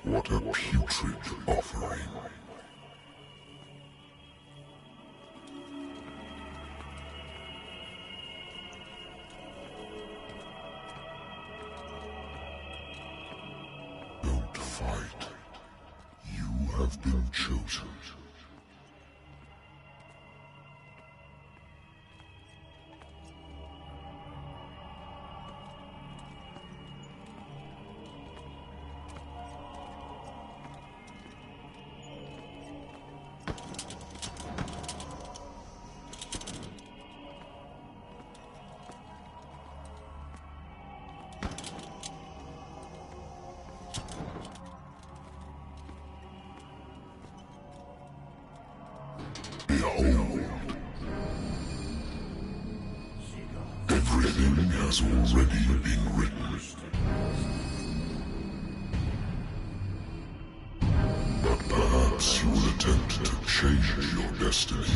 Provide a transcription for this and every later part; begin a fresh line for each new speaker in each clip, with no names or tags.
What a putrid offering. Don't fight. You have been chosen. Behold. Everything has already been written. But perhaps you will attempt to change your destiny.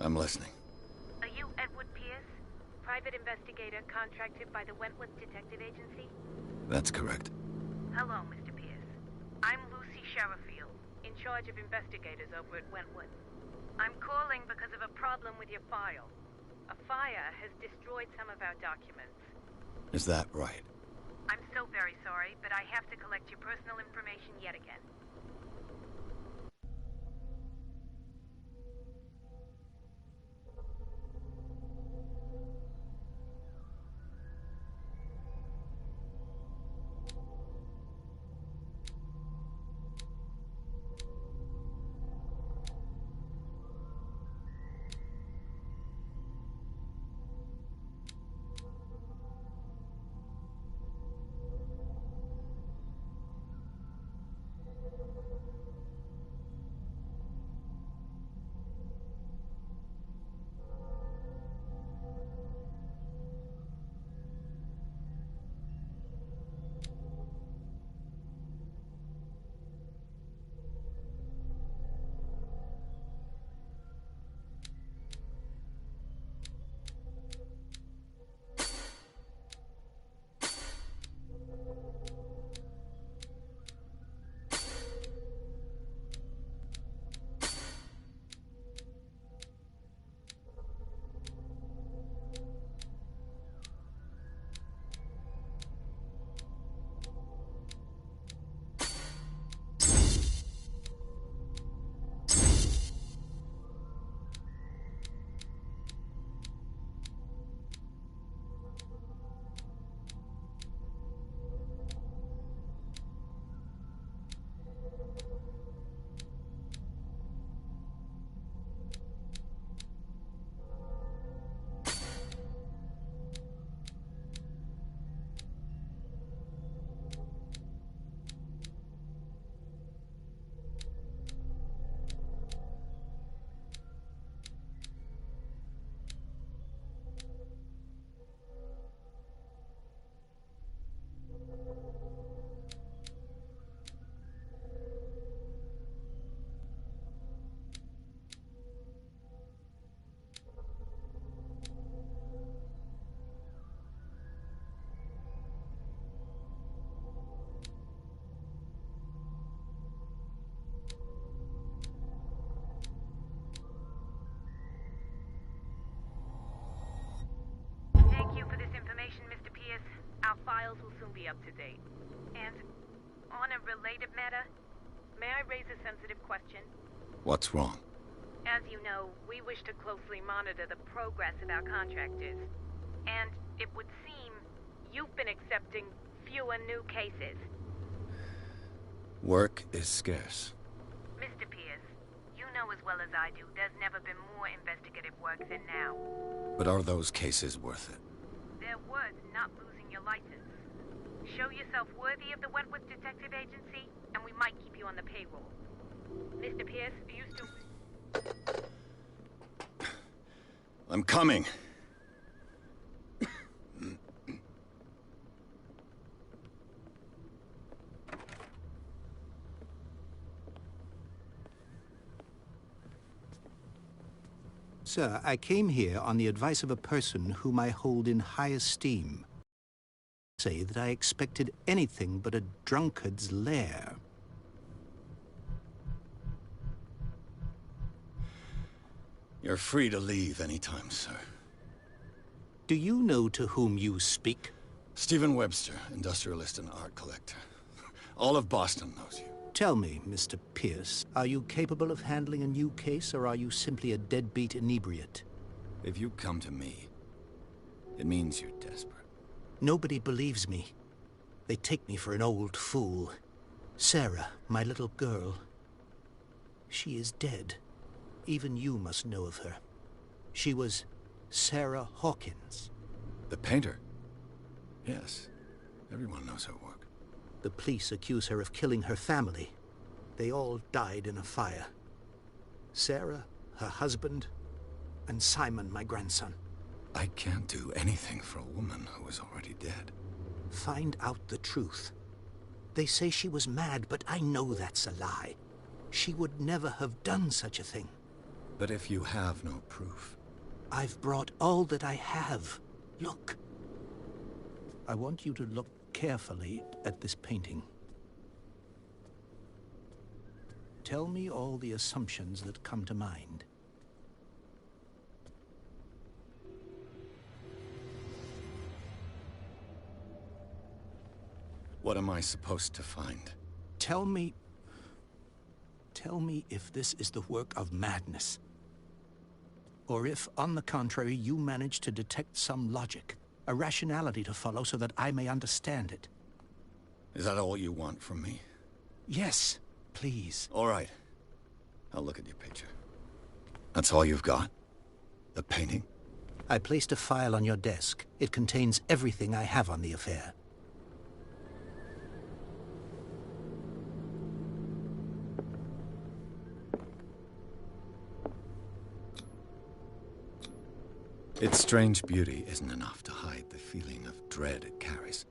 I'm listening.
Are you Edward Pierce, private investigator contracted by the Wentworth Detective Agency?
That's correct.
Hello, Mr. Pierce. I'm Lucy Sherifield, in charge of investigators over at Wentworth. I'm calling because of a problem with your file. A fire has destroyed some of our documents.
Is that right?
I'm so very sorry, but I have to collect your personal information yet again. Thank you for this information, Mr. Pierce. Our files will soon be up to date. And on a related matter, may I raise a sensitive question?
What's wrong?
As you know, we wish to closely monitor the progress of our contractors. And it would seem you've been accepting fewer new cases.
Work is scarce.
Mr. Pierce, you know as well as I do, there's never been more investigative work than now.
But are those cases worth it?
They're worth not losing your license. Show yourself worthy of the Wentworth Detective Agency, and we might keep you on the payroll. Mr. Pierce, are you still...
I'm coming.
Sir, I came here on the advice of a person whom I hold in high esteem. Say that I expected anything but a drunkard's lair.
You're free to leave anytime, sir.
Do you know to whom you speak?
Stephen Webster, industrialist and art collector. All of Boston knows you.
Tell me, Mr. Pierce, are you capable of handling a new case, or are you simply a deadbeat inebriate?
If you come to me, it means you're desperate.
Nobody believes me. They take me for an old fool. Sarah, my little girl, she is dead. Even you must know of her. She was Sarah Hawkins.
The painter? Yes. Everyone knows her work.
The police accuse her of killing her family. They all died in a fire. Sarah, her husband, and Simon, my grandson.
I can't do anything for a woman who is already dead.
Find out the truth. They say she was mad, but I know that's a lie. She would never have done such a thing.
But if you have no proof...
I've brought all that I have. Look. I want you to look carefully at this painting. Tell me all the assumptions that come to mind.
What am I supposed to find?
Tell me if this is the work of madness. Or if, on the contrary, you manage to detect some logic, a rationality to follow so that I may understand it.
Is that all you want from me?
Yes, please.
All right. I'll look at your picture. That's all you've got? The painting?
I placed a file on your desk. It contains everything I have on the affair.
Its strange beauty isn't enough to hide the feeling of dread it carries.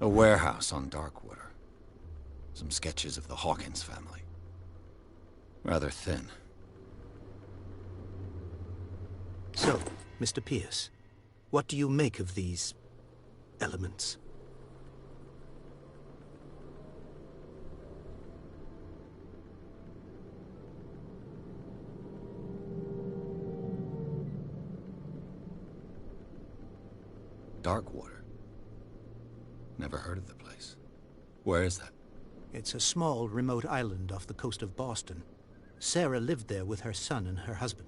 A warehouse on Darkwater. Some sketches of the Hawkins family. Rather thin.
So, Mr. Pierce, what do you make of these elements?
Darkwater. Never heard of the place. Where is that?
It's a small, remote island off the coast of Boston. Sarah lived there with her son and her husband.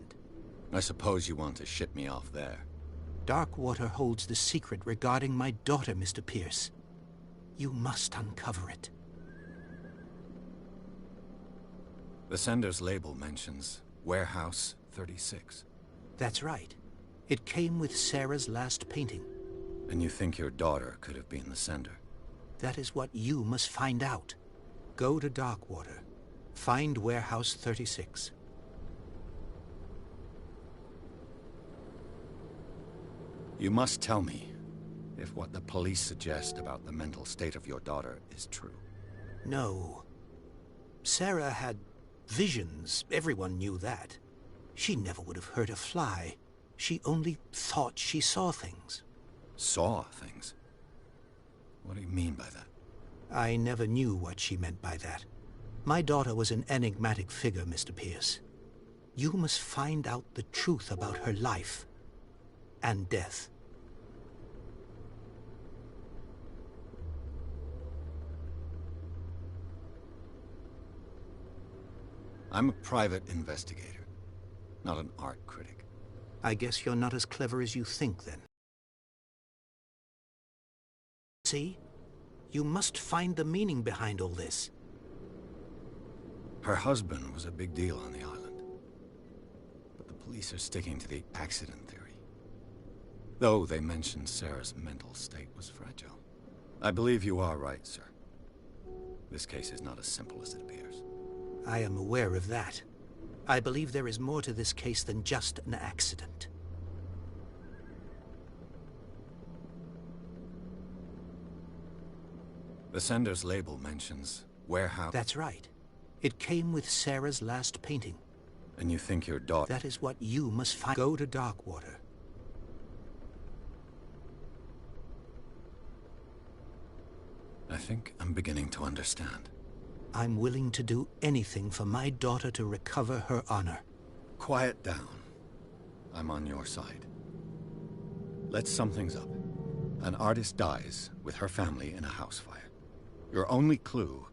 I suppose you want to ship me off there.
Darkwater holds the secret regarding my daughter, Mr. Pierce. You must uncover it.
The sender's label mentions Warehouse 36.
That's right. It came with Sarah's last painting.
And you think your daughter could have been the sender?
That is what you must find out. Go to Darkwater. Find Warehouse 36.
You must tell me if what the police suggest about the mental state of your daughter is true.
No. Sarah had visions. Everyone knew that. She never would have hurt a fly. She only thought she saw things.
Saw things? What do you mean by that?
I never knew what she meant by that. My daughter was an enigmatic figure, Mr. Pierce. You must find out the truth about her life and death.
I'm a private investigator, not an art critic.
I guess you're not as clever as you think, then. See? You must find the meaning behind all this.
Her husband was a big deal on the island. But the police are sticking to the accident theory. Though they mentioned Sarah's mental state was fragile. I believe you are right, sir. This case is not as simple as it appears.
I am aware of that. I believe there is more to this case than just an accident.
The sender's label mentions warehouse...
That's right. It came with Sarah's last painting.
And you think your daughter...
That is what you must find. Go to Darkwater.
I think I'm beginning to understand.
I'm willing to do anything for my daughter to recover her honor.
Quiet down. I'm on your side. Let's sum things up. An artist dies with her family in a house fire. Your only clue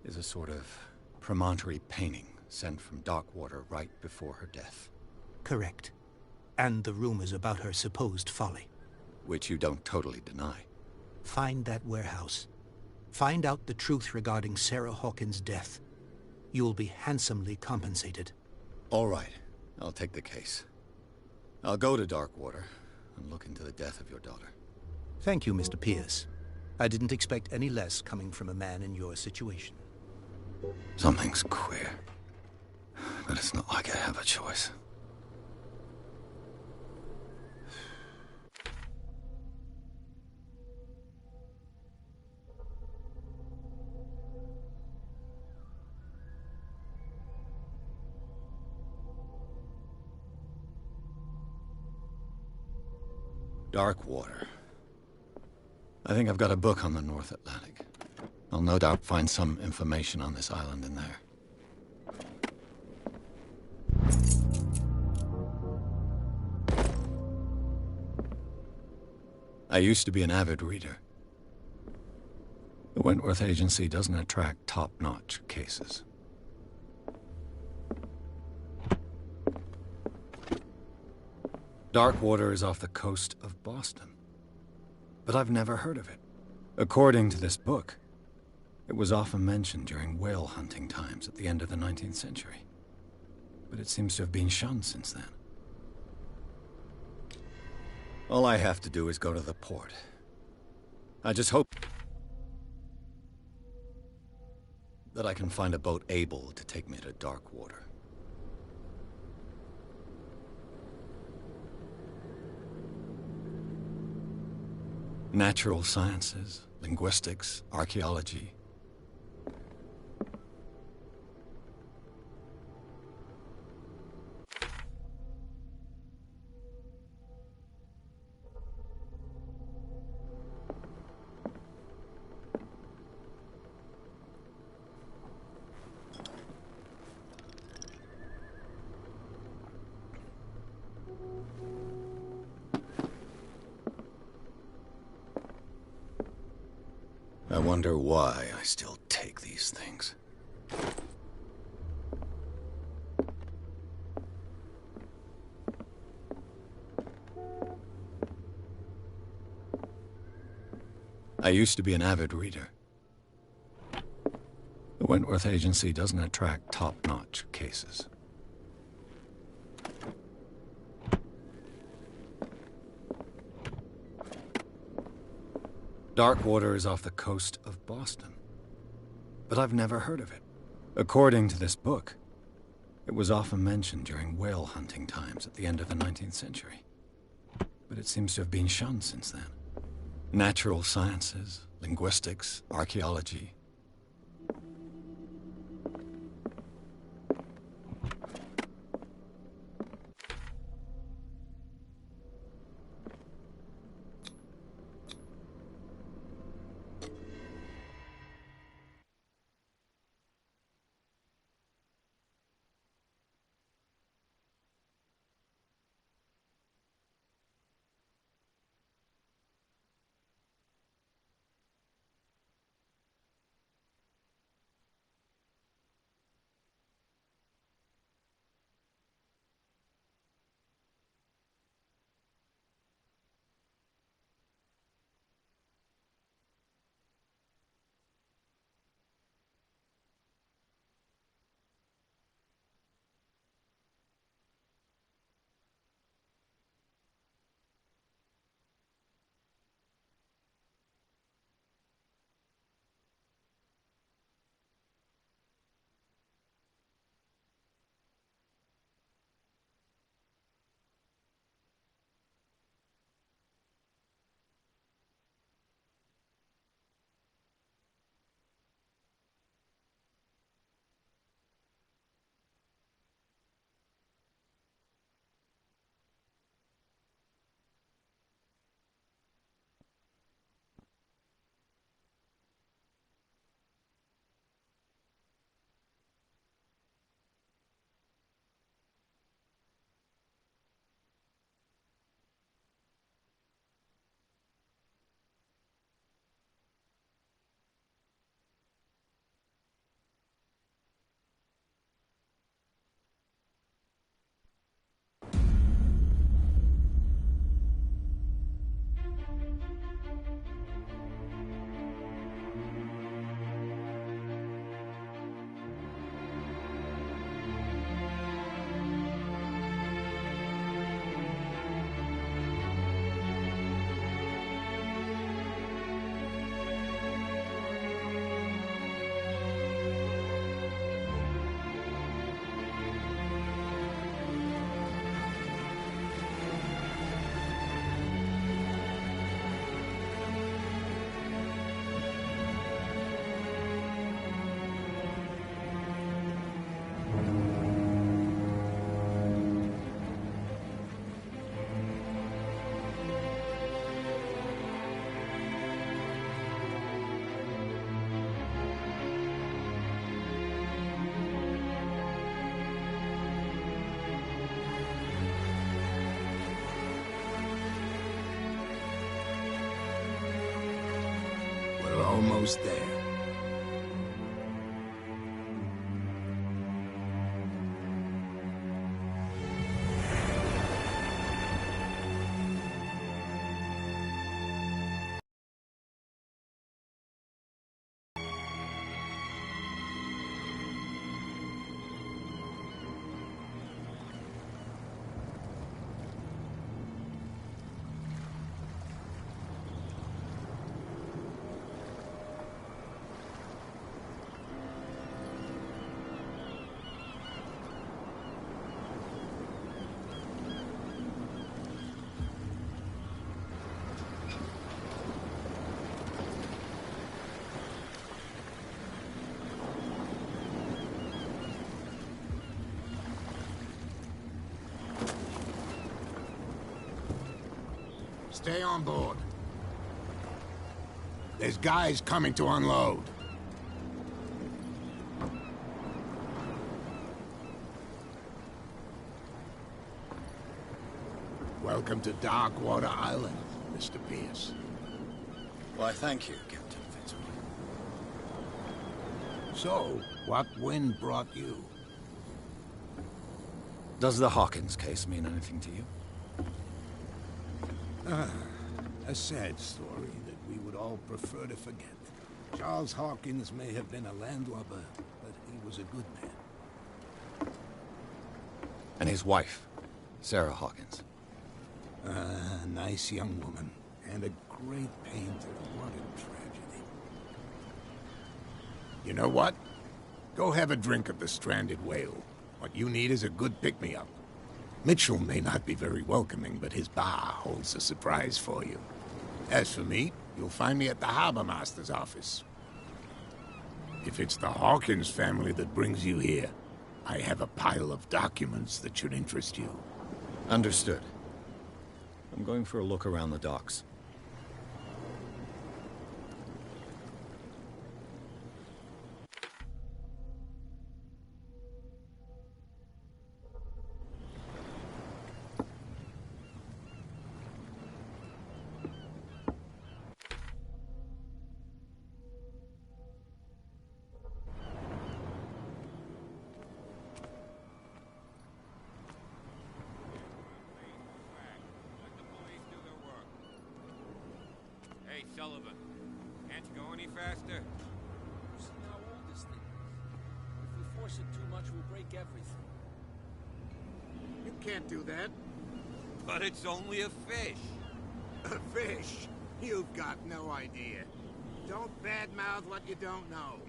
is a sort of promontory painting sent from Darkwater right before her death.
Correct. And the rumors about her supposed folly.
Which you don't totally deny.
Find that warehouse. Find out the truth regarding Sarah Hawkins' death. You'll be handsomely compensated.
All right. I'll take the case. I'll go to Darkwater and look into the death of your daughter.
Thank you, Mr. Pierce. I didn't expect any less coming from a man in your situation.
Something's queer. But it's not like I have a choice. Dark water. I think I've got a book on the North Atlantic. I'll no doubt find some information on this island in there. I used to be an avid reader. The Wentworth Agency doesn't attract top-notch cases. Darkwater is off the coast of Boston. But I've never heard of it. According to this book, it was often mentioned during whale hunting times at the end of the 19th century. But it seems to have been shunned since then. All I have to do is go to the port. I just hope that I can find a boat able to take me to Darkwater. Natural sciences, linguistics, archaeology. I wonder why I still take these things. I used to be an avid reader. The Wentworth Agency doesn't attract top-notch cases. Darkwater is off the coast of Boston. But I've never heard of it. According to this book, it was often mentioned during whale hunting times at the end of the 19th century. But it seems to have been shunned since then. Natural sciences, linguistics, archaeology.
almost there. Stay on board. There's guys coming to unload. Welcome to Darkwater Island, Mr. Pierce.
Why, thank you, Captain Fitzroy.
So, what wind brought you?
Does the Hawkins case mean anything to you?
A sad story that we would all prefer to forget. Charles Hawkins may have been a landlubber, but he was a good man.
And his wife, Sarah Hawkins.
A nice young woman, and a great painter. What a tragedy. You know what? Go have a drink of the stranded whale. What you need is a good pick-me-up. Mitchell may not be very welcoming, but his bar holds a surprise for you. As for me, you'll find me at the Harbor Master's office. If it's the Hawkins family that brings you here, I have a pile of documents that should interest you.
Understood. I'm going for a look around the docks.
Hey, Sullivan, can't you go any faster?
See how old this thing is. If we force it too much, we'll break everything.
You can't do that.
But it's only a fish.
A fish? You've got no idea. Don't badmouth what you don't know,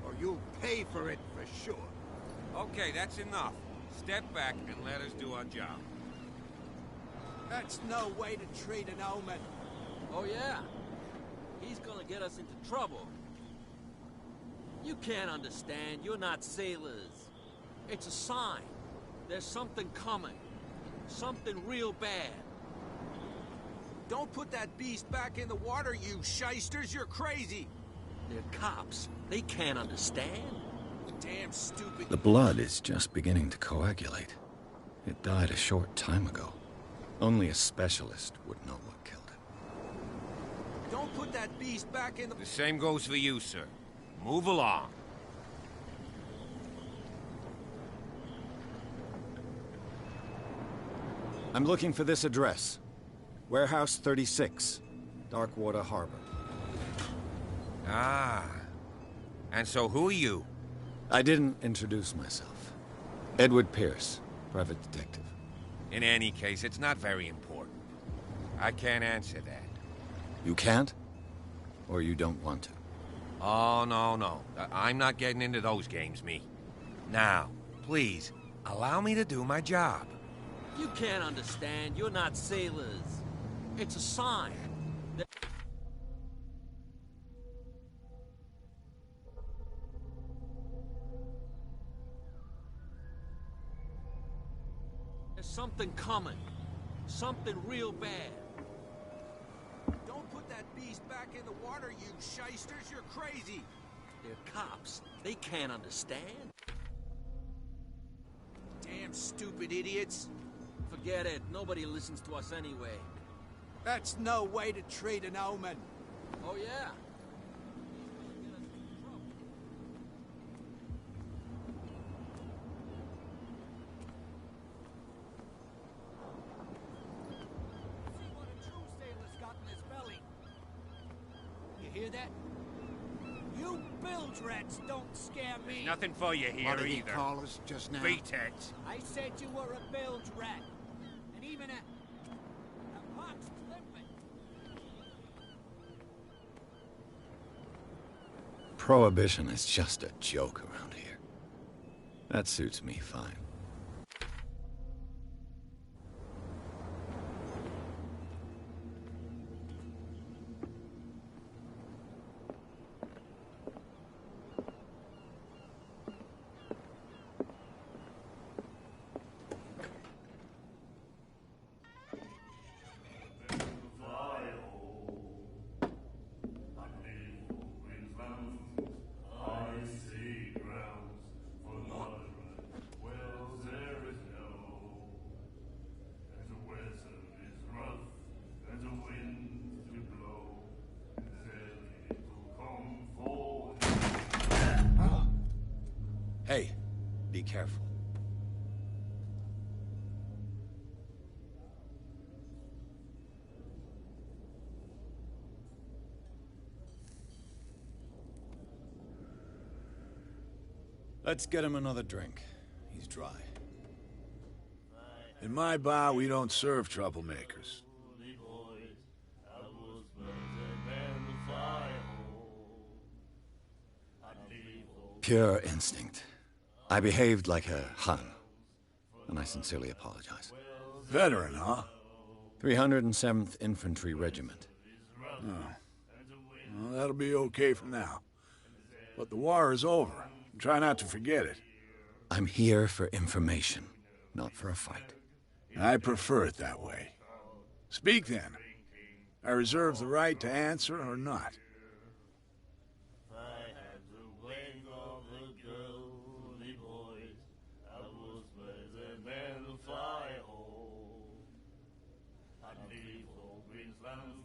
or you'll pay for it for sure.
Okay, that's enough. Step back and let us do our job.
That's no way to treat an omen.
Oh, yeah? He's gonna get us into trouble. You can't understand. You're not sailors. It's a sign. There's something coming. Something real bad.
Don't put that beast back in the water, you shysters! You're crazy!
They're cops. They can't understand.
Damn stupid...
The blood is just beginning to coagulate. It died a short time ago. Only a specialist would know what killed it.
Don't put that beast back in the... The same goes for you, sir. Move along.
I'm looking for this address. Warehouse 36, Darkwater Harbor.
Ah. And so who are you?
I didn't introduce myself. Edward Pierce, private detective.
In any case, it's not very important. I can't answer that.
You can't? Or you don't want to?
Oh, no. I'm not getting into those games, me. Now, please, allow me to do my job.
You can't understand. You're not sailors. It's a sign. There's something coming. Something real bad.
Don't put that beast back in the water, you shysters! You're crazy!
They're cops. They can't understand.
Damn stupid idiots!
Forget it. Nobody listens to us anyway.
That's no way to treat an omen.
Oh, yeah?
bilge rats don't scare me.
Nothing for you here
What did he
either.
call us just now?
Beat it.
I said you were a bilge rat. And even a pox limpet.
Prohibition is just a joke around here. That suits me fine. Hey, be careful. Let's get him another drink. He's dry.
In my bar, we don't serve troublemakers.
Pure instinct. I behaved like a Hun, and I sincerely apologize.
Veteran, huh?
307th Infantry Regiment.
Well, that'll be okay for now. But the war is over. Try not to forget it.
I'm here for information, not for a fight.
I prefer it that way. Speak then. I reserve the right to answer or not.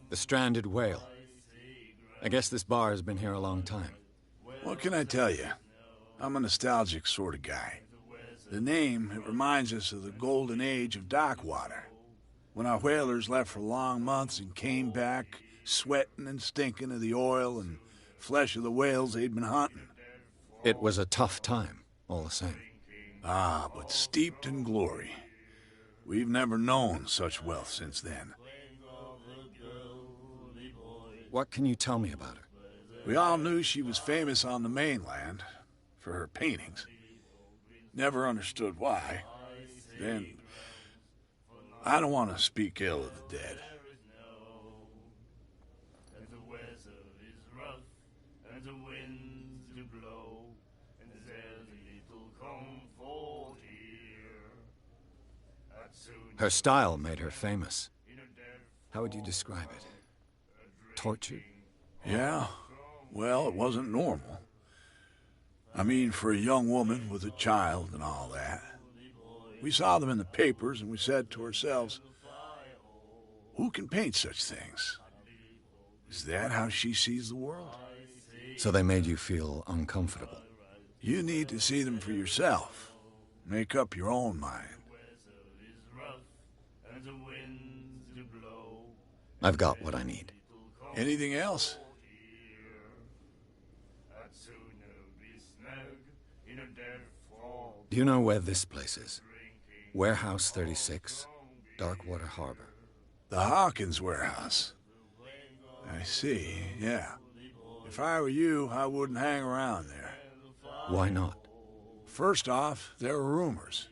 The stranded whale. I guess this bar has been here a long time.
What can I tell you? I'm a nostalgic sort of guy. The name, it reminds us of the golden age of dockwater, when our whalers left for long months and came back sweating and stinking of the oil and flesh of the whales they'd been hunting.
It was a tough time, all the same.
Ah, but steeped in glory. We've never known such wealth since then.
What can you tell me about her?
We all knew she was famous on the mainland for her paintings. Never understood why. Then, I don't want to speak ill of the dead.
Her style made her famous. How would you describe it? Tortured?
Yeah, well, it wasn't normal. I mean, for a young woman with a child and all that. We saw them in the papers and we said to ourselves, who can paint such things? Is that how she sees the world?
So they made you feel uncomfortable?
You need to see them for yourself. Make up your own mind.
I've got what I need.
Anything else?
Do you know where this place is? Warehouse 36, Darkwater Harbor.
The Hawkins warehouse. I see, yeah. If I were you, I wouldn't hang around there.
Why not?
First off, there are rumors.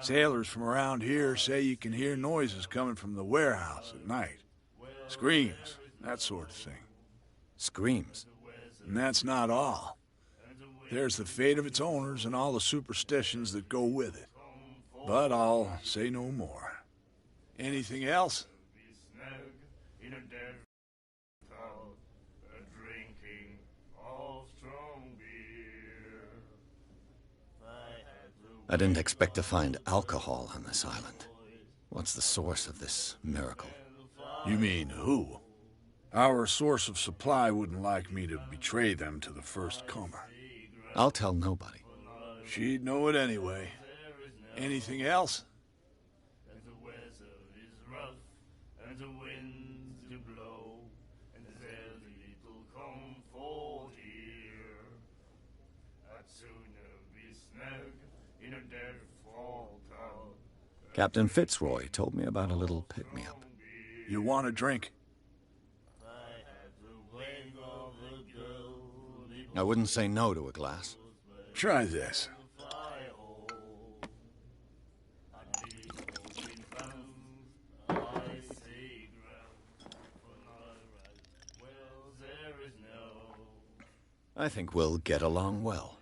Sailors from around here say you can hear noises coming from the warehouse at night. Screams, that sort of thing.
Screams?
And that's not all. There's the fate of its owners and all the superstitions that go with it. But I'll say no more. Anything else?
I didn't expect to find alcohol on this island. What's the source of this miracle?
You mean who? Our source of supply wouldn't like me to betray them to the first comer.
I'll tell nobody.
She'd know it anyway. Anything else?
Captain Fitzroy told me about a little pick-me-up.
You want a drink?
I wouldn't say no to a glass.
Try this.
I think we'll get along well.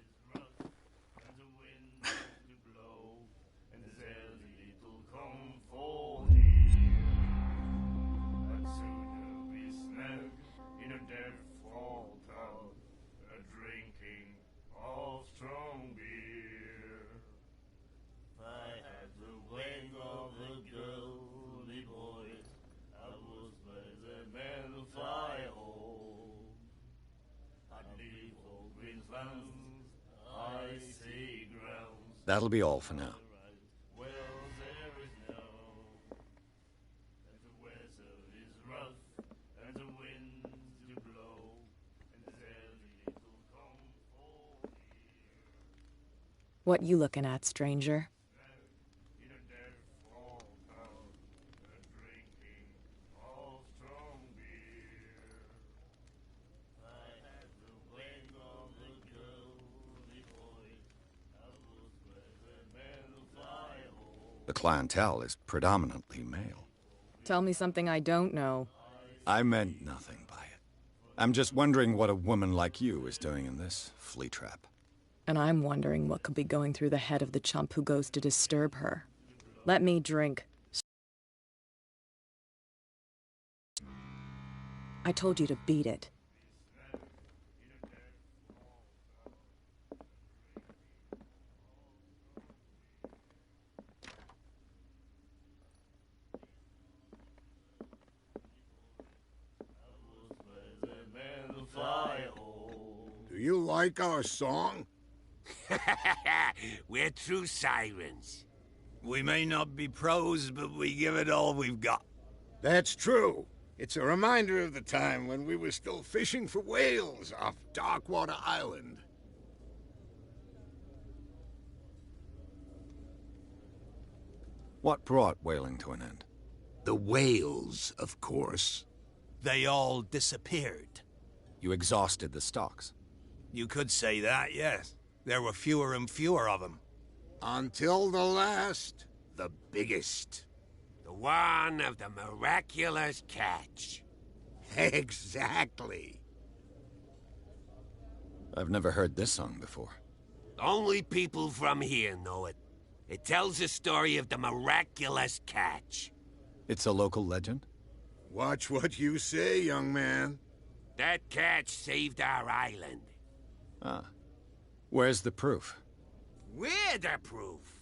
That'll be all for now.
What you looking at, stranger?
The clientele is predominantly male.
Tell me something I don't know.
I meant nothing by it. I'm just wondering what a woman like you is doing in this flea trap.
And I'm wondering what could be going through the head of the chump who goes to disturb her. Let me drink. I told you to beat it.
Do you like our song?
We're true sirens.
We may not be pros, but we give it all we've got.
That's true. It's a reminder of the time when we were still fishing for whales off Darkwater Island.
What brought whaling to an end?
The whales, of course.
They all disappeared.
You exhausted the stocks.
You could say that, yes. There were fewer and fewer of them.
Until the last, the biggest.
The one of the miraculous catch.
Exactly.
I've never heard this song before.
Only people from here know it. It tells the story of the miraculous catch.
It's a local legend?
Watch what you say, young man.
That catch saved our island.
Ah. Where's the proof?
We're the proof.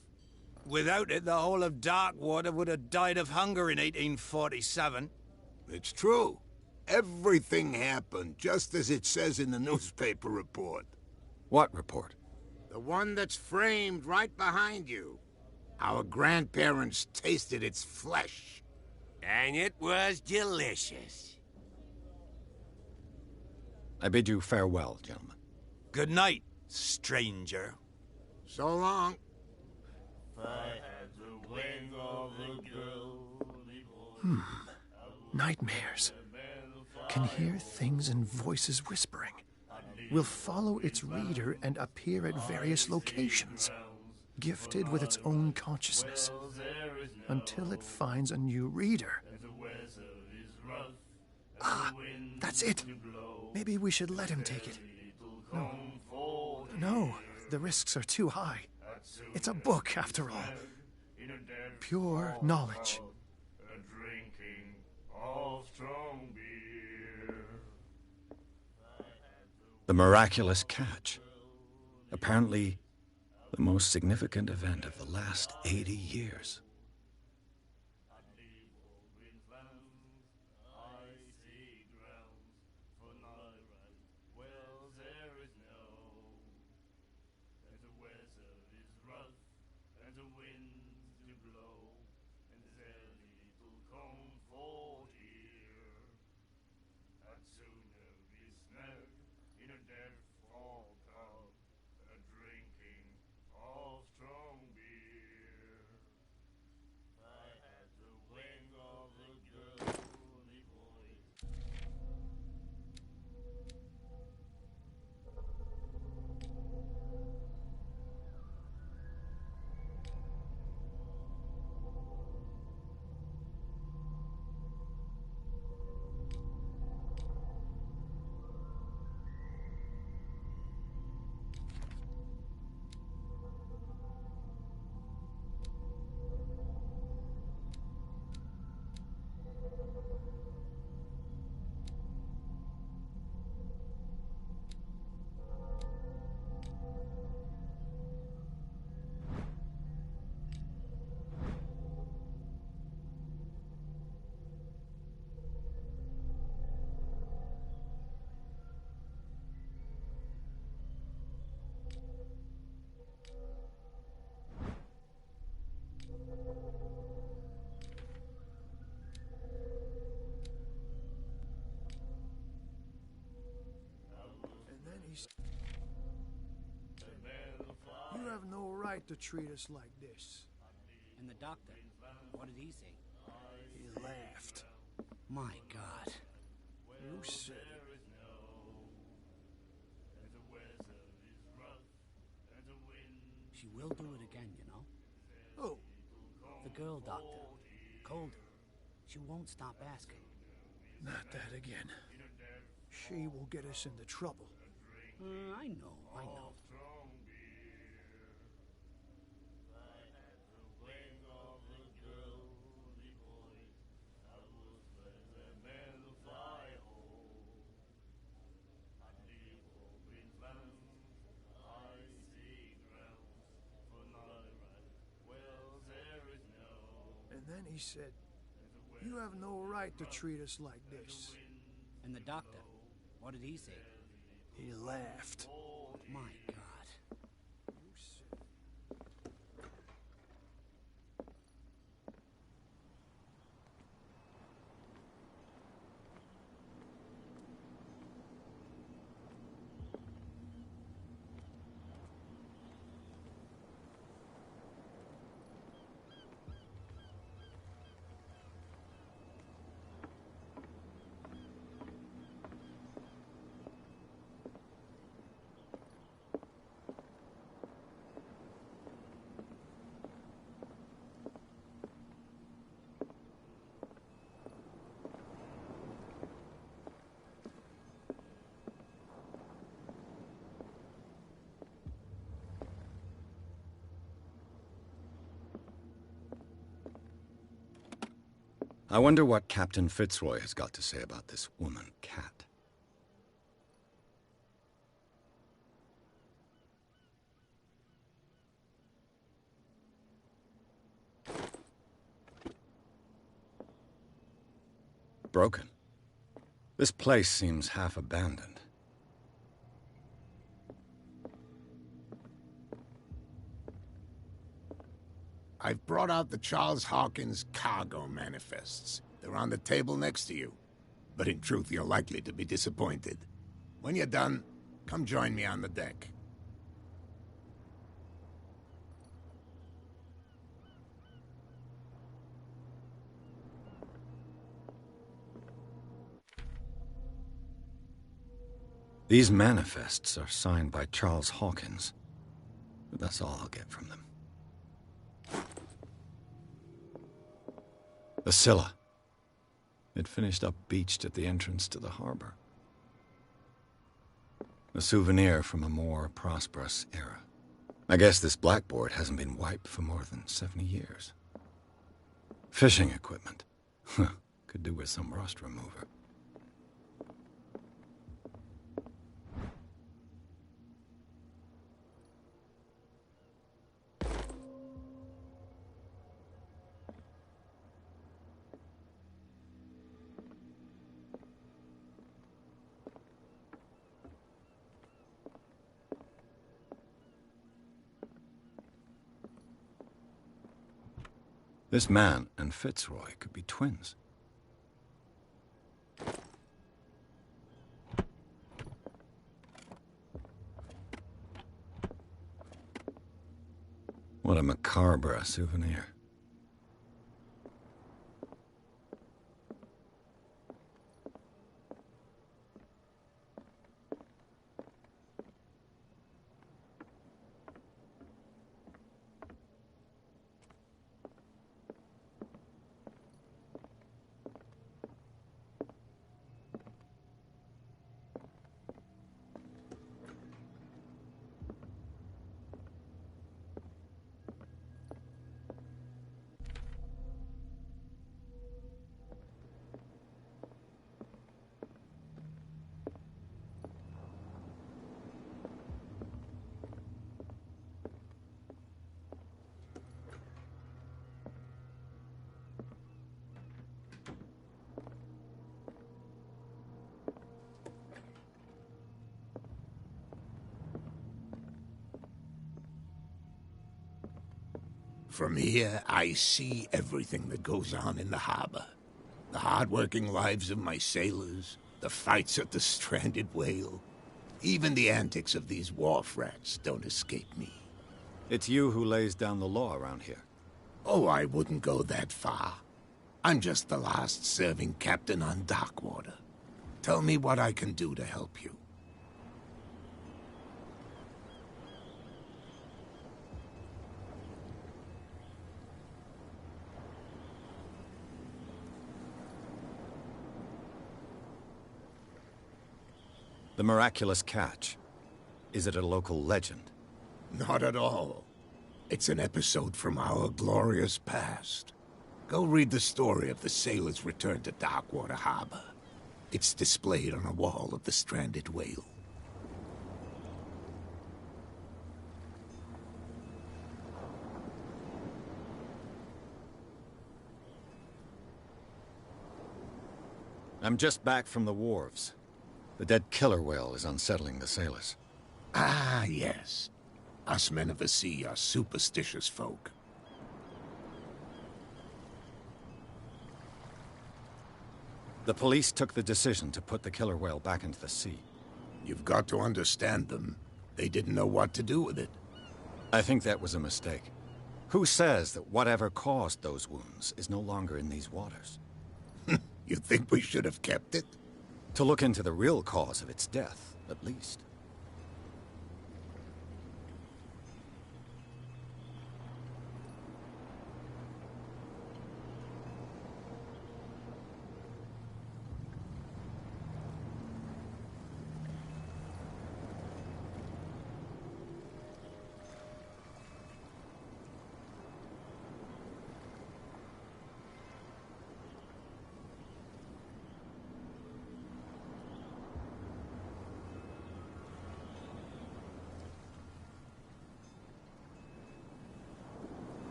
Without it, the whole of Darkwater would have died of hunger in 1847.
It's true. Everything happened just as it says in the newspaper report.
What report?
The one that's framed right behind you. Our grandparents tasted its flesh.
And it was delicious.
I bid you farewell, gentlemen.
Good night, stranger.
So long.
Nightmares. Can hear things and voices whispering. Will follow its reader and appear at various locations. gifted with its own consciousness, until it finds a new reader. Ah, that's it. Maybe we should let him take it. No, the risks are too high. It's a book, after all. Pure knowledge.
The miraculous catch. Apparently, the most significant event of the last 80 years.
You have no right to treat us like this.
And the doctor, what did he say?
He laughed.
My God.
You said it.
She will do it again, you know?
Oh.
The girl doctor. Colder. She won't stop asking.
Not that again. She will get us into trouble.
I know.
And then he said, you have no right to treat us like this.
And the doctor, what did he say?
He laughed.
My God.
I wonder what Captain Fitzroy has got to say about this woman, Cat. Broken. This place seems half abandoned.
I've brought out the Charles Hawkins cargo manifests. They're on the table next to you. But in truth, you're likely to be disappointed. When you're done, come join me on the deck.
These manifests are signed by Charles Hawkins. But that's all I'll get from them. The Scylla. It finished up beached at the entrance to the harbor. A souvenir from a more prosperous era. I guess this blackboard hasn't been wiped for more than 70 years. Fishing equipment. Could do with some rust remover. This man and Fitzroy could be twins. What a macabre souvenir.
From here, I see everything that goes on in the harbor. The hard-working lives of my sailors, the fights at the stranded whale. Even the antics of these wharf rats don't escape me.
It's you who lays down the law around here.
Oh, I wouldn't go that far. I'm just the last serving captain on Darkwater. Tell me what I can do to help you.
The miraculous catch. Is it a local legend?
Not at all. It's an episode from our glorious past. Go read the story of the sailors' return to Darkwater Harbor. It's displayed on a wall of the stranded whale.
I'm just back from the wharves. The dead killer whale is unsettling the sailors.
Ah, yes. Us men of the sea are superstitious folk.
The police took the decision to put the killer whale back into the sea.
You've got to understand them. They didn't know what to do with it.
I think that was a mistake. Who says that whatever caused those wounds is no longer in these waters?
You think we should have kept it?
To look into the real cause of its death, at least.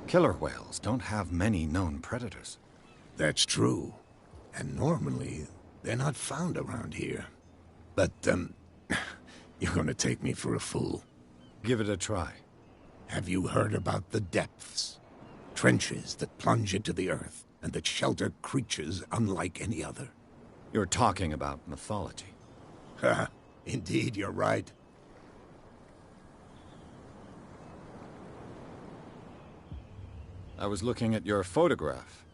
Killer whales don't have many known predators.
That's true. And normally, they're not found around here. But, you're gonna take me for a fool.
Give it a try.
Have you heard about the depths? Trenches that plunge into the earth, and that shelter creatures unlike any other.
You're talking about mythology.
Ha! Indeed, you're right.
I was looking at your photograph.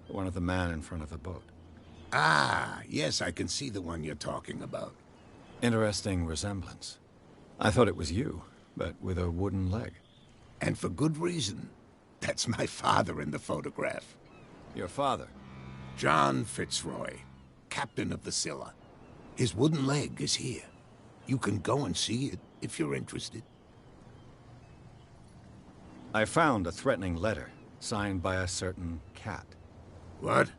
One of the man in front of the boat.
Ah, yes, I can see the one you're talking about.
Interesting resemblance. I thought it was you, but with a wooden leg.
And for good reason. That's my father in the photograph.
Your father?
John Fitzroy, captain of the Scylla. His wooden leg is here. You can go and see it if you're interested.
I found a threatening letter, signed by a certain cat.
What?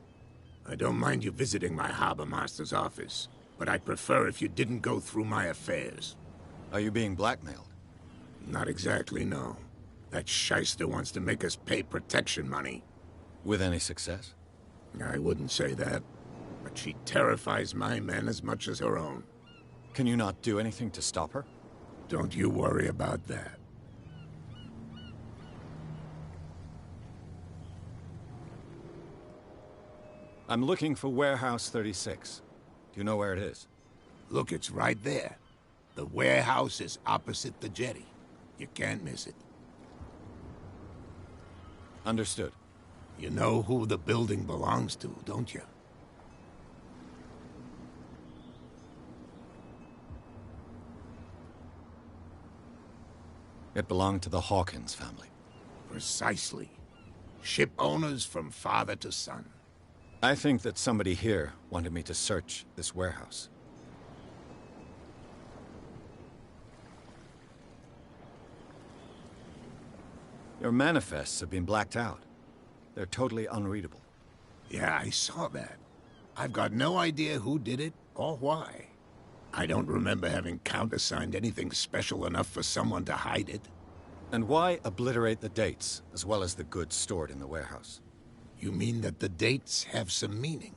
I don't mind you visiting my harbor master's office, but I'd prefer if you didn't go through my affairs.
Are you being blackmailed?
Not exactly, no. That shyster wants to make us pay protection money.
With any success?
I wouldn't say that, but she terrifies my men as much as her own.
Can you not do anything to stop her?
Don't you worry about that.
I'm looking for Warehouse 36. Do you know where it is?
Look, it's right there. The warehouse is opposite the jetty. You can't miss it.
Understood.
You know who the building belongs to, don't you?
It belonged to the Hawkins family.
Precisely. Ship owners from father to son.
I think that somebody here wanted me to search this warehouse. Your manifests have been blacked out. They're totally unreadable.
Yeah, I saw that. I've got no idea who did it or why. I don't remember having countersigned anything special enough for someone to hide it.
And why obliterate the dates, as well as the goods stored in the warehouse?
You mean that the dates have some meaning?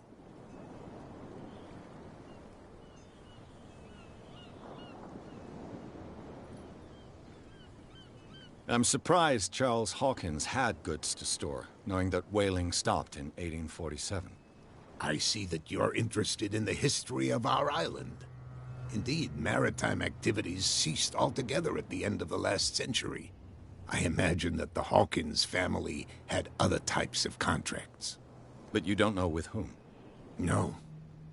I'm surprised Charles Hawkins had goods to store, knowing that whaling stopped in 1847.
I see that you're interested in the history of our island. Indeed, maritime activities ceased altogether at the end of the last century. I imagine that the Hawkins family had other types of contracts.
But you don't know with whom?
No,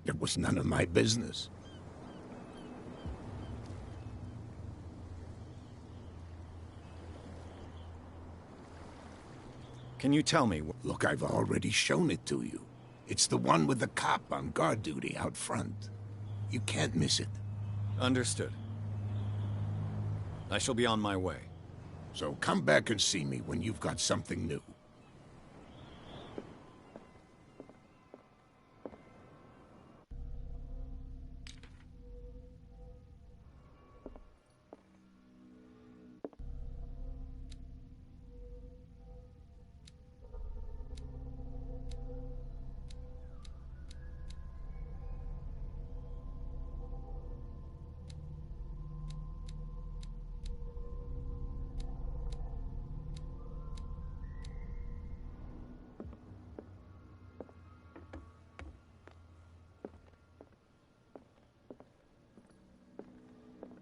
it was none of my business.
Can you tell me?
Look, I've already shown it to you. It's the one with the cop on guard duty out front. You can't miss it.
Understood. I shall be on my way.
So come back and see me when you've got something new.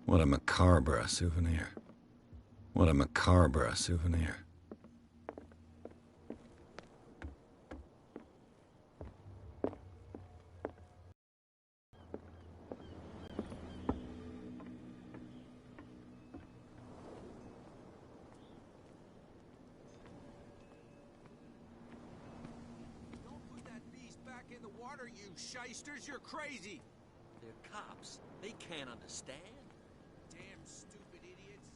What a macabre souvenir. What a macabre souvenir.
Don't put that beast back in the water, you shysters! You're crazy! They're cops. They can't understand. Damn stupid idiots.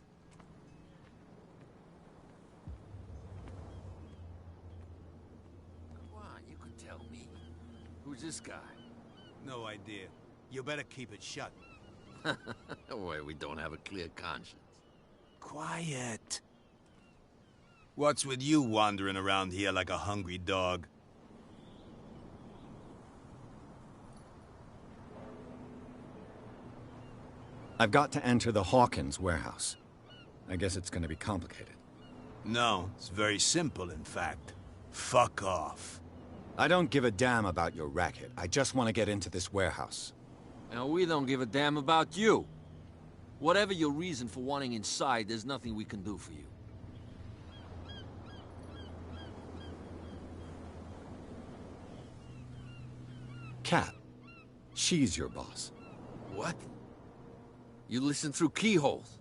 Come on, you can tell me. Who's this guy?
No idea. You better keep it shut.
Why, we don't have a clear conscience.
Quiet. What's with you wandering around here like a hungry dog?
I've got to enter the Hawkins warehouse. I guess it's going to be complicated.
No, it's very simple, in fact. Fuck off.
I don't give a damn about your racket. I just want to get into this warehouse.
And we don't give a damn about you. Whatever your reason for wanting inside, there's nothing we can do for you.
Kat. She's your boss.
What? You listen through keyholes?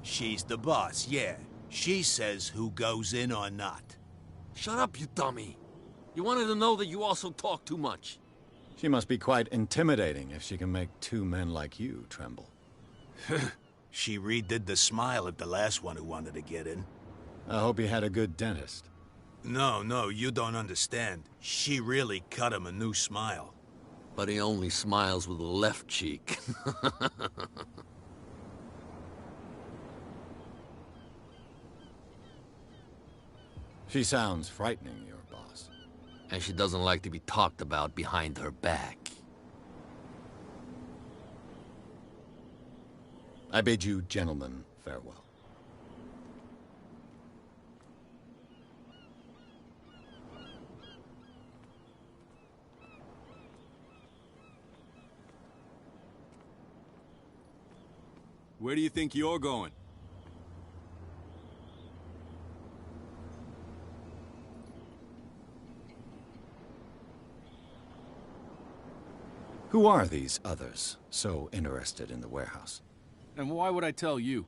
She's the boss, yeah. She says who goes in or not.
Shut up, you dummy. You wanted to know that you also talk too much.
She must be quite intimidating if she can make two men like you tremble.
She redid the smile at the last one who wanted to get in.
I hope he had a good dentist.
No, you don't understand. She really cut him a new smile.
But he only smiles with the left cheek.
She sounds frightening, your boss.
And she doesn't like to be talked about behind her back.
I bid you gentlemen farewell.
Where do you think you're going?
Who are these others so interested in the warehouse?
And why would I tell you?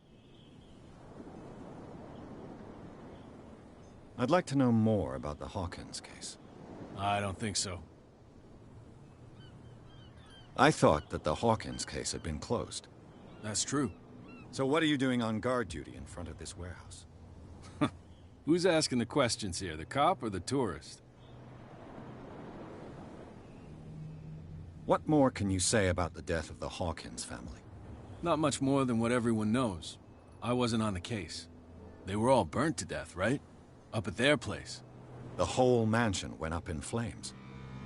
I'd like to know more about the Hawkins case.
I don't think so.
I thought that the Hawkins case had been closed.
That's true.
So what are you doing on guard duty in front of this warehouse?
Who's asking the questions here, the cop or the tourist?
What more can you say about the death of the Hawkins family?
Not much more than what everyone knows. I wasn't on the case. They were all burnt to death, right? Up at their place.
The whole mansion went up in flames.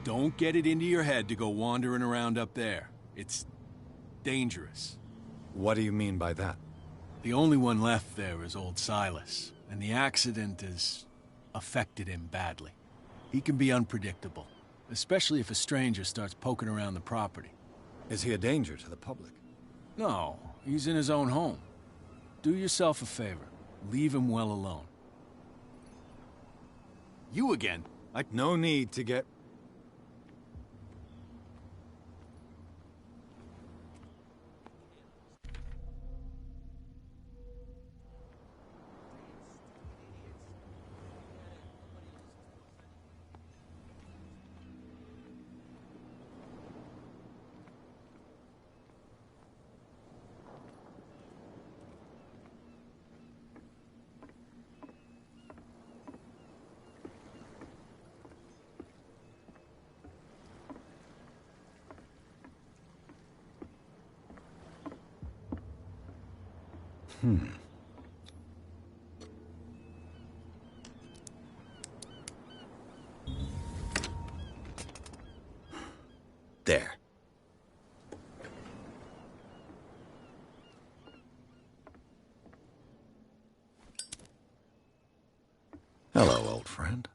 Don't get it into your head to go wandering around up there. It's dangerous.
What do you mean by that?
The only one left there is old Silas, and the accident has affected him badly. He can be unpredictable, especially if a stranger starts poking around the property.
Is he a danger to the public?
No, he's in his own home. Do yourself a favor. Leave him well alone. You again?
No need to get... There. Hello, old friend.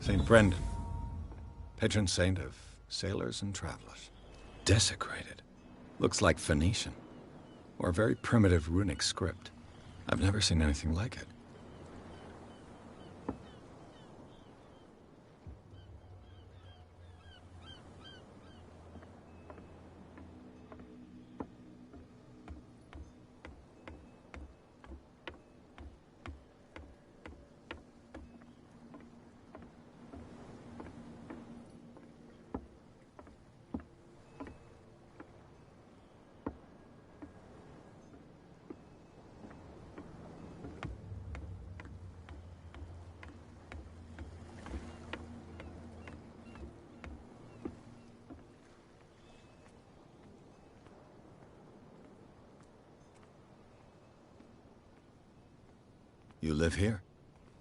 St. Brendan, patron saint of sailors and travelers. Desecrated. Looks like Phoenician, or a very primitive runic script. I've never seen anything like it. You live here?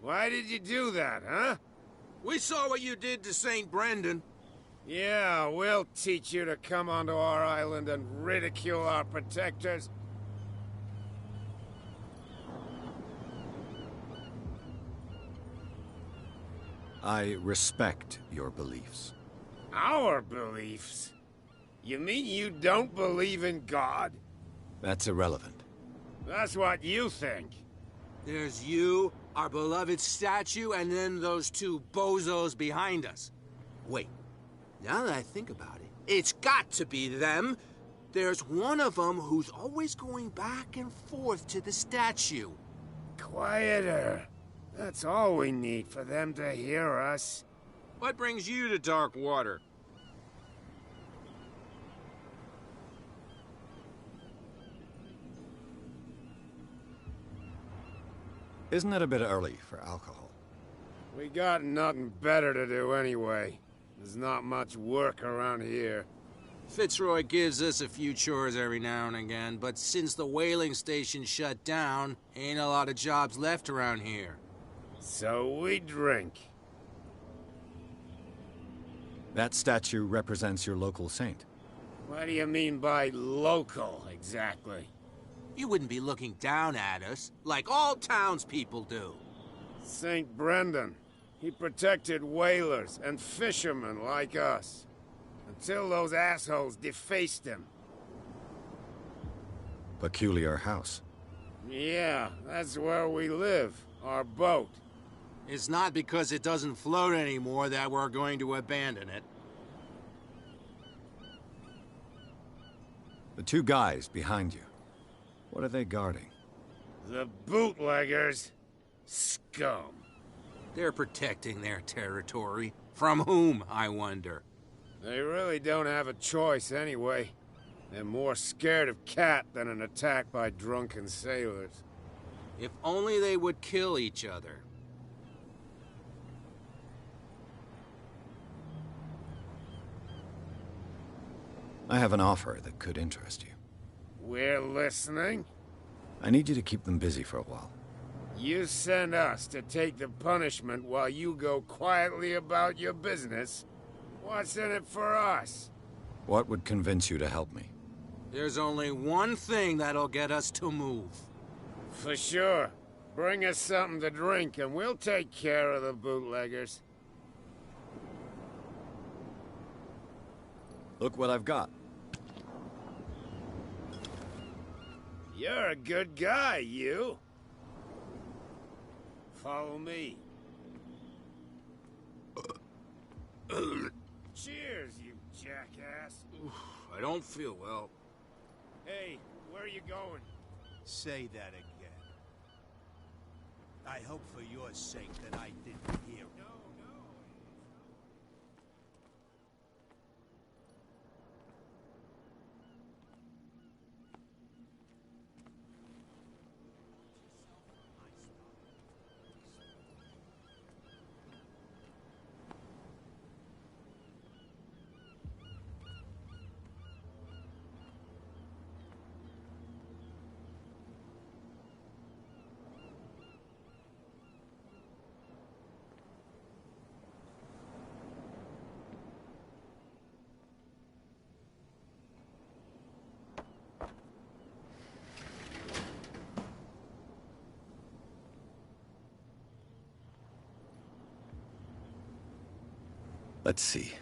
Why did you do that, huh?
We saw what you did to St. Brendan.
Yeah, we'll teach you to come onto our island and ridicule our protectors.
I respect your beliefs.
Our beliefs? You mean you don't believe in God?
That's irrelevant.
That's what you think.
There's you, our beloved statue, and then those two bozos behind us. Wait, now that I think about it, it's got to be them. There's one of them who's always going back and forth to the statue.
Quieter. That's all we need for them to hear us.
What brings you to dark water?
Isn't it a bit early for alcohol?
We got nothing better to do anyway. There's not much work around here.
Fitzroy gives us a few chores every now and again, but since the whaling station shut down, ain't a lot of jobs left around here.
So we drink.
That statue represents your local saint.
What do you mean by local, exactly?
You wouldn't be looking down at us, like all townspeople do.
St. Brendan. He protected whalers and fishermen like us. Until those assholes defaced him.
Peculiar house.
Yeah, that's where we live. Our boat.
It's not because it doesn't float anymore that we're going to abandon it.
The two guys behind you. What are they guarding?
The bootleggers. Scum.
They're protecting their territory. From whom, I wonder?
They really don't have a choice anyway. They're more scared of Cat than an attack by drunken sailors.
If only they would kill each other.
I have an offer that could interest you.
We're listening.
I need you to keep them busy for a while.
You send us to take the punishment while you go quietly about your business. What's in it for us?
What would convince you to help me?
There's only one thing that'll get us to move.
For sure. Bring us something to drink and we'll take care of the bootleggers.
Look what I've got.
You're a good guy, you. Follow me. Cheers, you jackass.
I don't feel well.
Hey, where are you going?
Say that again. I hope for your sake that I didn't hear it.
Let's see.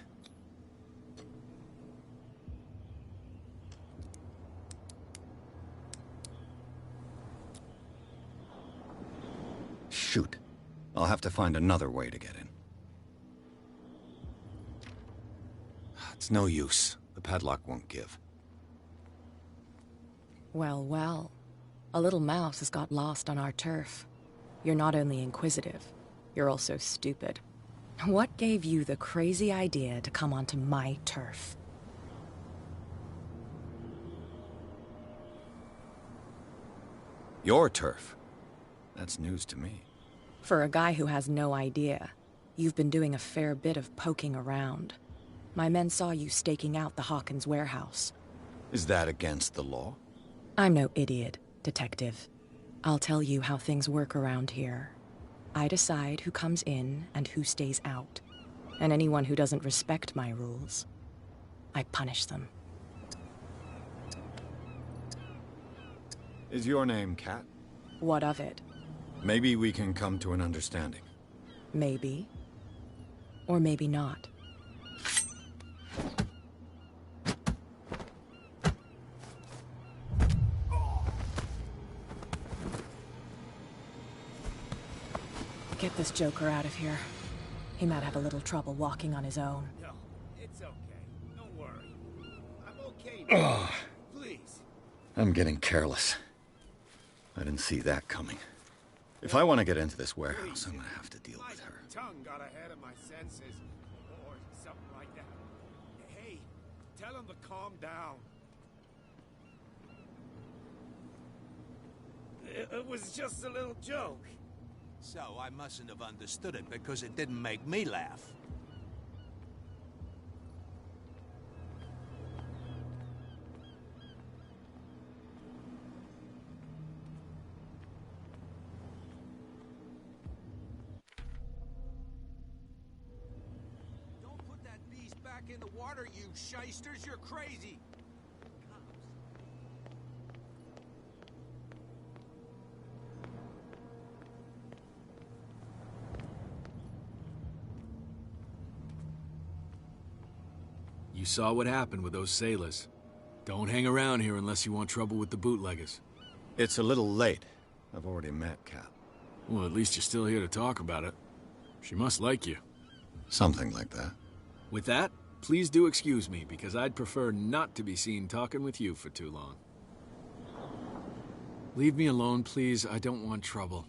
Shoot. I'll have to find another way to get in. It's no use. The padlock won't give.
Well, well. A little mouse has got lost on our turf. You're not only inquisitive, you're also stupid. What gave you the crazy idea to come onto my turf?
Your turf? That's news to me.
For a guy who has no idea, you've been doing a fair bit of poking around. My men saw you staking out the Hawkins warehouse.
Is that against the law?
I'm no idiot, Detective. I'll tell you how things work around here. I decide who comes in and who stays out. And anyone who doesn't respect my rules, I punish them.
Is your name Cat?
What of it?
Maybe we can come to an understanding.
Maybe. Or maybe not. Get this joker out of here. He might have a little trouble walking on his own.
No, it's okay. Don't worry. I'm okay now. Please.
I'm getting careless. I didn't see that coming. If I want to get into this warehouse, I'm gonna have to deal with her.
My tongue got ahead of my senses. Or something like that. Hey, tell him to calm down. It was just a little joke.
So I mustn't have understood it because it didn't make me laugh. Don't put that beast back in the water, you shysters. You're crazy.
You saw what happened with those sailors. Don't hang around here unless you want trouble with the bootleggers.
It's a little late. I've already met Cat.
Well, at least you're still here to talk about it. She must like you.
Something like that.
With that, please do excuse me, because I'd prefer not to be seen talking with you for too long. Leave me alone, please. I don't want trouble.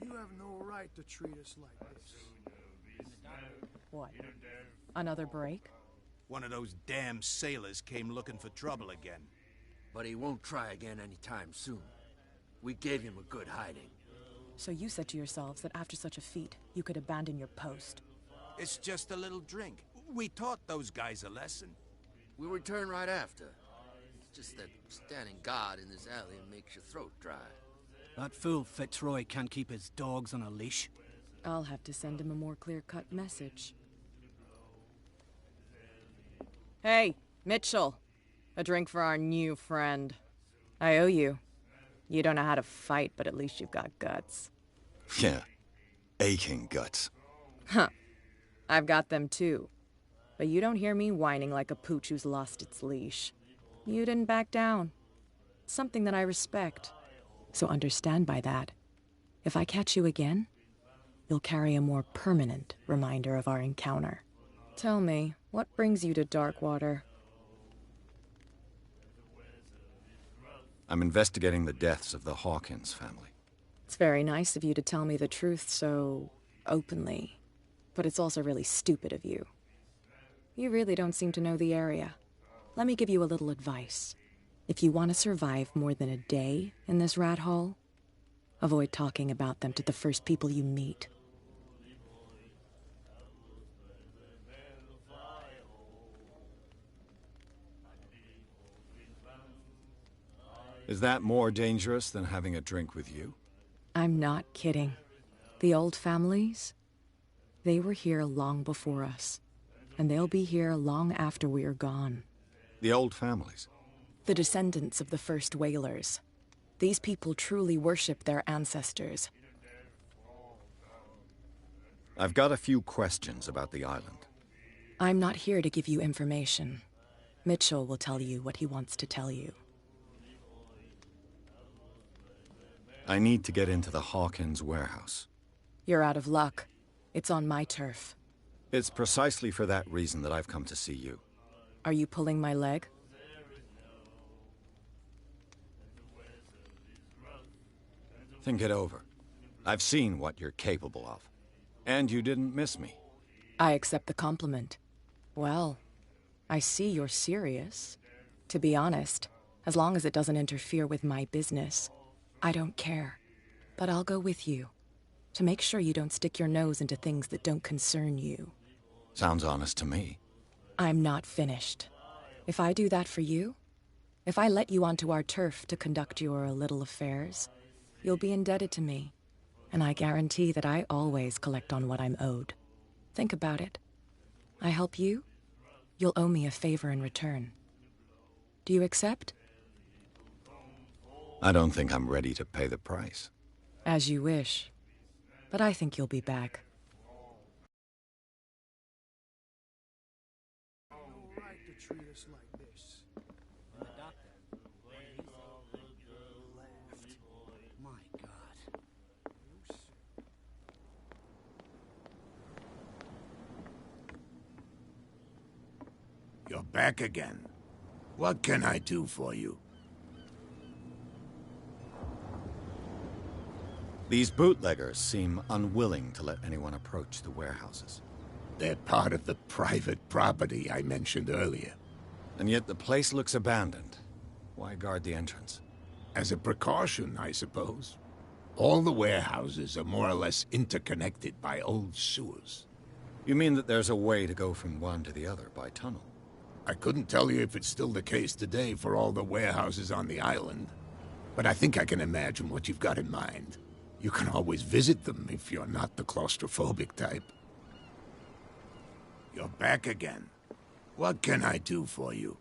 You have no right to treat us like this.
What? Another break?
One of those damn sailors came looking for trouble again.
But he won't try again anytime soon. We gave him a good hiding.
So you said to yourselves that after such a feat, you could abandon your post.
It's just a little drink. We taught those guys a lesson.
We'll return right after. It's just that standing guard in this alley makes your throat dry.
That fool Fitzroy can't keep his dogs on a leash.
I'll have to send him a more clear-cut message. Hey, Mitchell. A drink for our new friend. I owe you. You don't know how to fight, but at least you've got guts.
Yeah. Aching guts.
Huh. I've got them too. But you don't hear me whining like a pooch who's lost its leash. You didn't back down. It's something that I respect. So understand by that, if I catch you again, you'll carry a more permanent reminder of our encounter. Tell me, what brings you to Darkwater?
I'm investigating the deaths of the Hawkins family.
It's very nice of you to tell me the truth so openly, but it's also really stupid of you. You really don't seem to know the area. Let me give you a little advice. If you want to survive more than a day in this rat hole, avoid talking about them to the first people you meet.
Is that more dangerous than having a drink with you?
I'm not kidding. The old families, they were here long before us, and they'll be here long after we are gone.
The old families?
The descendants of the first whalers. These people truly worship their ancestors.
I've got a few questions about the island.
I'm not here to give you information. Mitchell will tell you what he wants to tell you.
I need to get into the Hawkins warehouse.
You're out of luck. It's on my turf.
It's precisely for that reason that I've come to see you.
Are you pulling my leg?
Think it over. I've seen what you're capable of. And you didn't miss me.
I accept the compliment. Well, I see you're serious. To be honest, as long as it doesn't interfere with my business, I don't care. But I'll go with you, to make sure you don't stick your nose into things that don't concern you.
Sounds honest to me.
I'm not finished. If I do that for you, if I let you onto our turf to conduct your little affairs, you'll be indebted to me, and I guarantee that I always collect on what I'm owed. Think about it. I help you, you'll owe me a favor in return. Do you accept?
I don't think I'm ready to pay the price.
As you wish. But I think you'll be back.
You're back again. What can I do for you?
These bootleggers seem unwilling to let anyone approach the warehouses.
They're part of the private property I mentioned earlier.
And yet the place looks abandoned. Why guard the entrance?
As a precaution, I suppose. All the warehouses are more or less interconnected by old sewers.
You mean that there's a way to go from one to the other by tunnel?
I couldn't tell you if it's still the case today for all the warehouses on the island, but I think I can imagine what you've got in mind. You can always visit them if you're not the claustrophobic type. You're back again. What can I do for you?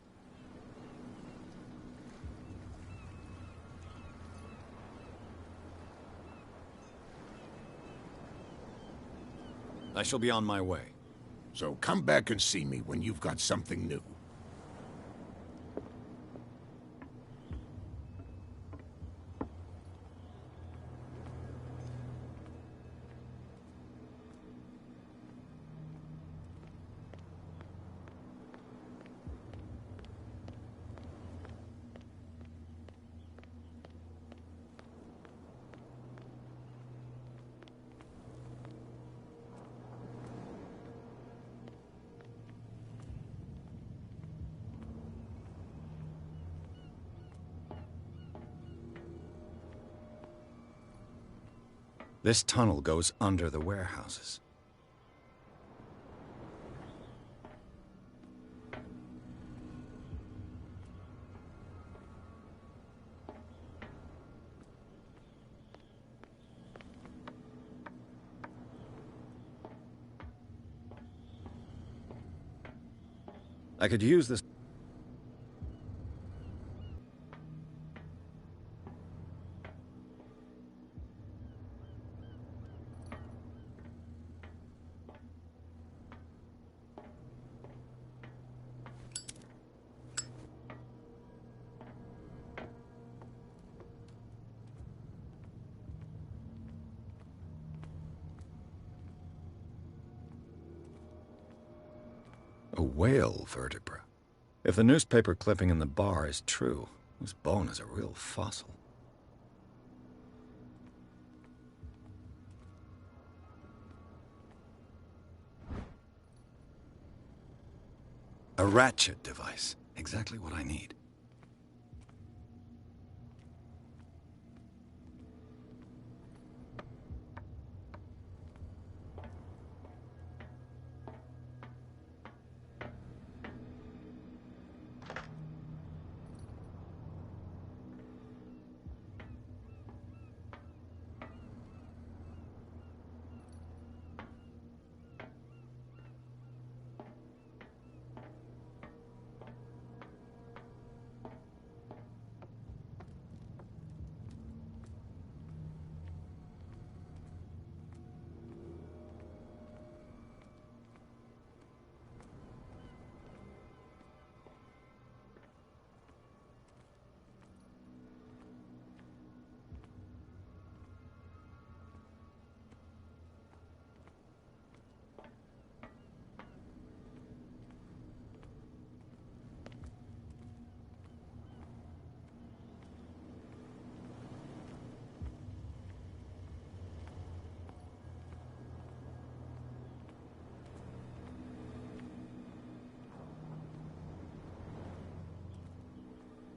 I shall be on my way.
So come back and see me when you've got something new.
This tunnel goes under the warehouses. I could use this. A whale vertebra. If the newspaper clipping in the bar is true, this bone is a real fossil. A ratchet device. Exactly what I need.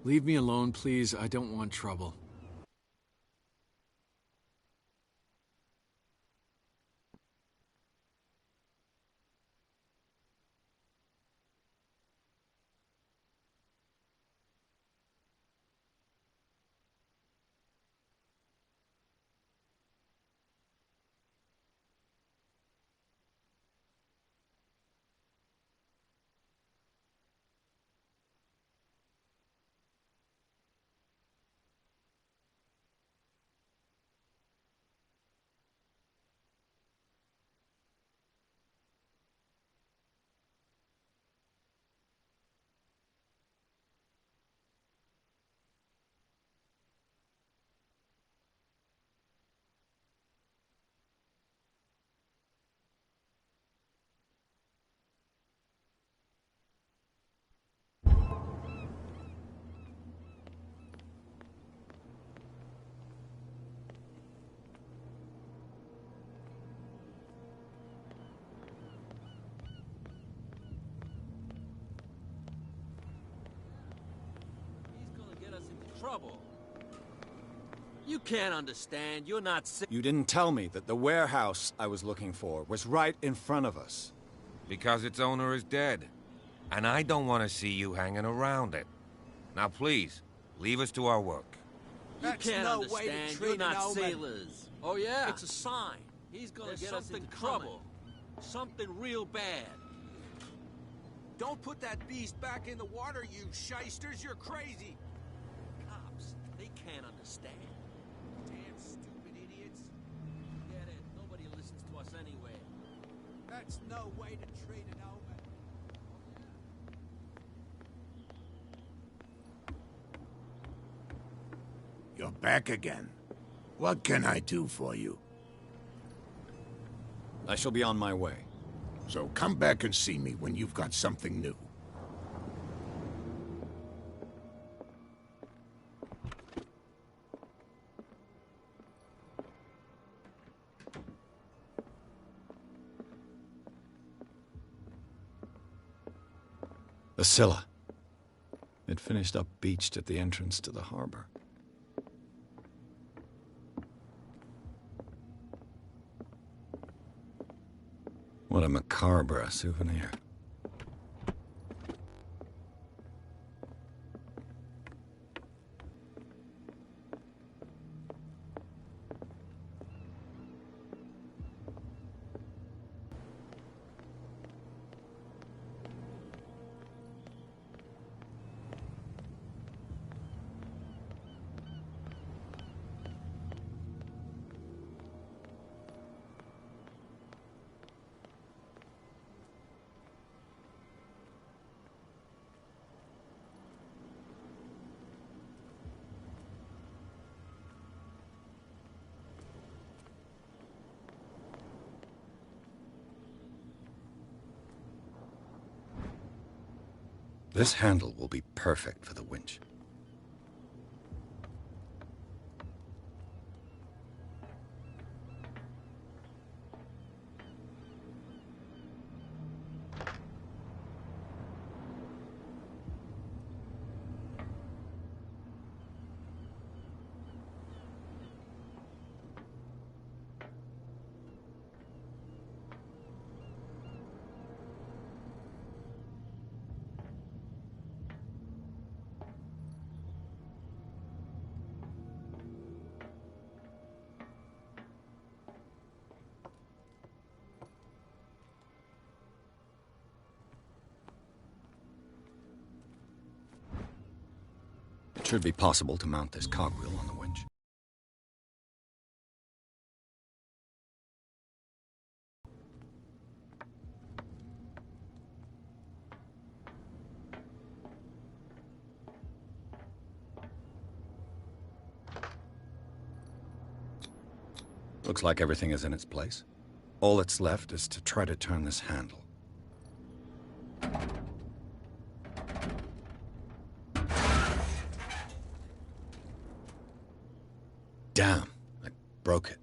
Leave me alone, please. I don't want trouble.
trouble. You can't understand. You're not sick.
You didn't tell me that the warehouse I was looking for was right in front of us.
Because its owner is dead. And I don't want to see you hanging around it. Now please, leave us to our work.
You can't
no way to
understand.
treat
You're
an
not
omen.
sailors.
Oh, yeah?
It's a sign. He's gonna
There's
get us
something
into trouble. Something real bad.
Don't put that beast back in the water, you shysters. You're crazy.
Cops, they can't understand.
Damn stupid idiots.
Get it? Nobody listens to us anyway.
That's no way to treat an omen.
You're back again. What can I do for you?
I shall be on my way.
So come back and see me when you've got something new.
The Scylla. It finished up beached at the entrance to the harbor. What a macabre souvenir. This handle will be perfect for the winch. It should be possible to mount this cogwheel on the winch. Looks like everything is in its place. All that's left is to try to turn this handle. Damn, I broke it.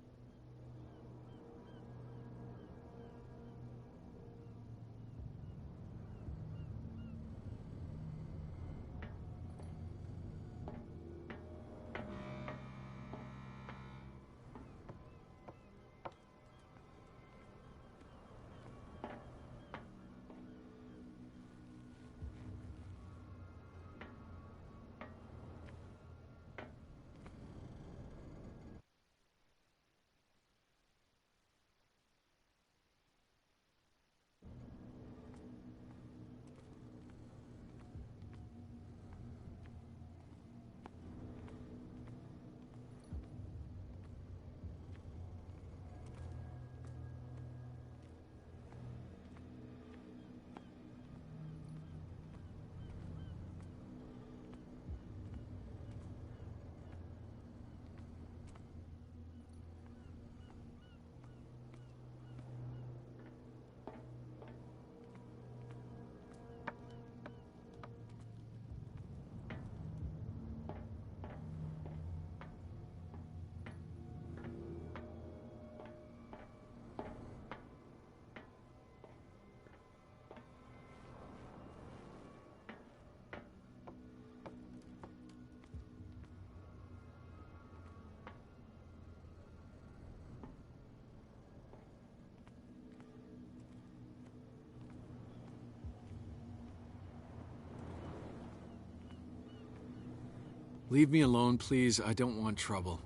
Leave me alone, please. I don't want trouble.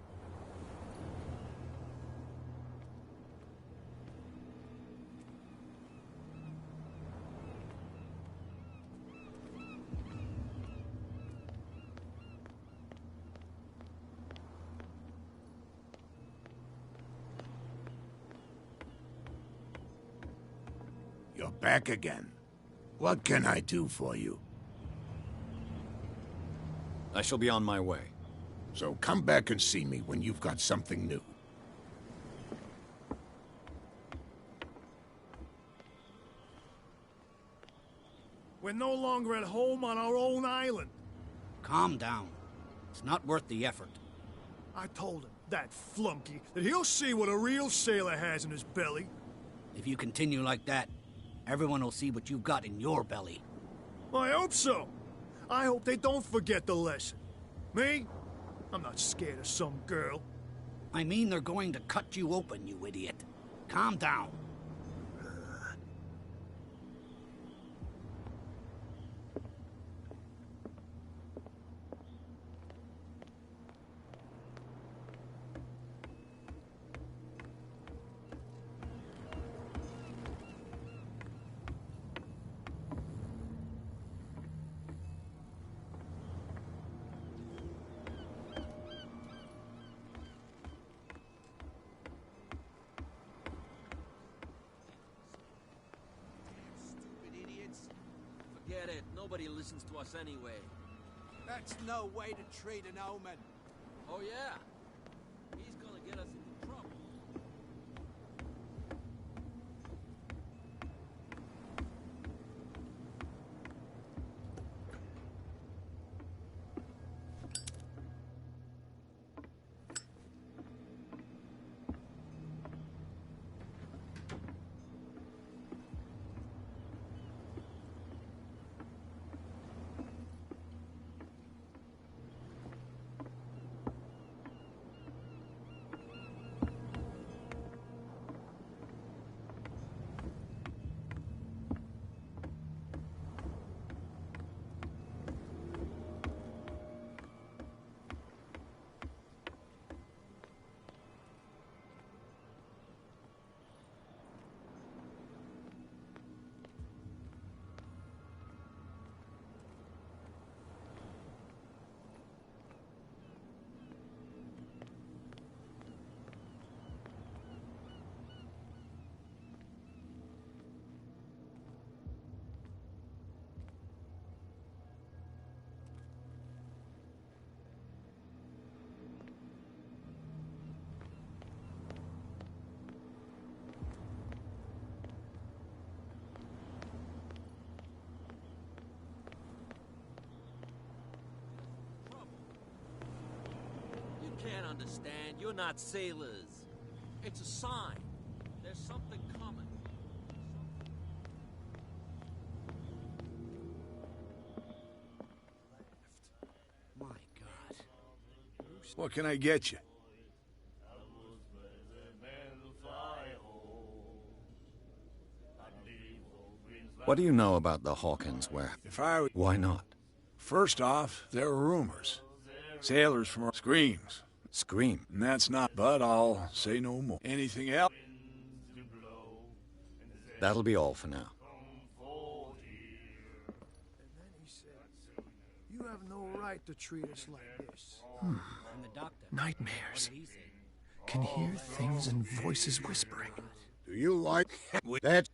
You're back again. What can I do for you?
I shall be on my way.
So come back and see me when you've got something new.
We're no longer at home on our own island.
Calm down. It's not worth the effort.
I told him, that flunky, that he'll see what a real sailor has in his belly.
If you continue like that, everyone will see what you've got in your belly.
I hope so. I hope they don't forget the lesson. Me? I'm not scared of some girl.
I mean they're going to cut you open, you idiot. Calm down.
Forget it. Nobody listens to us anyway.
That's no way to treat an omen.
Oh, yeah? He's gonna get us into trouble. Can't understand. You're not sailors. It's a sign. There's something coming.
My God.
What can I get you?
What do you know about the Hawkins warehouse? Why not?
First off, there are rumors. Sailors from screams.
Scream?
And that's not, but I'll say no more. Anything else?
That'll be all for now.
And then he said, you have no right to treat us like this.
And the doctor.
Nightmares. Can hear things and voices whispering.
Do you like that?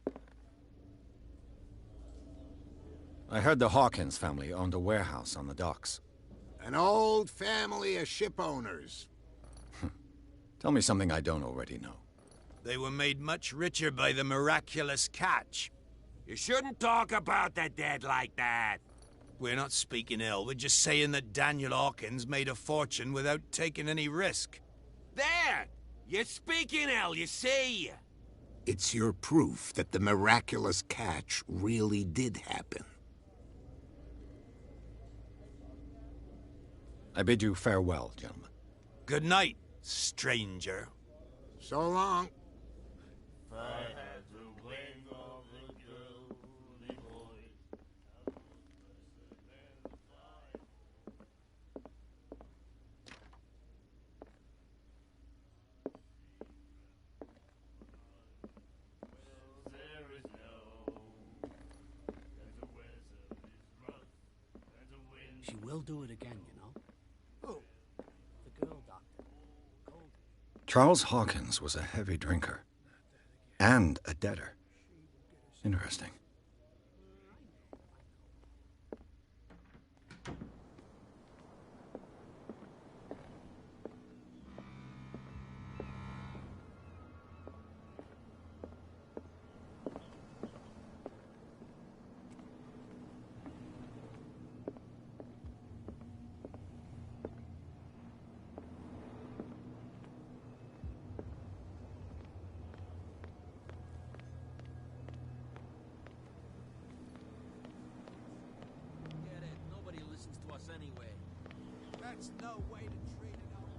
I heard the Hawkins family owned a warehouse on the docks.
An old family of ship owners.
Tell me something I don't already know.
They were made much richer by the miraculous catch.
You shouldn't talk about the dead like that.
We're not speaking ill, we're just saying that Daniel Hawkins made a fortune without taking any risk.
There! You're speaking ill, you see.
It's your proof that the miraculous catch really did happen.
I bid you farewell, gentlemen.
Good night, stranger.
So long.
She will do it again, you know?
Who?
The girl doctor.
Charles Hawkins was a heavy drinker. And a debtor. Interesting.
Get it. Nobody listens to us anyway.
That's no way to treat it out.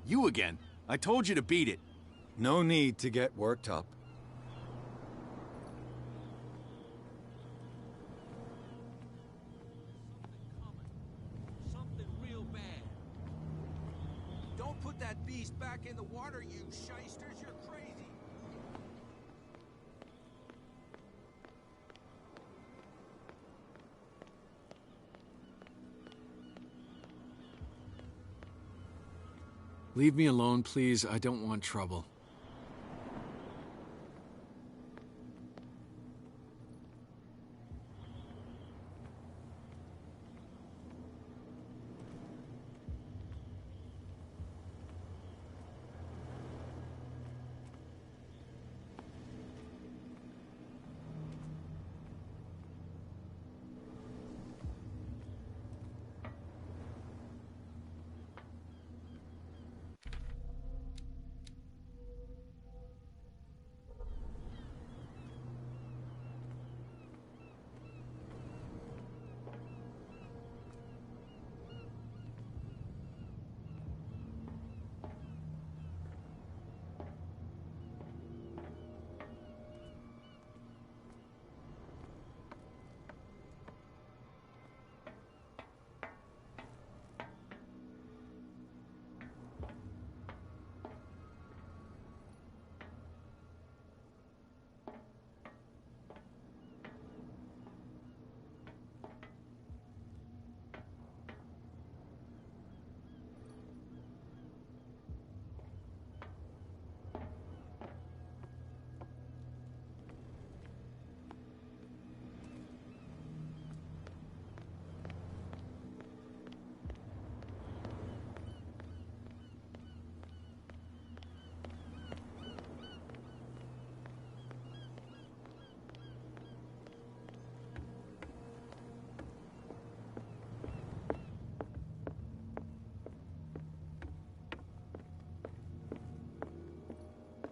You again. I told you to beat it.
No need to get worked up.
Something real bad.
Don't put that beast back in the water, you shysters. You're crazy.
Leave me alone, please. I don't want trouble.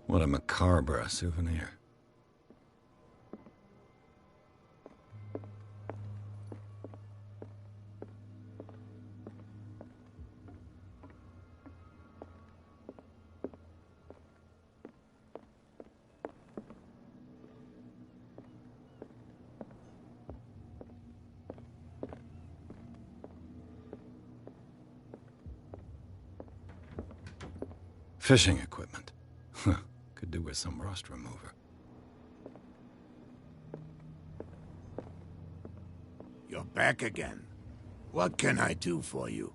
What a macabre souvenir. Fishing equipment. Could do with some rust remover.
You're back again. What can I do for you?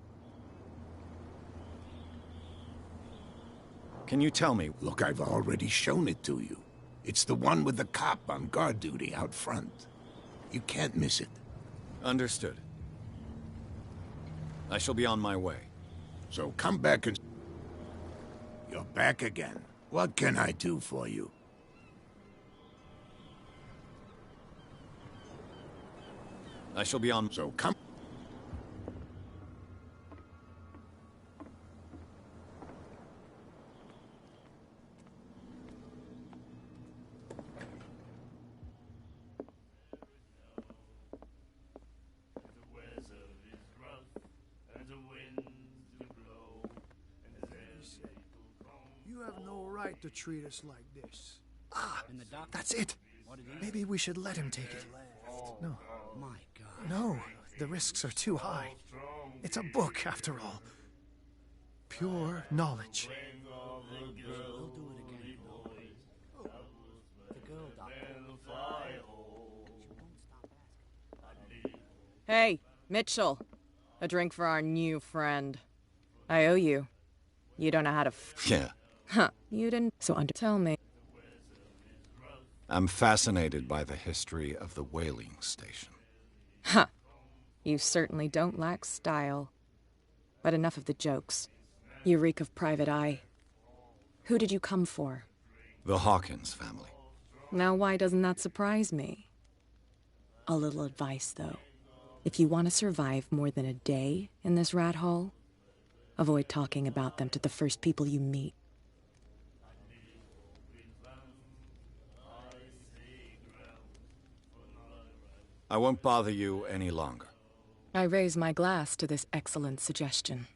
Can you tell me?
Look, I've already shown it to you. It's the one with the cop on guard duty out front. You can't miss it.
Understood. I shall be on my way.
So come back and... You're back again. What can I do for you?
I shall be on...
So come...
You have no right to treat us like this.
Ah, that's it. Maybe we should let him take it. No.
My God.
No, the risks are too high. It's a book, after all. Pure knowledge.
We'll do it again, you know? The girl doctor. She won't stop asking.
Hey, Mitchell. A drink for our new friend. I owe you. You don't know how to
Yeah.
Huh. You didn't... Tell me.
I'm fascinated by the history of the whaling station.
Huh. You certainly don't lack style. But enough of the jokes. You reek of private eye. Who did you come for?
The Hawkins family.
Now why doesn't that surprise me? A little advice, though. If you want to survive more than a day in this rat hole, avoid talking about them to the first people you meet.
I won't bother you any longer.
I raise my glass to this excellent suggestion.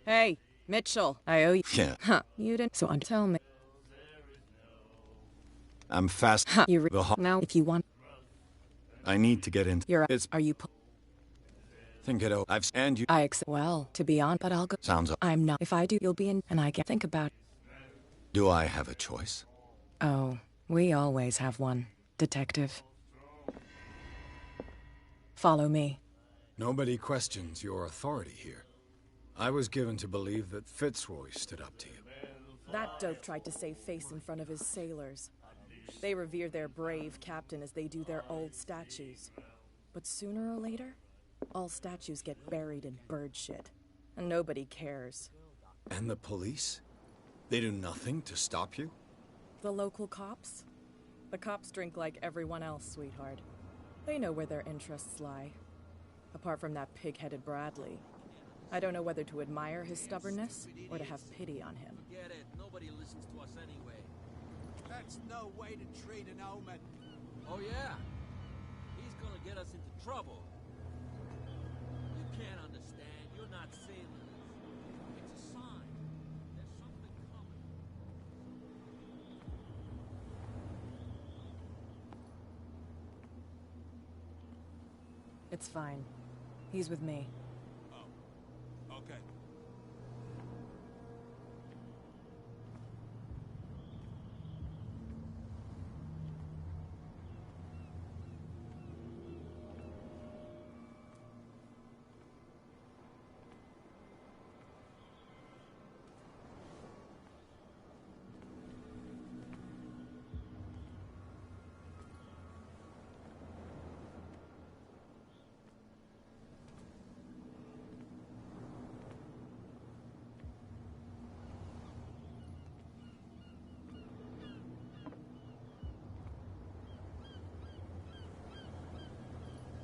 Hey, Mitchell. I owe you.
Yeah.
Huh. You didn't... tell me.
I'm fast.
Huh. Now, if you want...
I need to get into... It's...
Are you...
Think it over. And you...
I accept... Well, to be honest, but I'll go...
Sounds...
I'm not... If I do, you'll be in... And I get... Think about...
Do I have a choice?
Oh, we always have one, Detective. Follow me.
Nobody questions your authority here. I was given to believe that Fitzroy stood up to you.
That dope tried to save face in front of his sailors. They revere their brave captain as they do their old statues. But sooner or later, all statues get buried in bird shit. And nobody cares.
And the police? They do nothing to stop you?
The local cops? The cops drink like everyone else, sweetheart. They know where their interests lie. Apart from that pig-headed Bradley. I don't know whether to admire his stubbornness or to have pity on him.
Get it. Nobody listens to us anyway.
That's no way to treat an omen.
Oh, yeah? He's gonna get us into trouble. You can't understand. You're not sailors. It's a sign. There's something coming.
It's fine. He's with me.
Okay.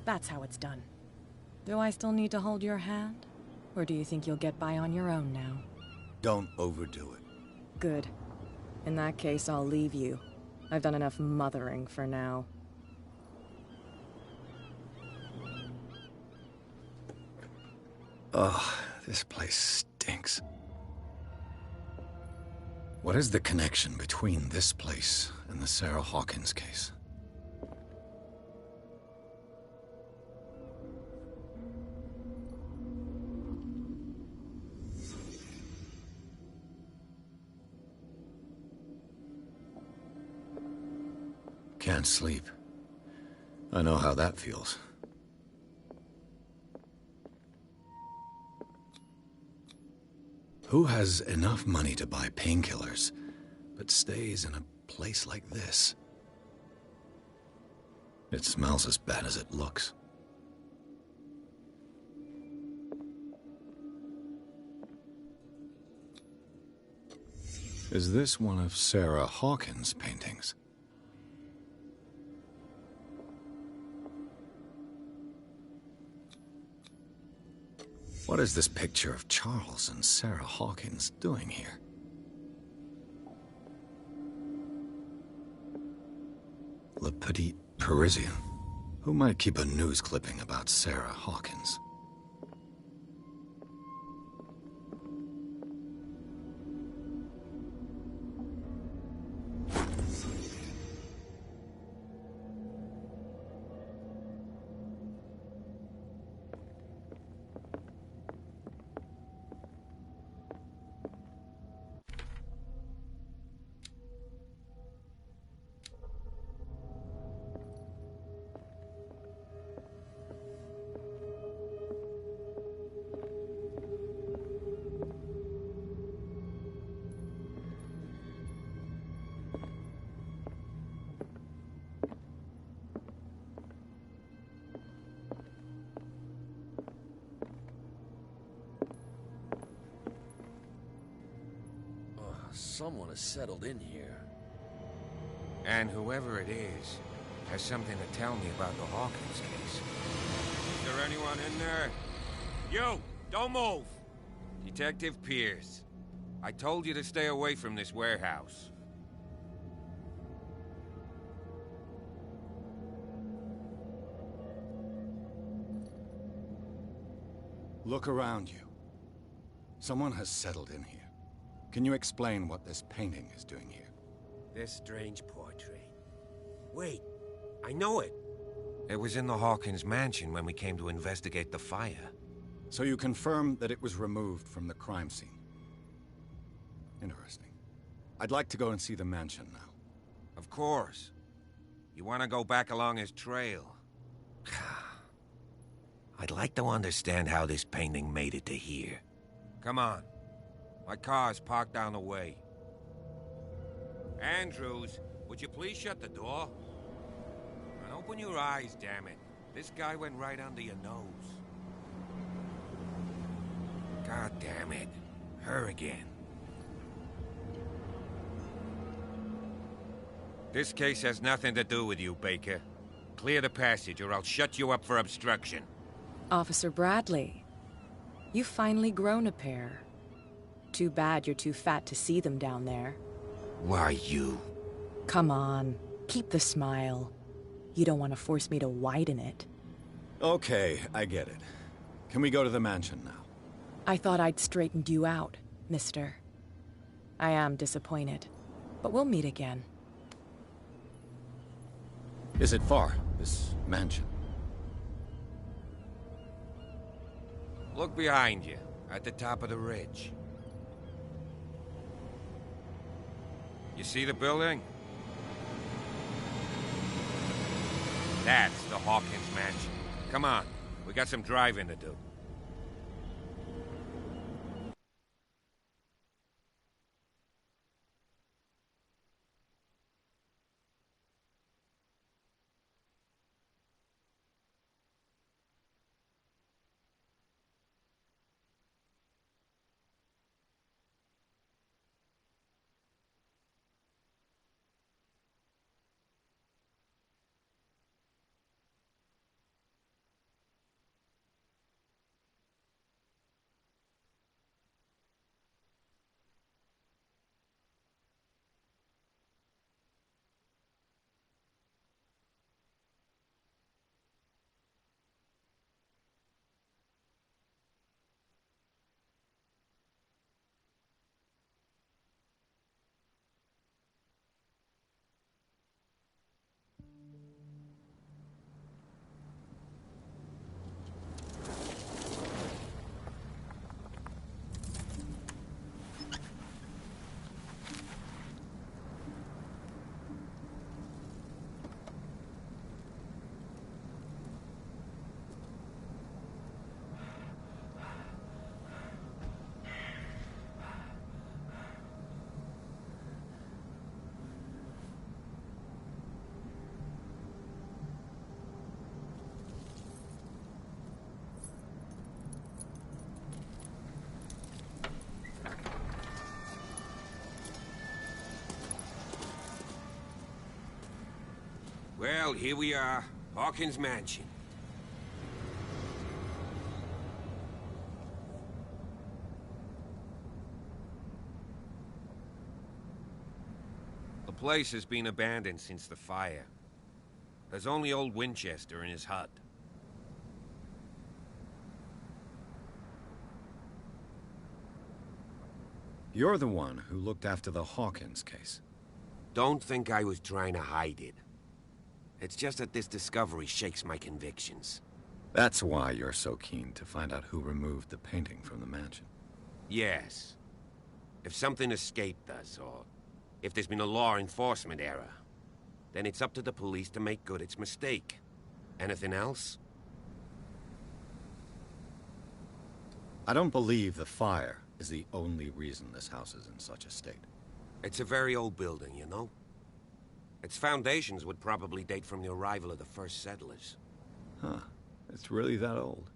That's how it's done. Do I still need to hold your hand? Or do you think you'll get by on your own now?
Don't overdo it.
Good. In that case, I'll leave you. I've done enough mothering for now.
Ugh, this place stinks. What is the connection between this place and the Sarah Hawkins case? Can't sleep. I know how that feels. Who has enough money to buy painkillers, but stays in a place like this? It smells as bad as it looks. Is this one of Sarah Hawkins' paintings? What is this picture of Charles and Sarah Hawkins doing here? Le Petit Parisien. Who might keep a news clipping about Sarah Hawkins?
Someone has settled in here. And whoever it is has something to tell me about the Hawkins case. Is there anyone in there? You! Don't move! Detective Pierce. I told you to stay away from this warehouse.
Look around you. Someone has settled in here. Can you explain what this painting is doing here?
This strange portrait. Wait, I know it. It was in the Hawkins mansion when we came to investigate the fire.
So you confirm that it was removed from the crime scene? Interesting. I'd like to go and see the mansion now.
Of course. You want to go back along his trail? I'd like to understand how this painting made it to here. Come on. My car's parked down the way. Andrews, would you please shut the door? And open your eyes, damn it. This guy went right under your nose. God damn it. Her again. This case has nothing to do with you, Baker. Clear the passage or I'll shut you up for obstruction.
Officer Bradley, you've finally grown a pair. Too bad you're too fat to see them down there.
Why you?
Come on, keep the smile. You don't want to force me to widen it.
Okay, I get it. Can we go to the mansion now?
I thought I'd straightened you out, mister. I am disappointed, but we'll meet again.
Is it far, this mansion?
Look behind you, at the top of the ridge. You see the building? That's the Hawkins mansion. Come on, we got some driving to do. Well, here we are. Hawkins Mansion. The place has been abandoned since the fire. There's only old Winchester in his hut.
You're the one who looked after the Hawkins case.
Don't think I was trying to hide it. It's just that this discovery shakes my convictions.
That's why you're so keen to find out who removed the painting from the mansion.
Yes. If something escaped us, or if there's been a law enforcement error, then it's up to the police to make good its mistake. Anything else?
I don't believe the fire is the only reason this house is in such a state.
It's a very old building, you know? Its foundations would probably date from the arrival of the first settlers.
Huh. It's really that old?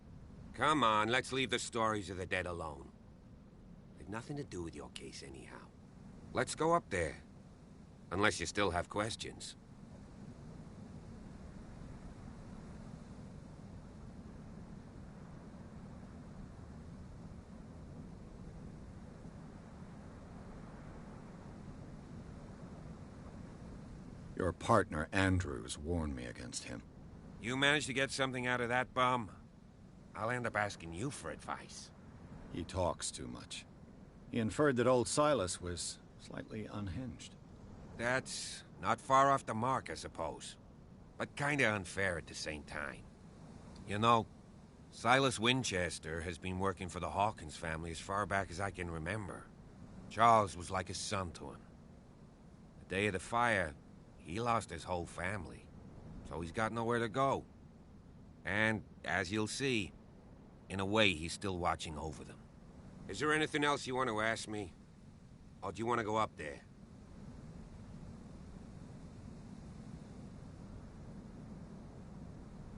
Come on, let's leave the stories of the dead alone. They've nothing to do with your case anyhow. Let's go up there. Unless you still have questions.
Your partner, Andrews, warned me against him.
You managed to get something out of that bum? I'll end up asking you for advice.
He talks too much. He inferred that old Silas was slightly unhinged.
That's not far off the mark, I suppose. But kinda unfair at the same time. You know, Silas Winchester has been working for the Hawkins family as far back as I can remember. Charles was like a son to him. The day of the fire, he lost his whole family, so he's got nowhere to go. And, as you'll see, in a way, he's still watching over them. Is there anything else you want to ask me? Or do you want to go up there?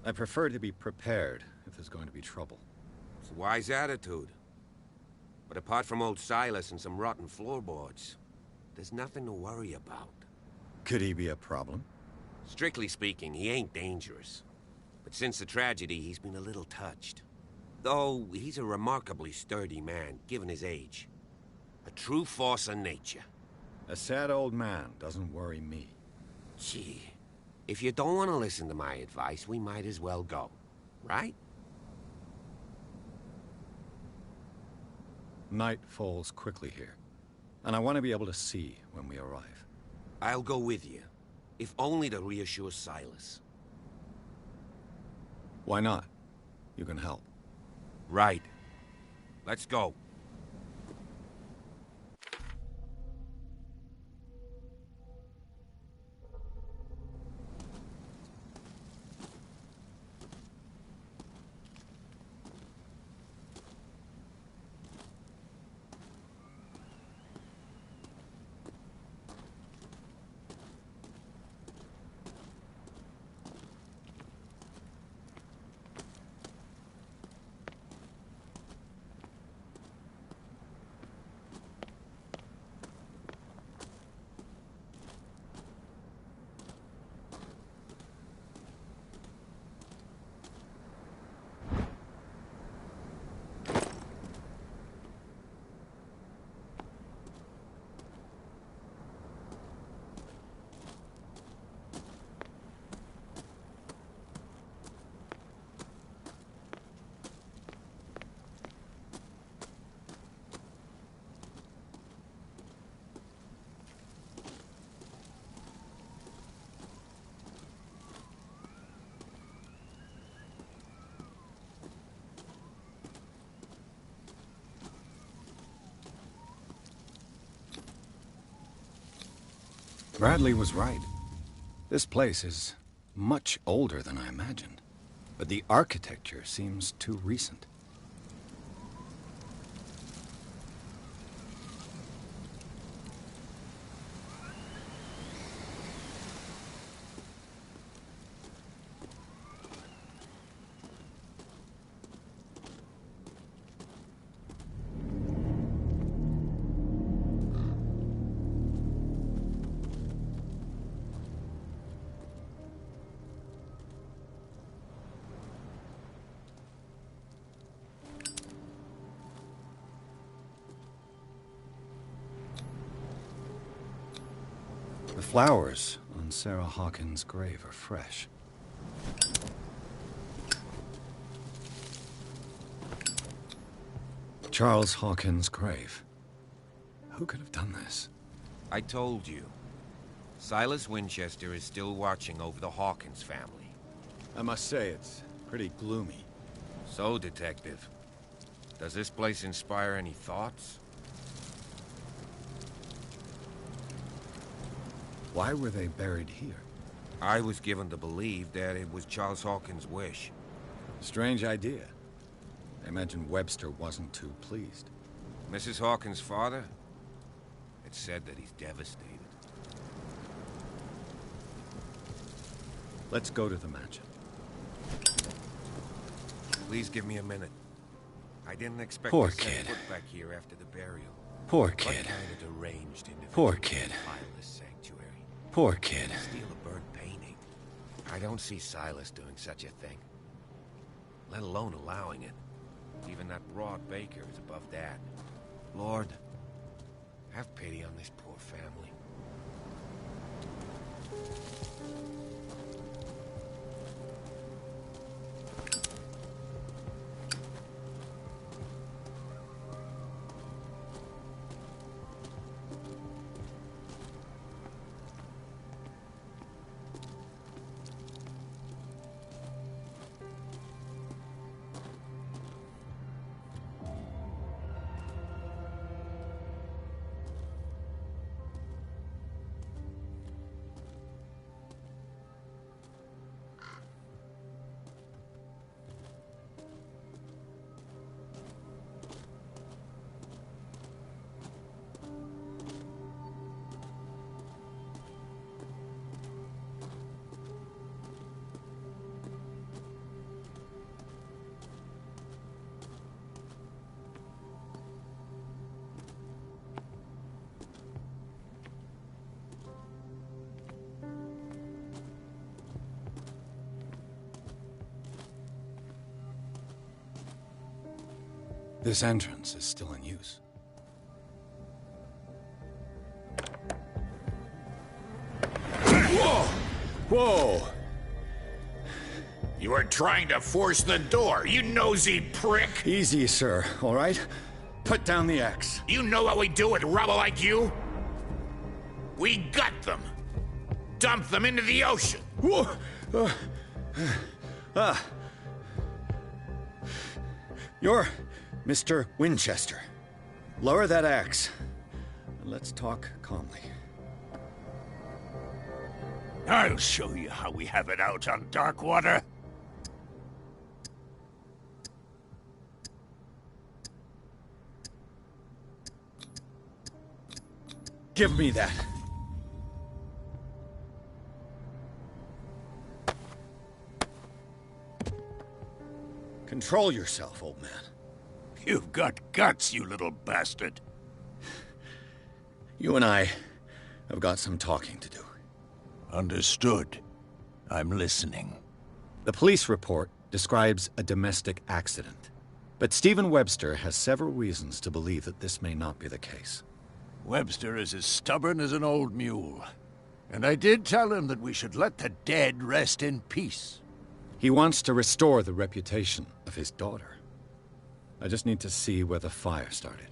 I prefer to be prepared if there's going to be trouble.
It's a wise attitude. But apart from old Silas and some rotten floorboards, there's nothing to worry about.
Could he be a problem?
Strictly speaking, he ain't dangerous. But since the tragedy, he's been a little touched. Though, he's a remarkably sturdy man, given his age. A true force of nature.
A sad old man doesn't worry me.
Gee, if you don't want to listen to my advice, we might as well go. Right?
Night falls quickly here, and I want to be able to see when we arrive.
I'll go with you, if only to reassure Silas.
Why not? You can help.
Right. Let's go.
Bradley was right. This place is much older than I imagined, but the architecture seems too recent. The flowers on Sarah Hawkins' grave are fresh. Charles Hawkins' grave. Who could have done this?
I told you. Silas Winchester is still watching over the Hawkins family.
I must say, it's pretty gloomy.
So, Detective, does this place inspire any thoughts?
Why were they buried here?
I was given to believe that it was Charles Hawkins' wish.
Strange idea. I imagine Webster wasn't too pleased.
Mrs. Hawkins' father? It's said that he's devastated.
Let's go to the mansion.
Please give me a minute. I didn't expect
Poor
to set
kid.
foot back here after the burial.
Poor
What
kid.
kind of deranged individual
Poor
would
kid.
defile this sanctuary?
Poor kid.
Steal a burnt painting. I don't see Silas doing such a thing. Let alone allowing it. Even that Rod Baker is above that. Lord, have pity on this poor family.
This entrance is still in use.
Whoa!
Whoa!
You were trying to force the door, you nosy prick!
Easy, sir, all right? Put down the axe.
You know what we do with rubble like you? We gut them. Dump them into the ocean.
Whoa! You're Mr. Winchester. Lower that axe. And let's talk calmly.
I'll show you how we have it out on Darkwater.
Give me that. Control yourself, old man.
You've got guts, you little bastard.
You and I have got some talking to do.
Understood. I'm listening.
The police report describes a domestic accident, but Stephen Webster has several reasons to believe that this may not be the case.
Webster is as stubborn as an old mule. And I did tell him that we should let the dead rest in peace.
He wants to restore the reputation of his daughter. I just need to see where the fire started.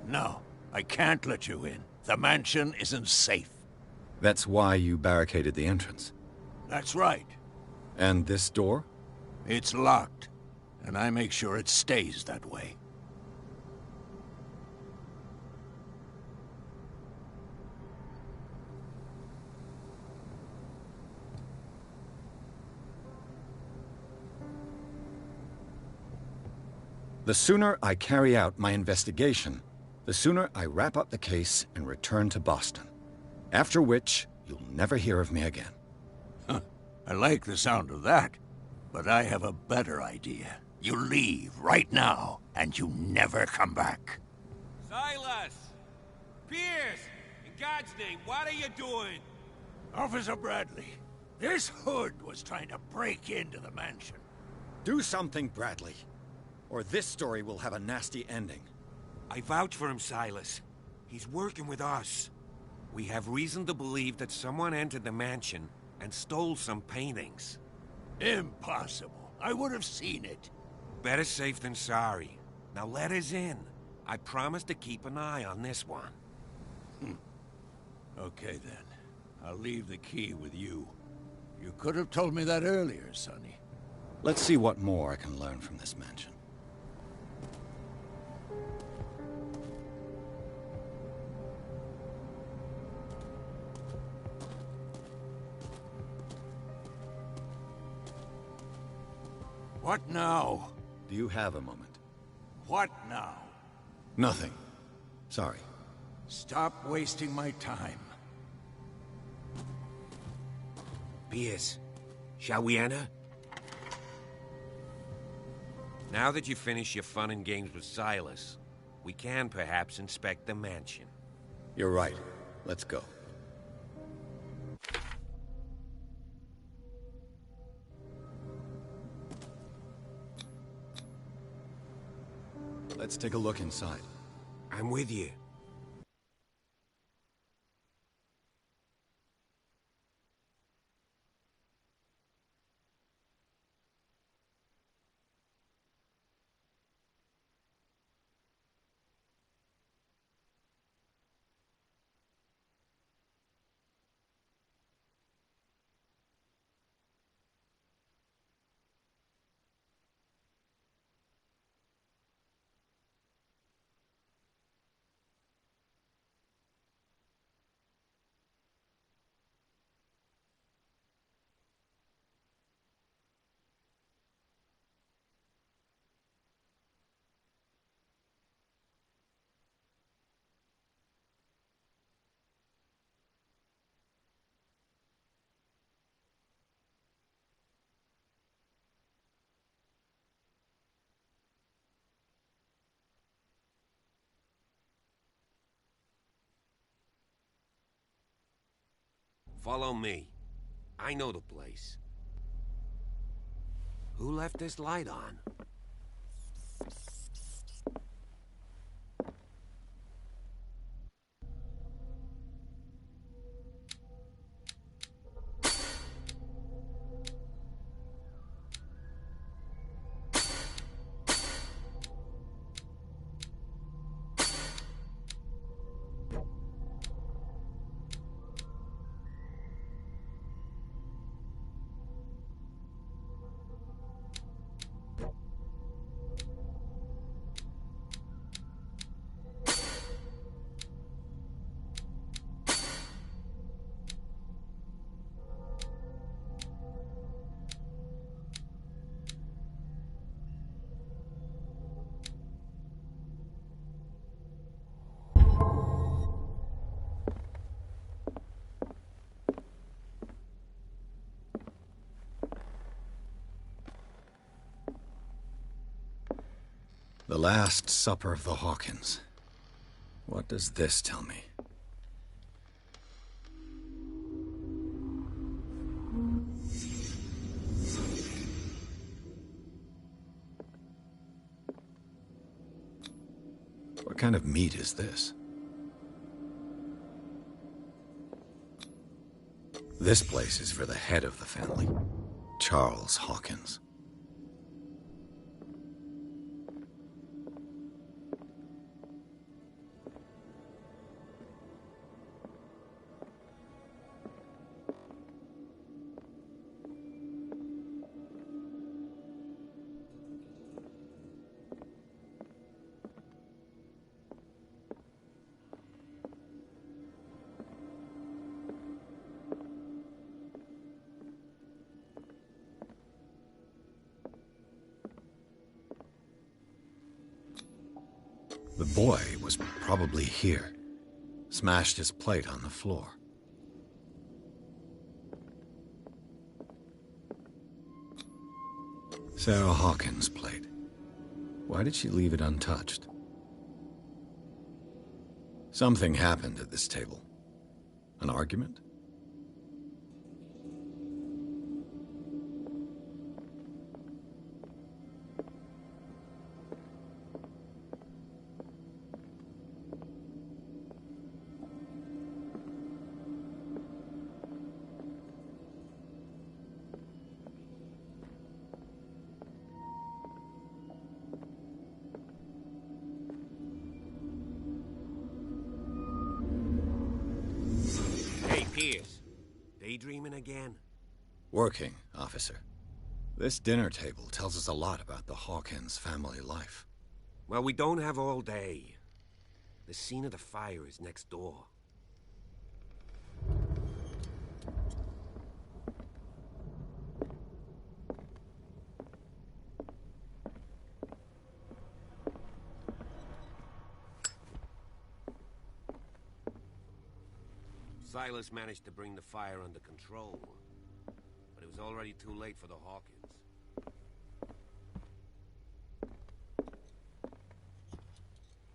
No, I can't let you in. The mansion isn't safe.
That's why you barricaded the entrance.
That's right.
And this door?
It's locked, and I make sure it stays that way.
The sooner I carry out my investigation, the sooner I wrap up the case and return to Boston. After which, you'll never hear of me again.
Huh. I like the sound of that, but I have a better idea. You leave right now, and you never come back.
Silas! Pierce! In God's name, what are you doing?
Officer Bradley, this hood was trying to break into the mansion.
Do something, Bradley, or this story will have a nasty ending.
I vouch for him, Silas. He's working with us. We have reason to believe that someone entered the mansion and stole some paintings.
Impossible. I would have seen it.
Better safe than sorry. Now let us in. I promise to keep an eye on this one.
Okay, then. I'll leave the key with you. You could have told me that earlier, Sonny.
Let's see what more I can learn from this mansion.
What now?
Do you have a moment?
What now?
Nothing. Sorry.
Stop wasting my time.
Pierce, shall we enter? Now that you've finished your fun and games with Silas, we can perhaps inspect the mansion.
You're right. Let's go. Let's take a look inside.
I'm with you. Follow me. I know the place. Who left this light on?
The Last Supper of the Hawkins. What does this tell me? What kind of meat is this? This place is for the head of the family, Charles Hawkins. The boy was probably here. Smashed his plate on the floor. Sarah Hawkins' plate. Why did she leave it untouched? Something happened at this table. An argument?
Pierce, daydreaming again?
Working, officer. This dinner table tells us a lot about the Hawkins family life.
Well, we don't have all day. The scene of the fire is next door. Silas managed to bring the fire under control, but it was already too late for the Hawkins.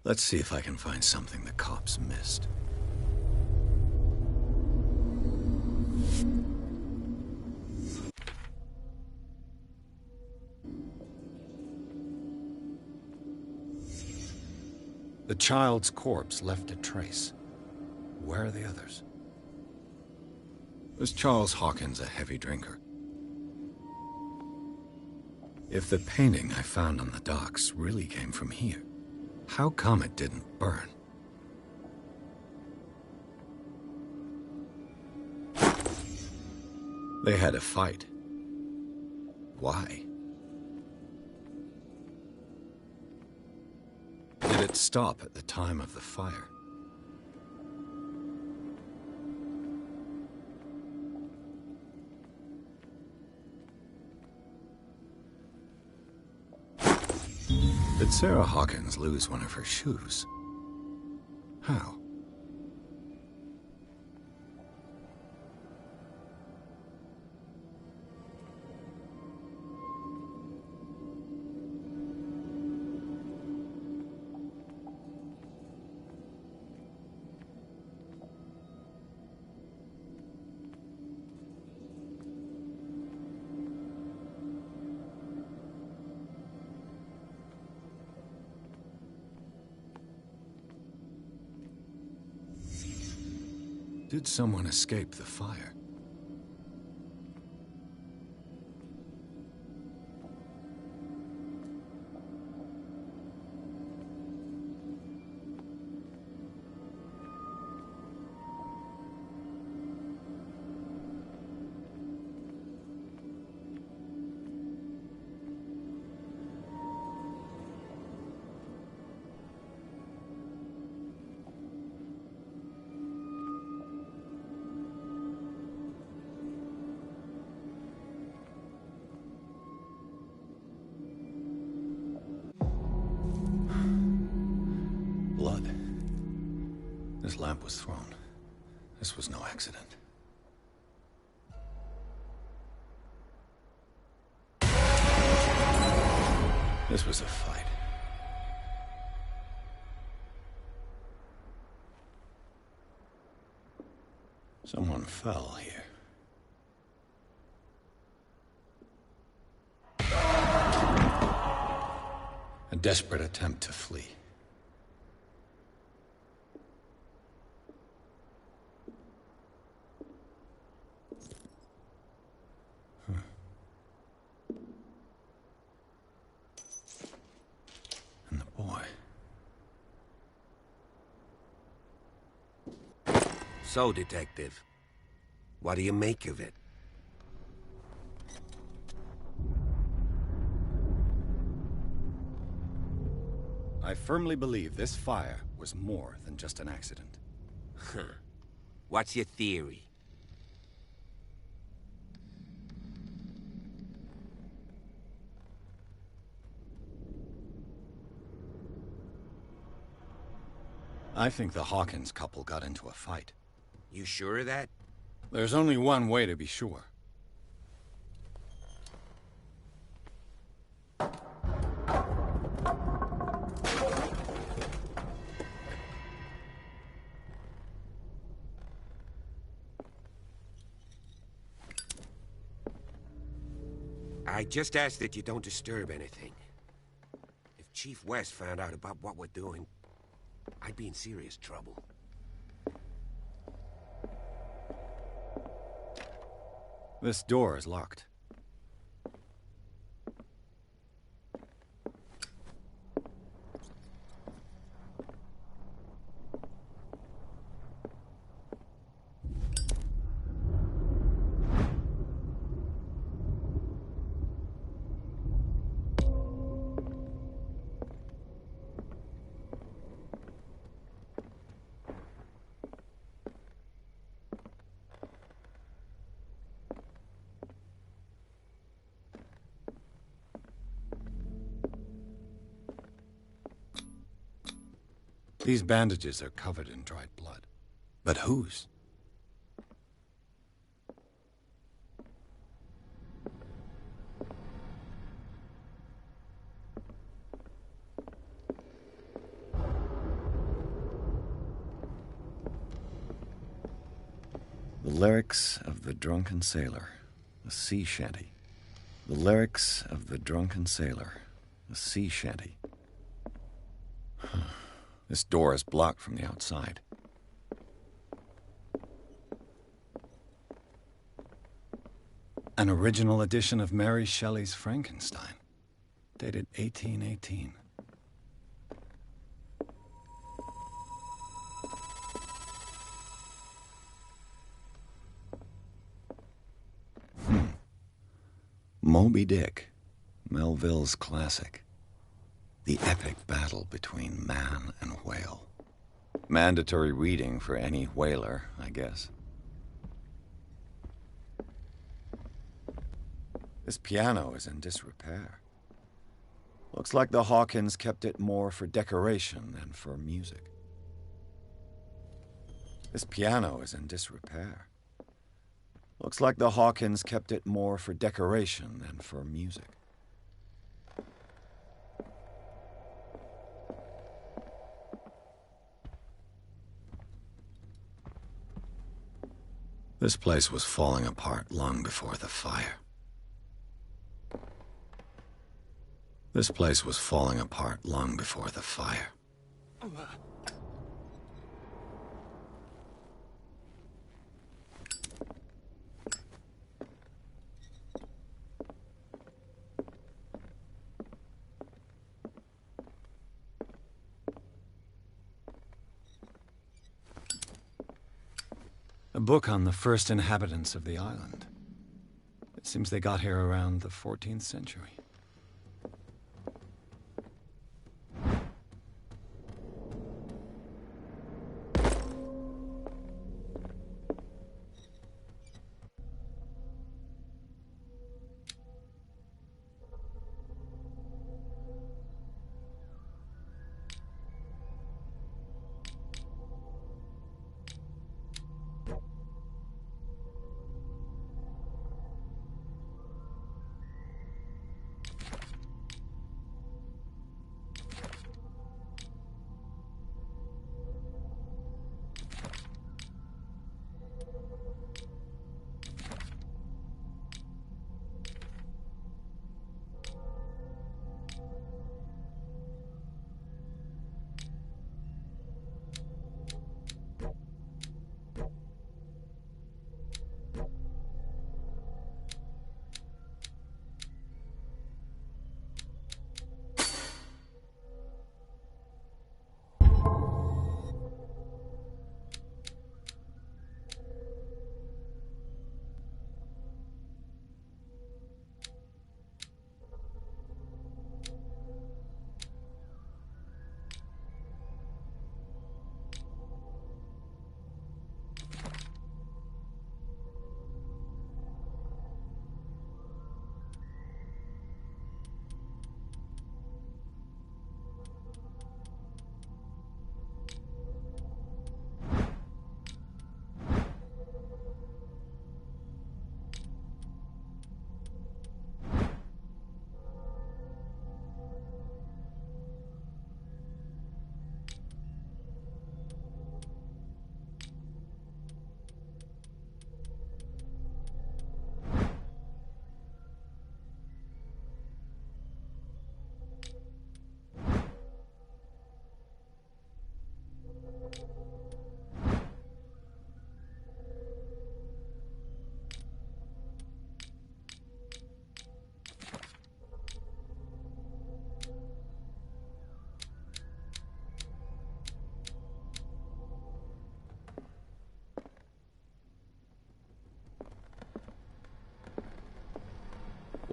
Let's see if I can find something the cops missed. The child's corpse left a trace. Where are the others? Was Charles Hawkins a heavy drinker? If the painting I found on the docks really came from here, how come it didn't burn? They had a fight. Why? Did it stop at the time of the fire? Did Sarah Hawkins lose one of her shoes? How? Did someone escape the fire? Blood. This lamp was thrown. This was no accident. This was a fight. Someone fell here. A desperate attempt to flee. And the boy.
So, Detective, what do you make of it?
I firmly believe this fire was more than just an accident.
What's your theory?
I think the Hawkins couple got into a fight.
You sure of that?
There's only one way to be sure.
I just ask that you don't disturb anything. If Chief West found out about what we're doing, I'd be in serious trouble.
This door is locked. These bandages are covered in dried blood. But whose?
The lyrics of the drunken sailor, a sea shanty. The lyrics of the drunken sailor, a sea shanty. This door is blocked from the outside.
An original edition of Mary Shelley's Frankenstein, dated 1818.
Moby Dick, Melville's classic. The epic battle between man and whale. Mandatory reading for any whaler, I guess. This piano is in disrepair. Looks like the Hawkins kept it more for decoration than for music. This piano is in disrepair. Looks like the Hawkins kept it more for decoration than for music.
This place was falling apart long before the fire. This place was falling apart long before the fire. A book on the first inhabitants of the island. It seems they got here around the 14th century.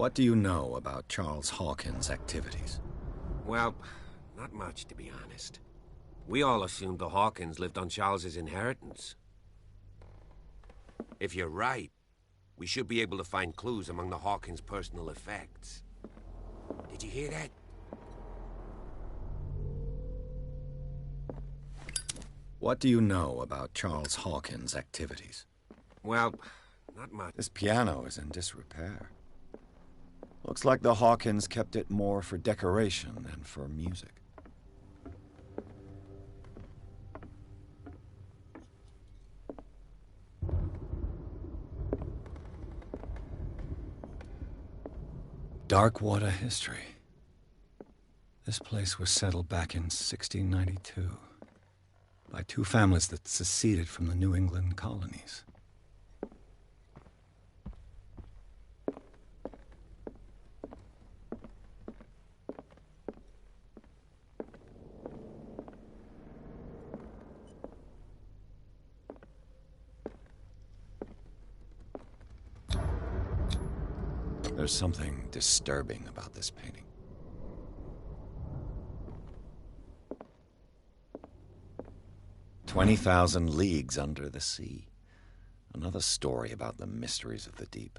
What do you know about Charles Hawkins' activities?
Well, not much, to be honest. We all assumed the Hawkins lived on Charles's inheritance. If you're right, we should be able to find clues among the Hawkins' personal effects. Did you hear that?
What do you know about Charles Hawkins' activities?
Well, not much.
This piano is in disrepair. Looks like the Hawkins kept it more for decoration than for music. Darkwater history. This place was settled back in 1692 by two families that seceded from the New England colonies. There's something disturbing about this painting. "20,000 Leagues Under the Sea." Another story about the mysteries of the deep.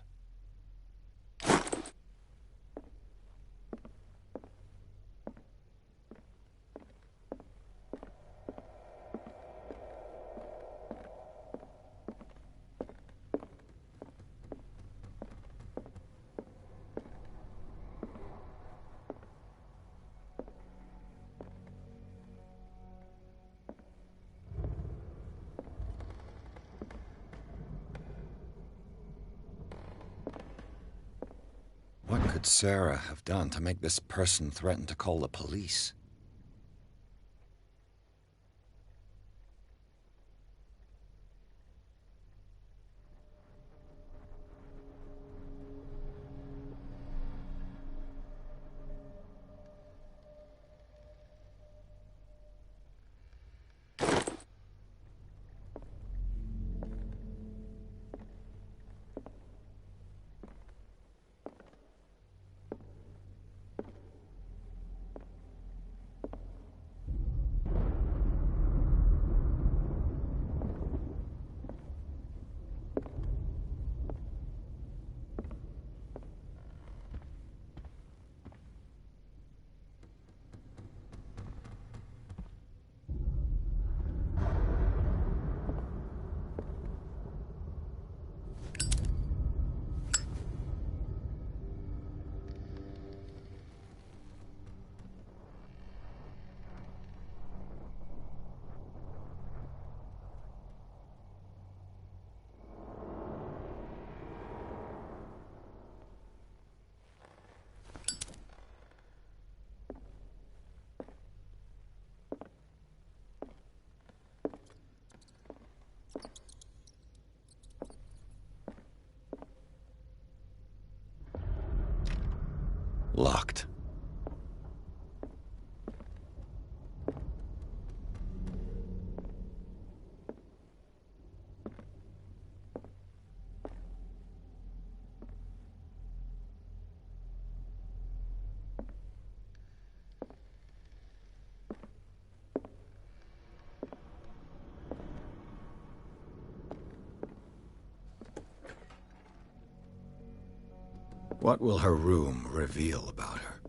What could Sarah have done to make this person threaten to call the police? Locked. What will her room reveal about her?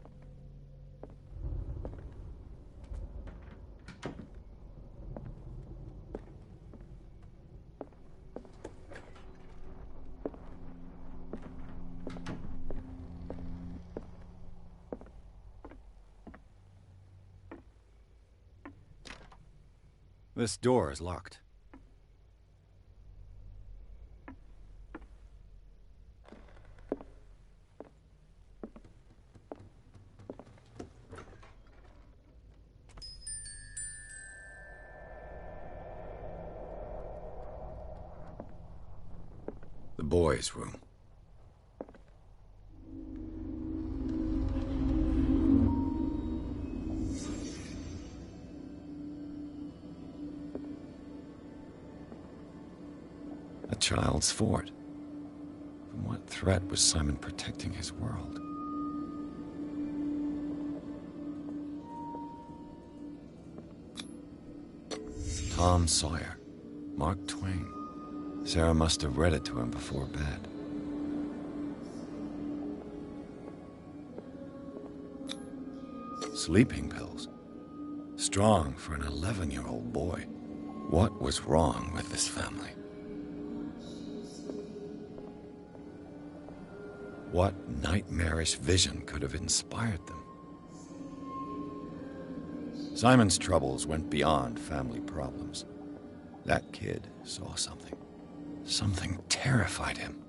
This door is locked. The boys' room. A child's fort. From what threat was Simon protecting his world? Tom Sawyer. Mark Twain. Sarah must have read it to him before bed. Sleeping pills. Strong for an 11-year-old boy.
What was wrong with this family? What nightmarish vision could have inspired them? Simon's troubles went beyond family problems. That kid saw something. Something terrified him.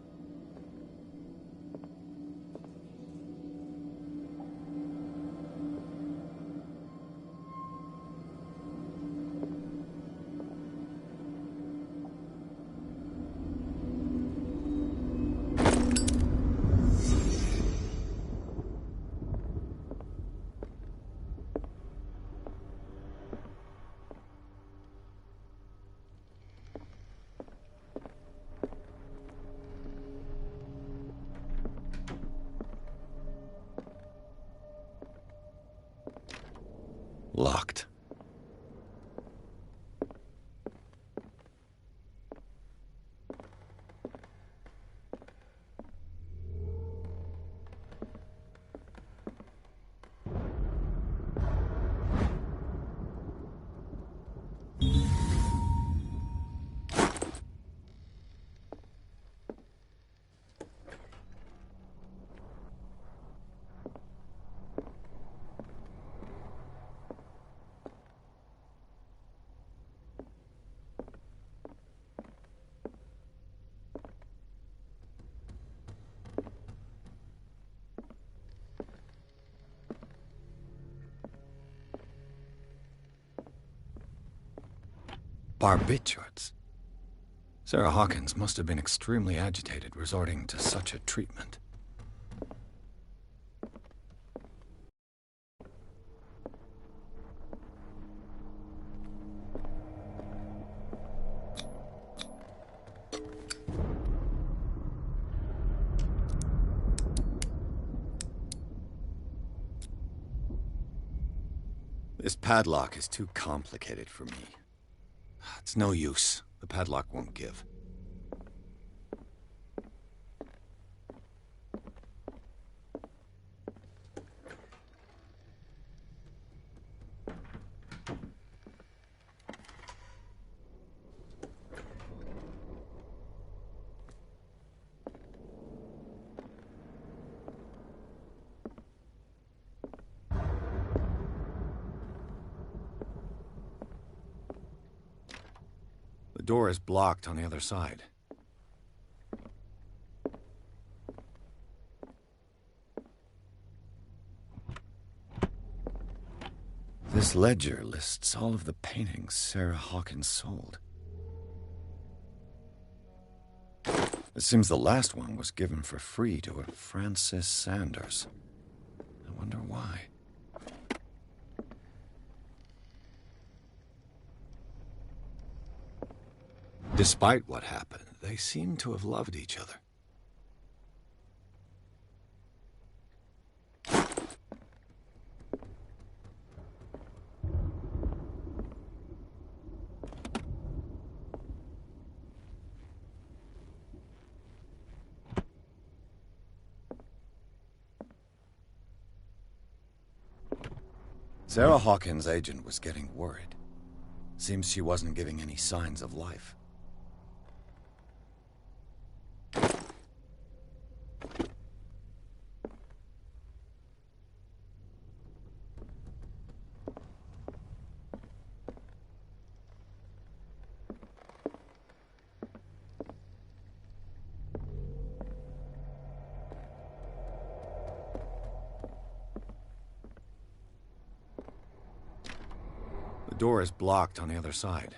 Locked. Barbiturates. Sarah Hawkins must have been extremely agitated, resorting to such a treatment. This padlock is too complicated for me. It's no use. The padlock won't give. The door is blocked on the other side. This ledger lists all of the paintings Sarah Hawkins sold. It seems the last one was given for free to a Francis Sanders. I wonder why. Despite what happened, they seem to have loved each other. Sarah Hawkins' agent was getting worried. Seems she wasn't giving any signs of life. The door is blocked on the other side.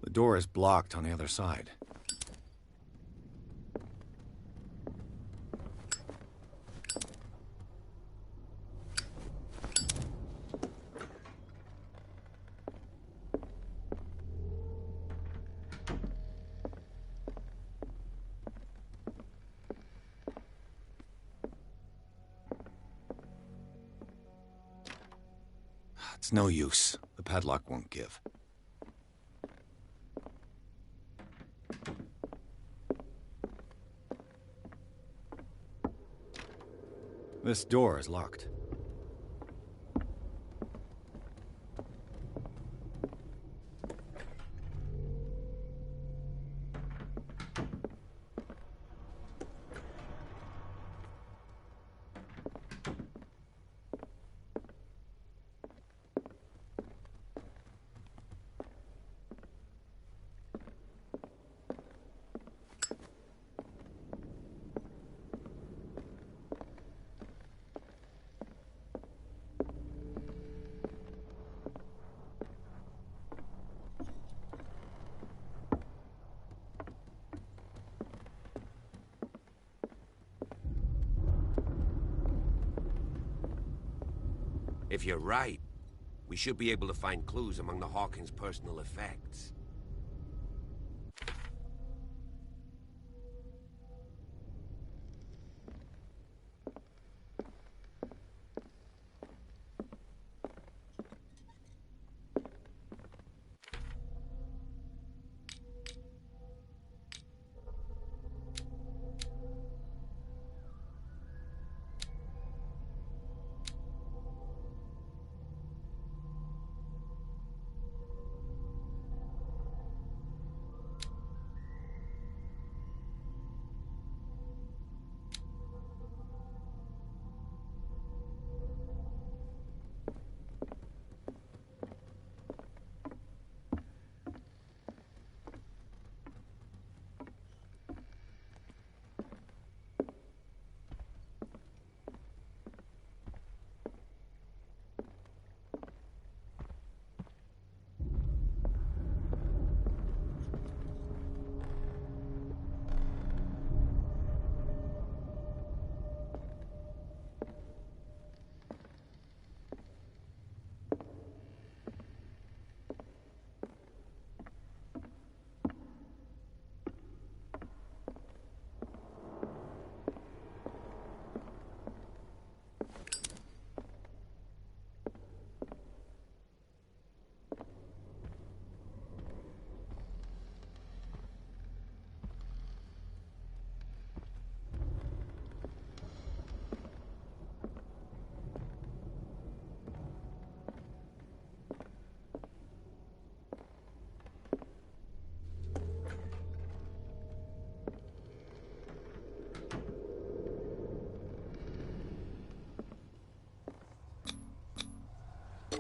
The
door is blocked on the other side. It's no use. The padlock won't give. This door is locked.
If you're right, we should be able to find clues among the Hawkins' personal effects.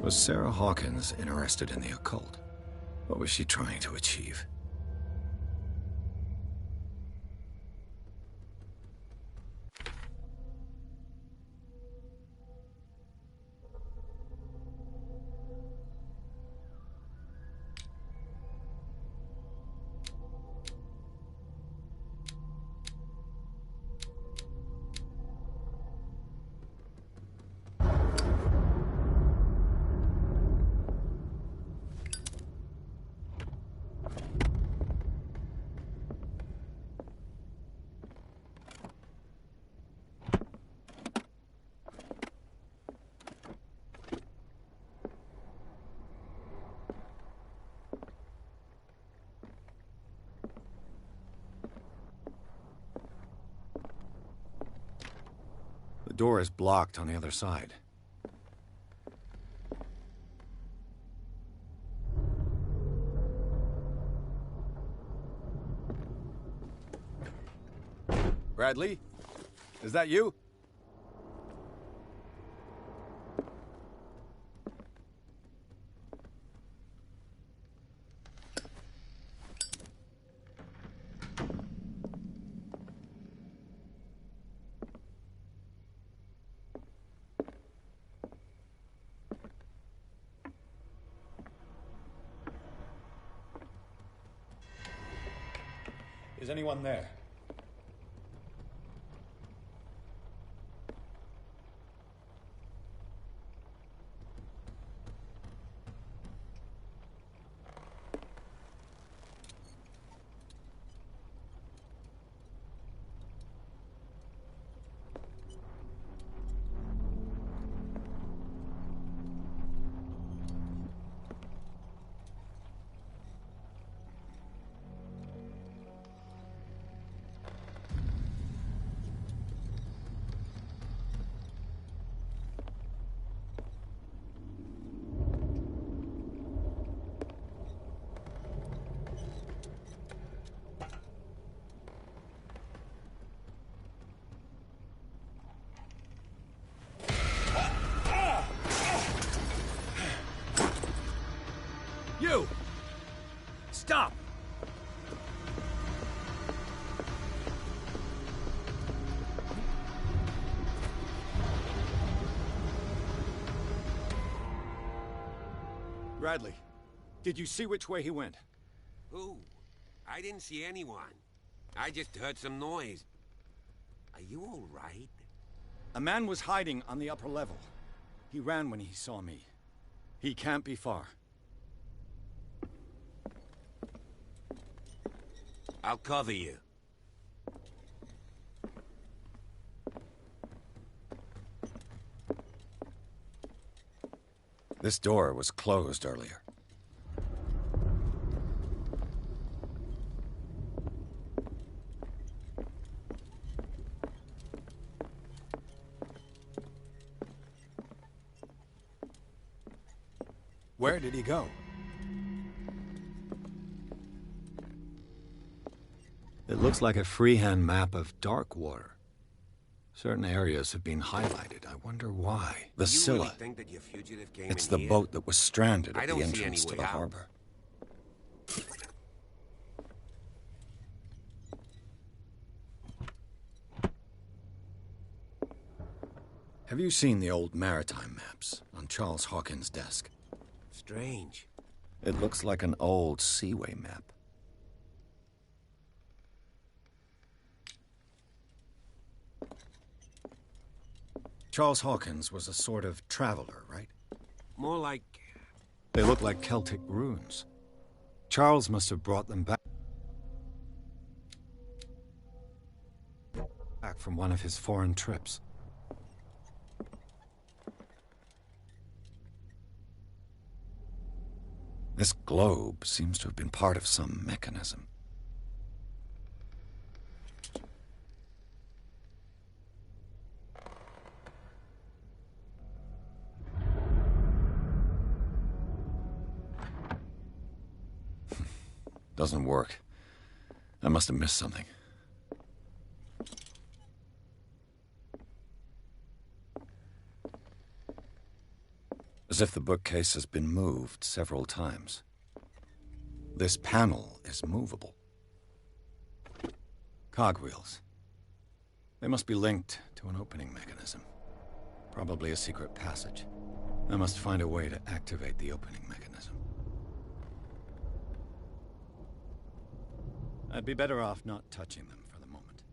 Was Sarah Hawkins interested in the occult? What was she trying to achieve? The door is blocked on the other side. Bradley? Is that you?
Is anyone there?
You! Stop!
Bradley, did you see which way he went?
Who? I didn't see anyone. I just heard some noise. Are you all right?
A man was hiding on the upper level. He ran when he saw me. He can't be far.
I'll cover you.
This door was closed earlier.
Where did he go? It looks like a freehand map of dark water. Certain areas have been highlighted. I wonder why. The Scylla.
Really think that your fugitive came
It's
in
the
here?
boat that was stranded
I
at
don't
the
see any
entrance to
way
the
out.
harbor. Have you seen the old maritime maps on Charles Hawkins' desk?
Strange.
It looks like an old seaway map. Charles Hawkins was a sort of traveler, right?
More like...
They look like Celtic runes. Charles must have brought them back from one of his foreign trips.
This globe seems to have been part of some mechanism. Doesn't work. I must have missed something. As if the bookcase has been moved several times. This panel is movable. Cogwheels. They must be linked to an opening mechanism. Probably a secret passage. I must find a way to activate the opening mechanism. I'd be better off not touching them for the moment.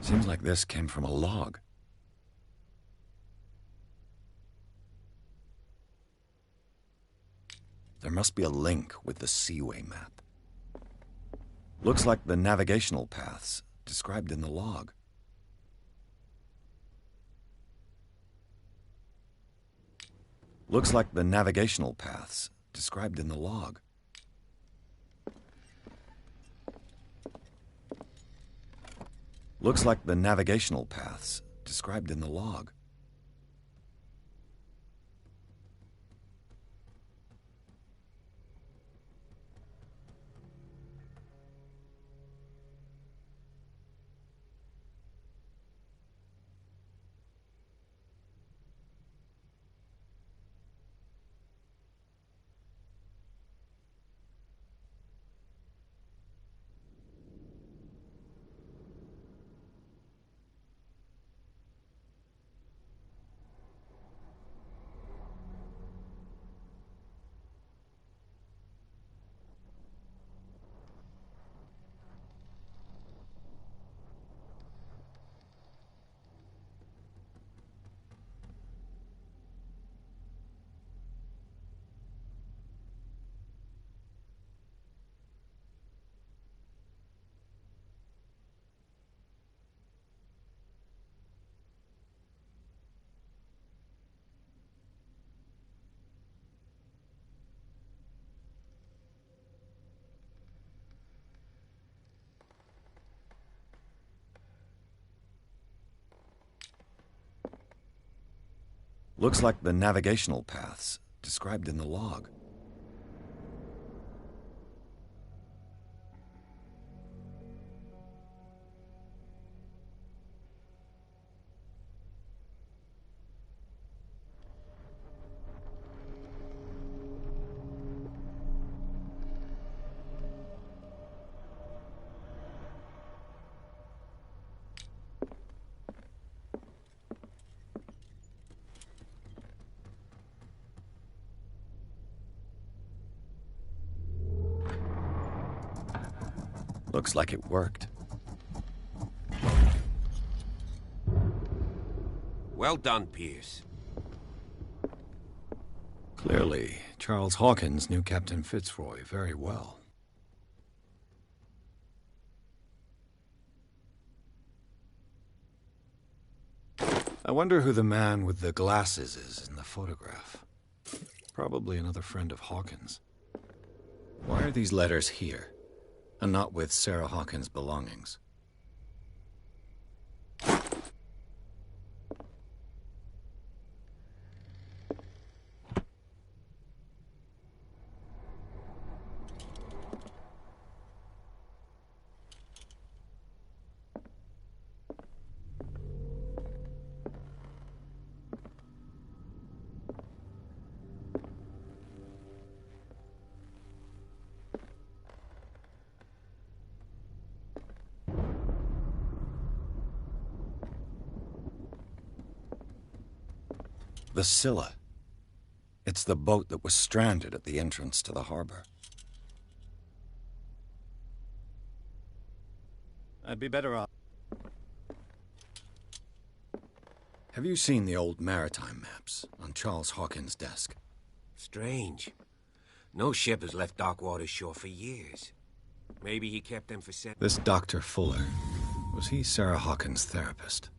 Seems like this came from a log. There must be a link with the Seaway map. Looks like the navigational paths described in the log. Looks like the navigational paths described in the log. Looks like the navigational paths described in the log. Looks like the navigational paths described in the log. Looks like it worked.
Well done, Pierce.
Clearly, Charles Hawkins knew Captain Fitzroy very well. I wonder who the man with the glasses is in the photograph. Probably another friend of Hawkins. Why are these letters here, and not with Sarah Hawkins' belongings? The Scylla. It's the boat that was stranded at the entrance to the harbor. I'd be better off. Have you seen the old maritime maps on Charles Hawkins' desk?
Strange. No ship has left Darkwater shore for years. Maybe he kept them for
This Dr. Fuller, was he Sarah Hawkins' therapist?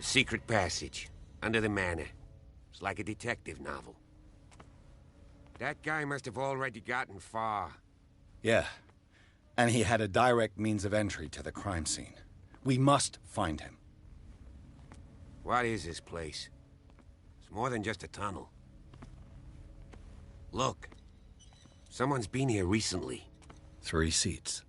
Secret passage, under the manor. It's like a detective novel. That guy must have already gotten far.
Yeah, and he had a direct means of entry to the crime scene. We must find him.
What is this place? It's more than just a tunnel. Look. Someone's been here recently.
3 seats.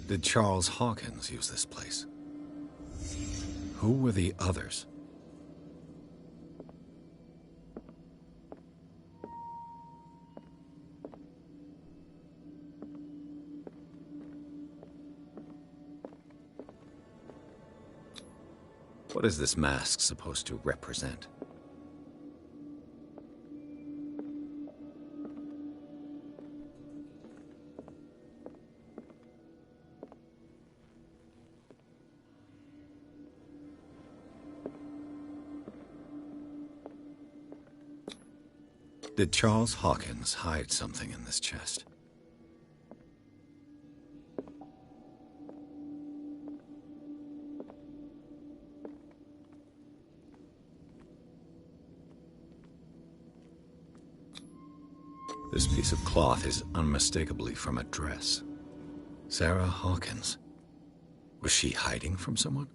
Did Charles Hawkins use this place? Who were the others?
What is this mask supposed to represent? Did Charles Hawkins hide something in this chest? This piece of cloth is unmistakably from a dress. Sarah Hawkins. Was she hiding from someone?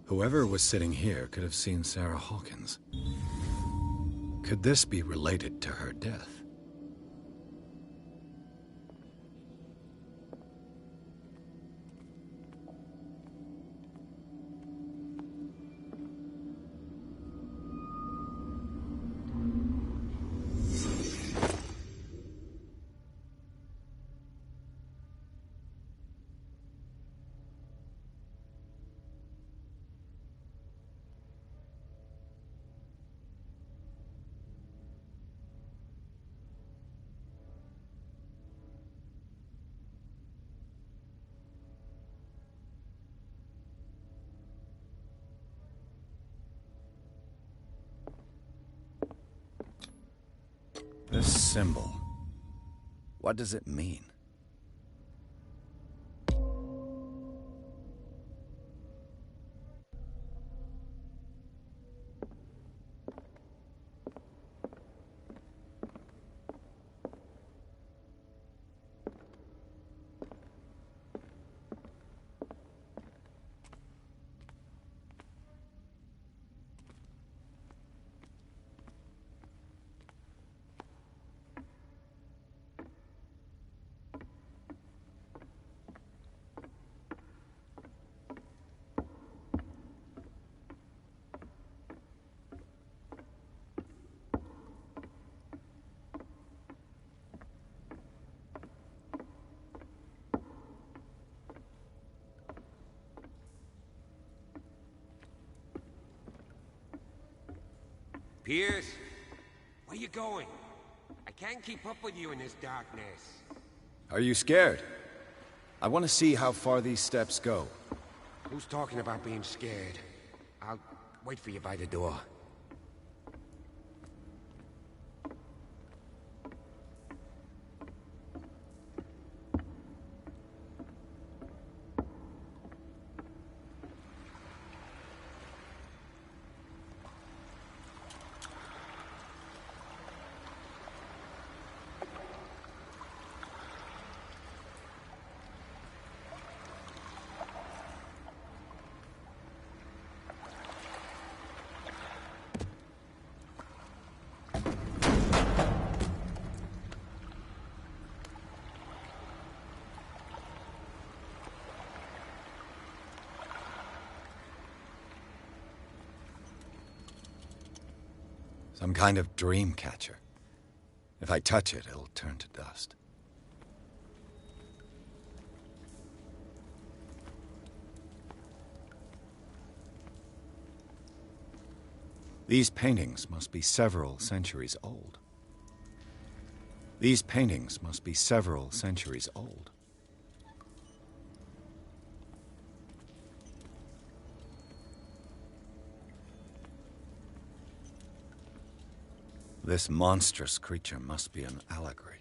Whoever was sitting here could have seen Sarah Hawkins. Could this be related to her death? This symbol, what does it mean?
Pierce, where you going? I can't keep up with you in this darkness.
Are you scared? I want to see how far these steps go.
Who's talking about being scared? I'll wait for you by the door.
Some kind of dream catcher. If I touch it, it'll turn to dust. These paintings must be several centuries old. These paintings must be several centuries old. This monstrous creature must be an allegory.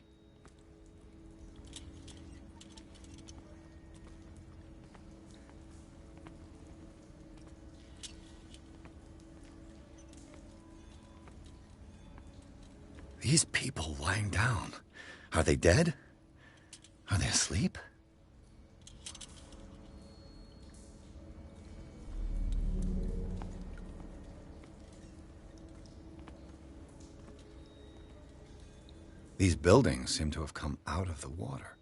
These people lying down, are they dead? Are they asleep? These buildings seem to have come out of the water.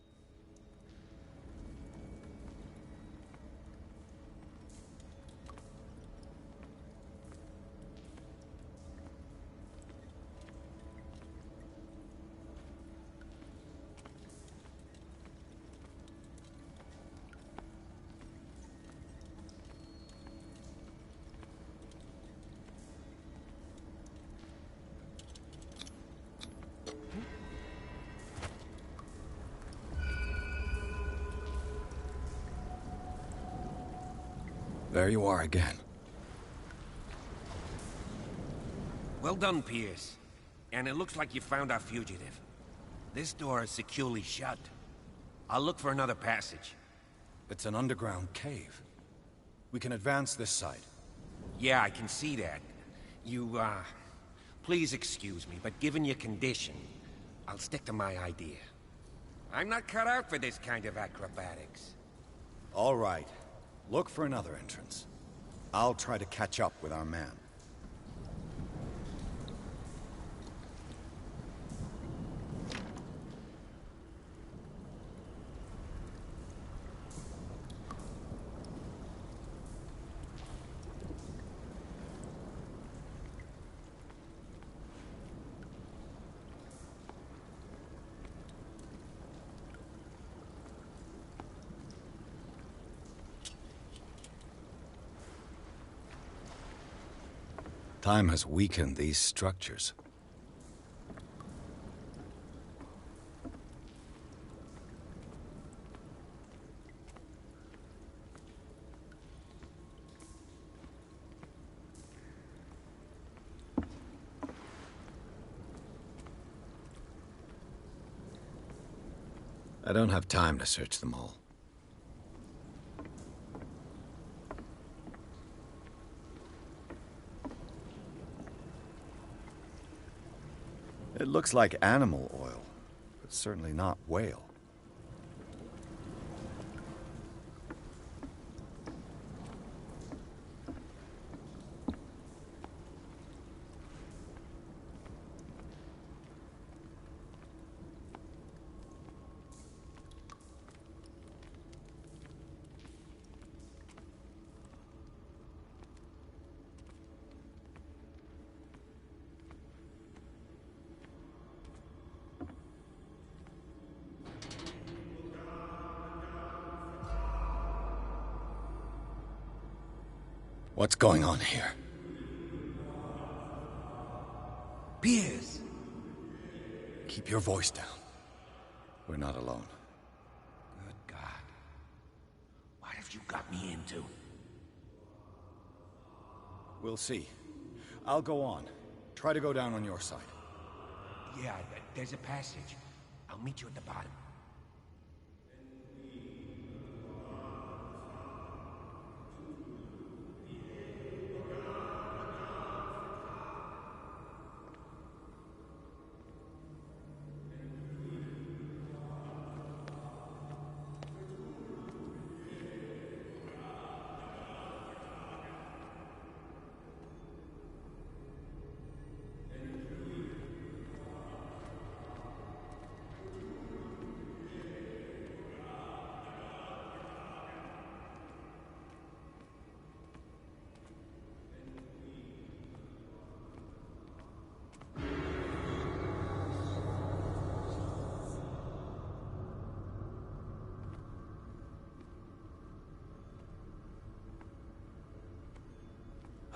there you are again.
Well done, Pierce. And it looks like you found our fugitive. This door is securely shut. I'll look for another passage.
It's an underground cave. We can advance this side.
Yeah, I can see that. Please excuse me, but given your condition, I'll stick to my idea. I'm not cut out for this kind of acrobatics.
All right. Look for another entrance. I'll try to catch up with our man. Time has weakened these structures. I don't have time to search them all. It looks like animal oil, but certainly not whale. What's going on here?
Pierce!
Keep your voice down. We're not alone.
Good God. What have you got me into?
We'll see. I'll go on. Try to go down on your side.
Yeah, there's a passage. I'll meet you at the bottom.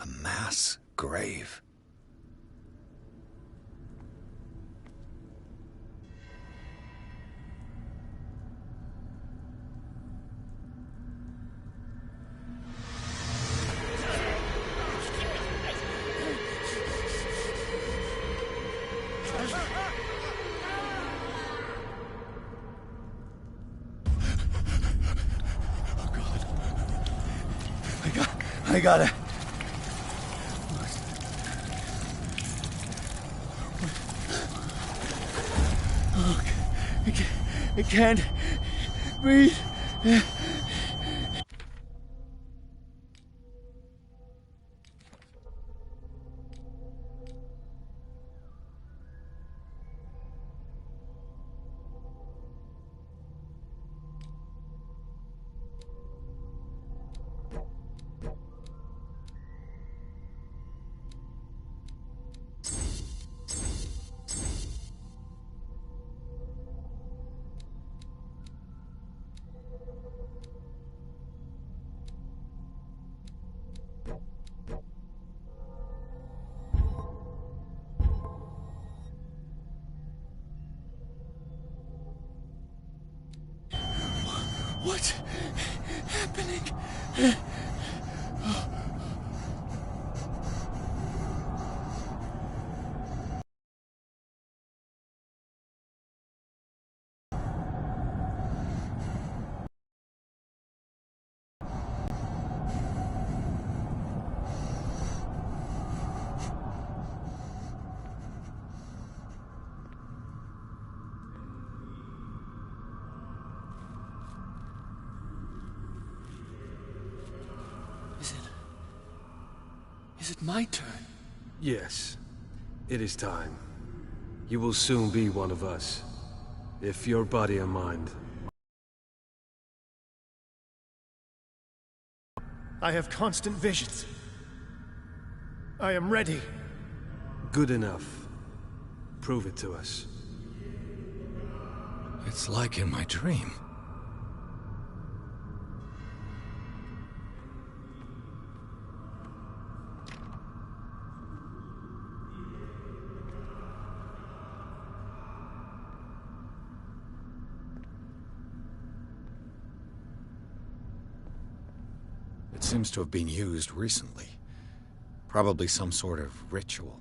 A mass grave. I got it. I can't breathe. What's happening?
Is it my turn?
Yes. It is time. You will soon be one of us. If your body and mind...
I have constant visions. I am ready.
Good enough. Prove it to us.
It's like in my dream. It seems to have been used recently. Probably some sort of ritual.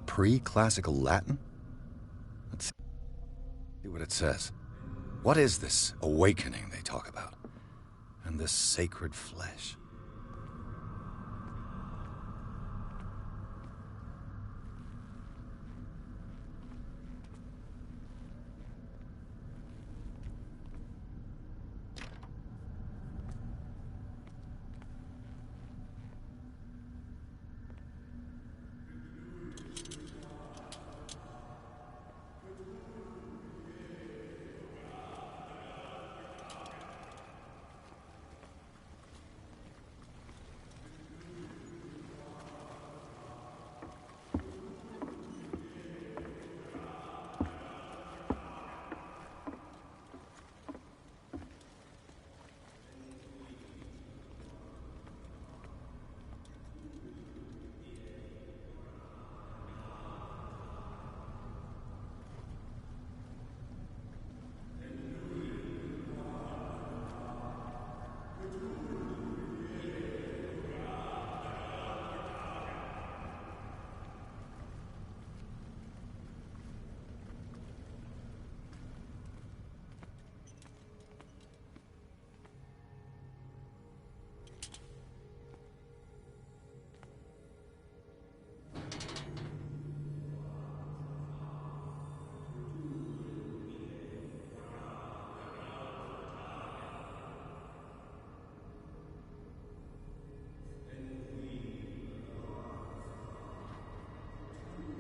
Pre-classical Latin? Let's see what it says. What is this awakening they talk about? And this sacred flesh?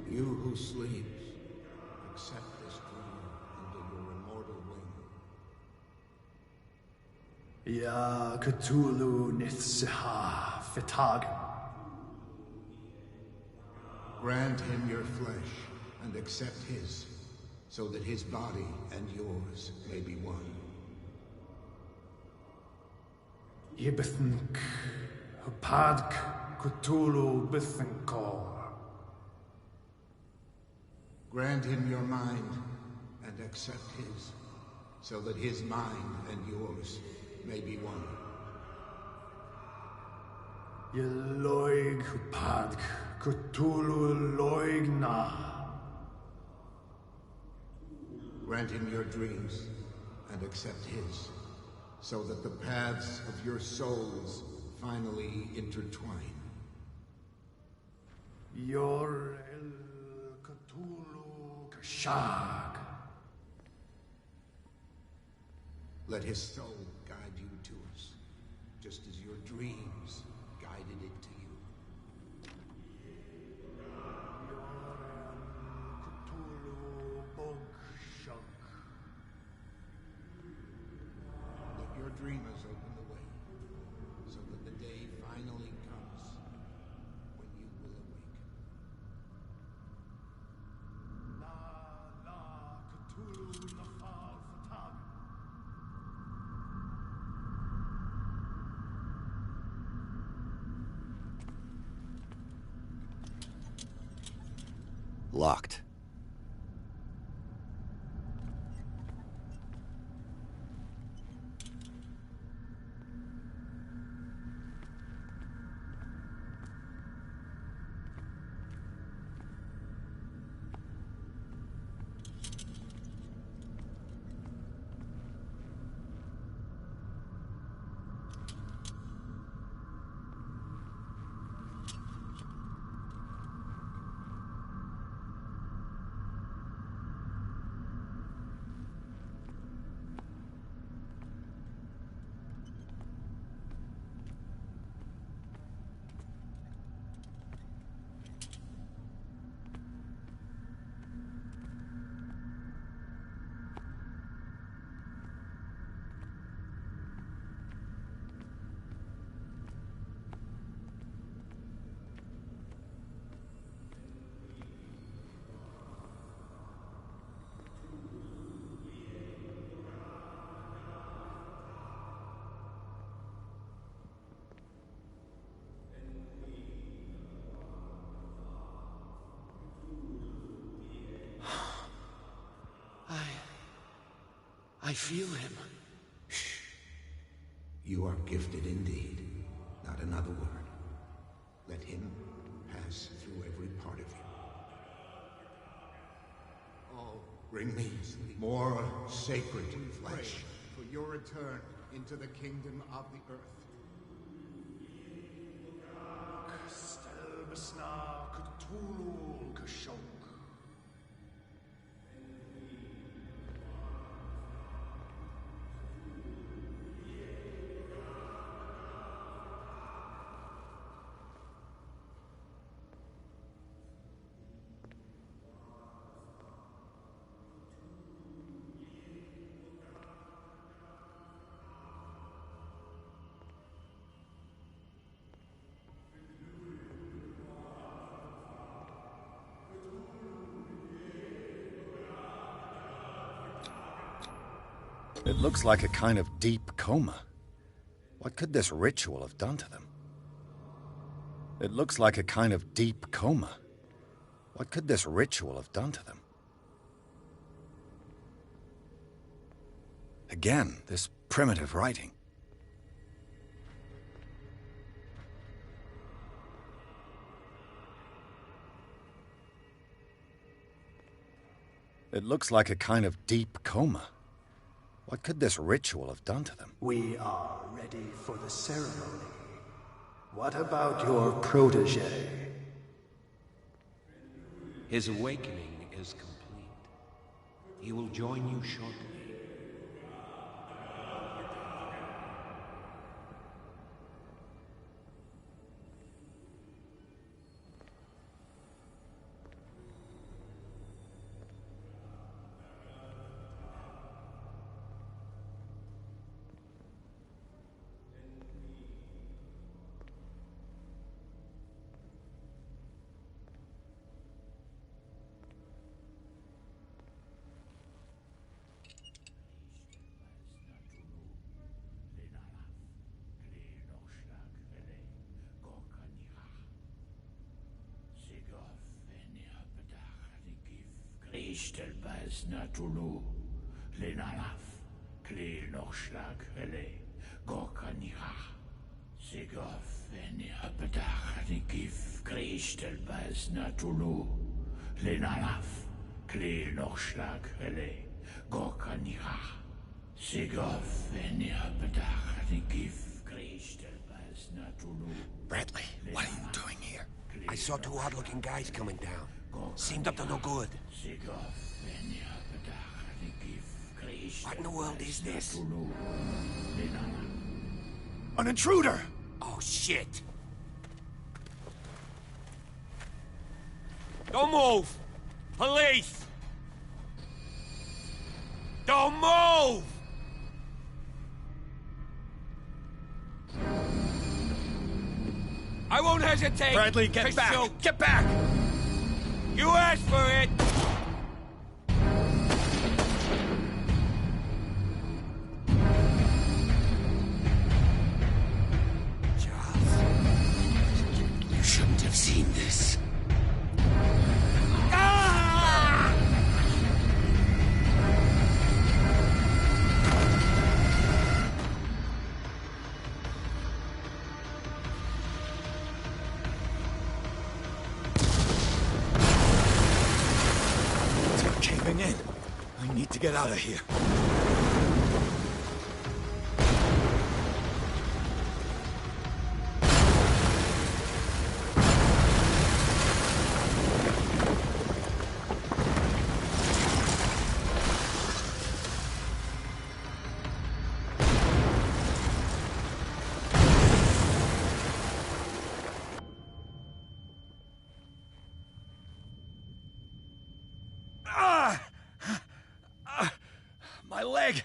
You who sleeps, accept this dream under your immortal wing.
Ya Cthulhu Nithsiha Fitag.
Grant him your flesh and accept his, so that his body and yours may be one.
Yibithink Hupadk Cthulhu Bithinkor.
Grant him your mind and accept his, so that his mind and yours may be one.
Yeloig Hupadk Cthulhu Loigna.
Grant him your dreams and accept his, so that the paths of your souls finally intertwine.
Yor El Cthulhu Kashag.
Let his soul guide you to us, just as your dreams guided it to you. Let your dreamers open the way, so that the day finally comes when you will awake.
Cthulhu Nafal Fatag.
Locked.
I feel him.
Shh. You are gifted indeed. Not another word. Let him pass through every part of you. Oh, bring me more sacred flesh for your return into the kingdom of the earth.
Cthulhu, Kashok.
It looks like a kind of deep coma. What could this ritual have done to them? It looks like a kind of deep coma. What could this ritual have done to them? Again, this primitive writing. It looks like a kind of deep coma. What could this ritual have done to them?
We are ready for the ceremony. What about your protege?
His awakening is complete. He will join you shortly.
Ishtelbaz Natulu, Lenalaf, Kle Nochschlag, Hele, Gorkanira, Sigov, Venia Bedach, Nikif, Krishtelbaz Natulu, Lenalaf, Kle Nochschlag, Hele, Gorkanira, Sigov, Venia Bedach, Nikif, Krishtelbaz Natulu.
Bradley, what are you doing here? I saw two odd-looking guys coming down. Seemed up to no good. What in the world is this?
An intruder!
Oh, shit! Don't move! Police! Don't move! I won't hesitate!
Bradley, get back!
Shoot.
Get back!
You asked for it! Charles, you shouldn't have seen this. Ah!
Caving in. I need to get out of here. My leg!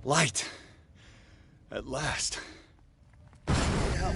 Light. At last.
Help.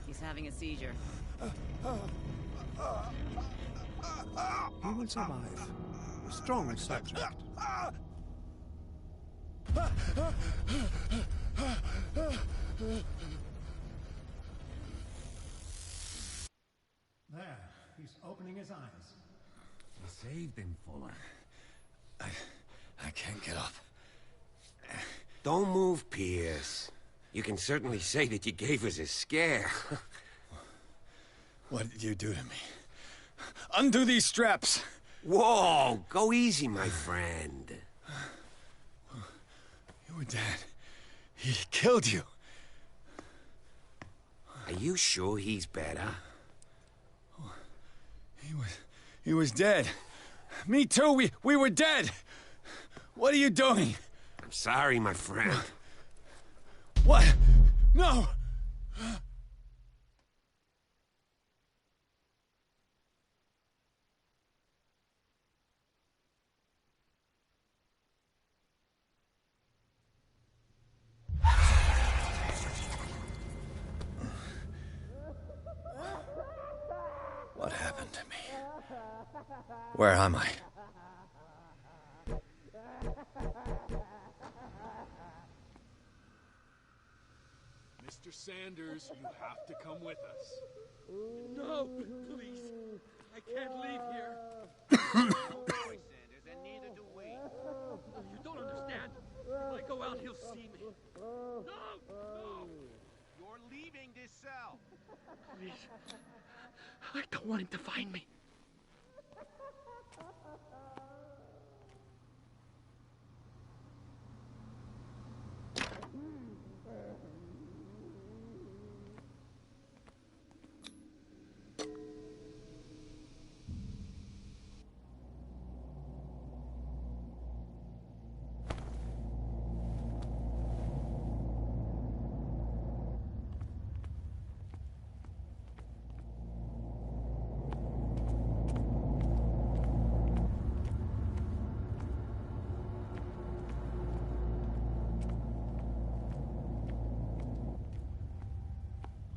He's having a seizure.
He will survive. A strong subject.
There, he's opening his eyes.
You saved him, Fuller.
I can't get up.
Don't move, Pierce. You can certainly say that you gave us a scare.
What did you do to me? Undo these straps!
Whoa! Go easy, my friend.
You were dead. He killed you.
Are you sure he's better?
He was dead. Me too, we were dead! What are you doing?
I'm sorry, my friend.
What? No! What happened to me? Where am I?
Mr. Sanders, you have to come with us.
No, please. I can't leave here.
Sanders, and neither do we.
You don't understand. If I go out, he'll see me. No! No!
You're leaving this cell.
Please. I don't want him to find me.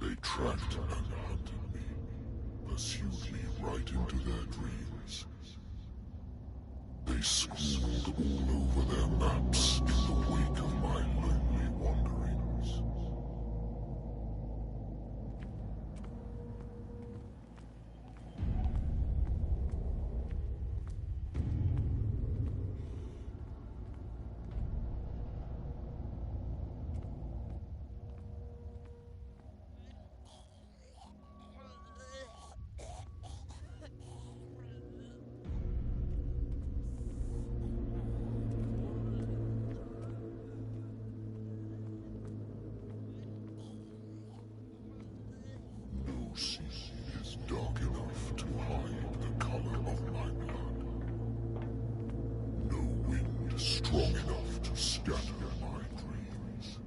They tracked and hunted me, pursued me right into their dreams. They scrawled all over their maps in the wake of my lonely wanderings. sea is dark enough to hide the color of my blood. No wind strong enough to scatter my dreams.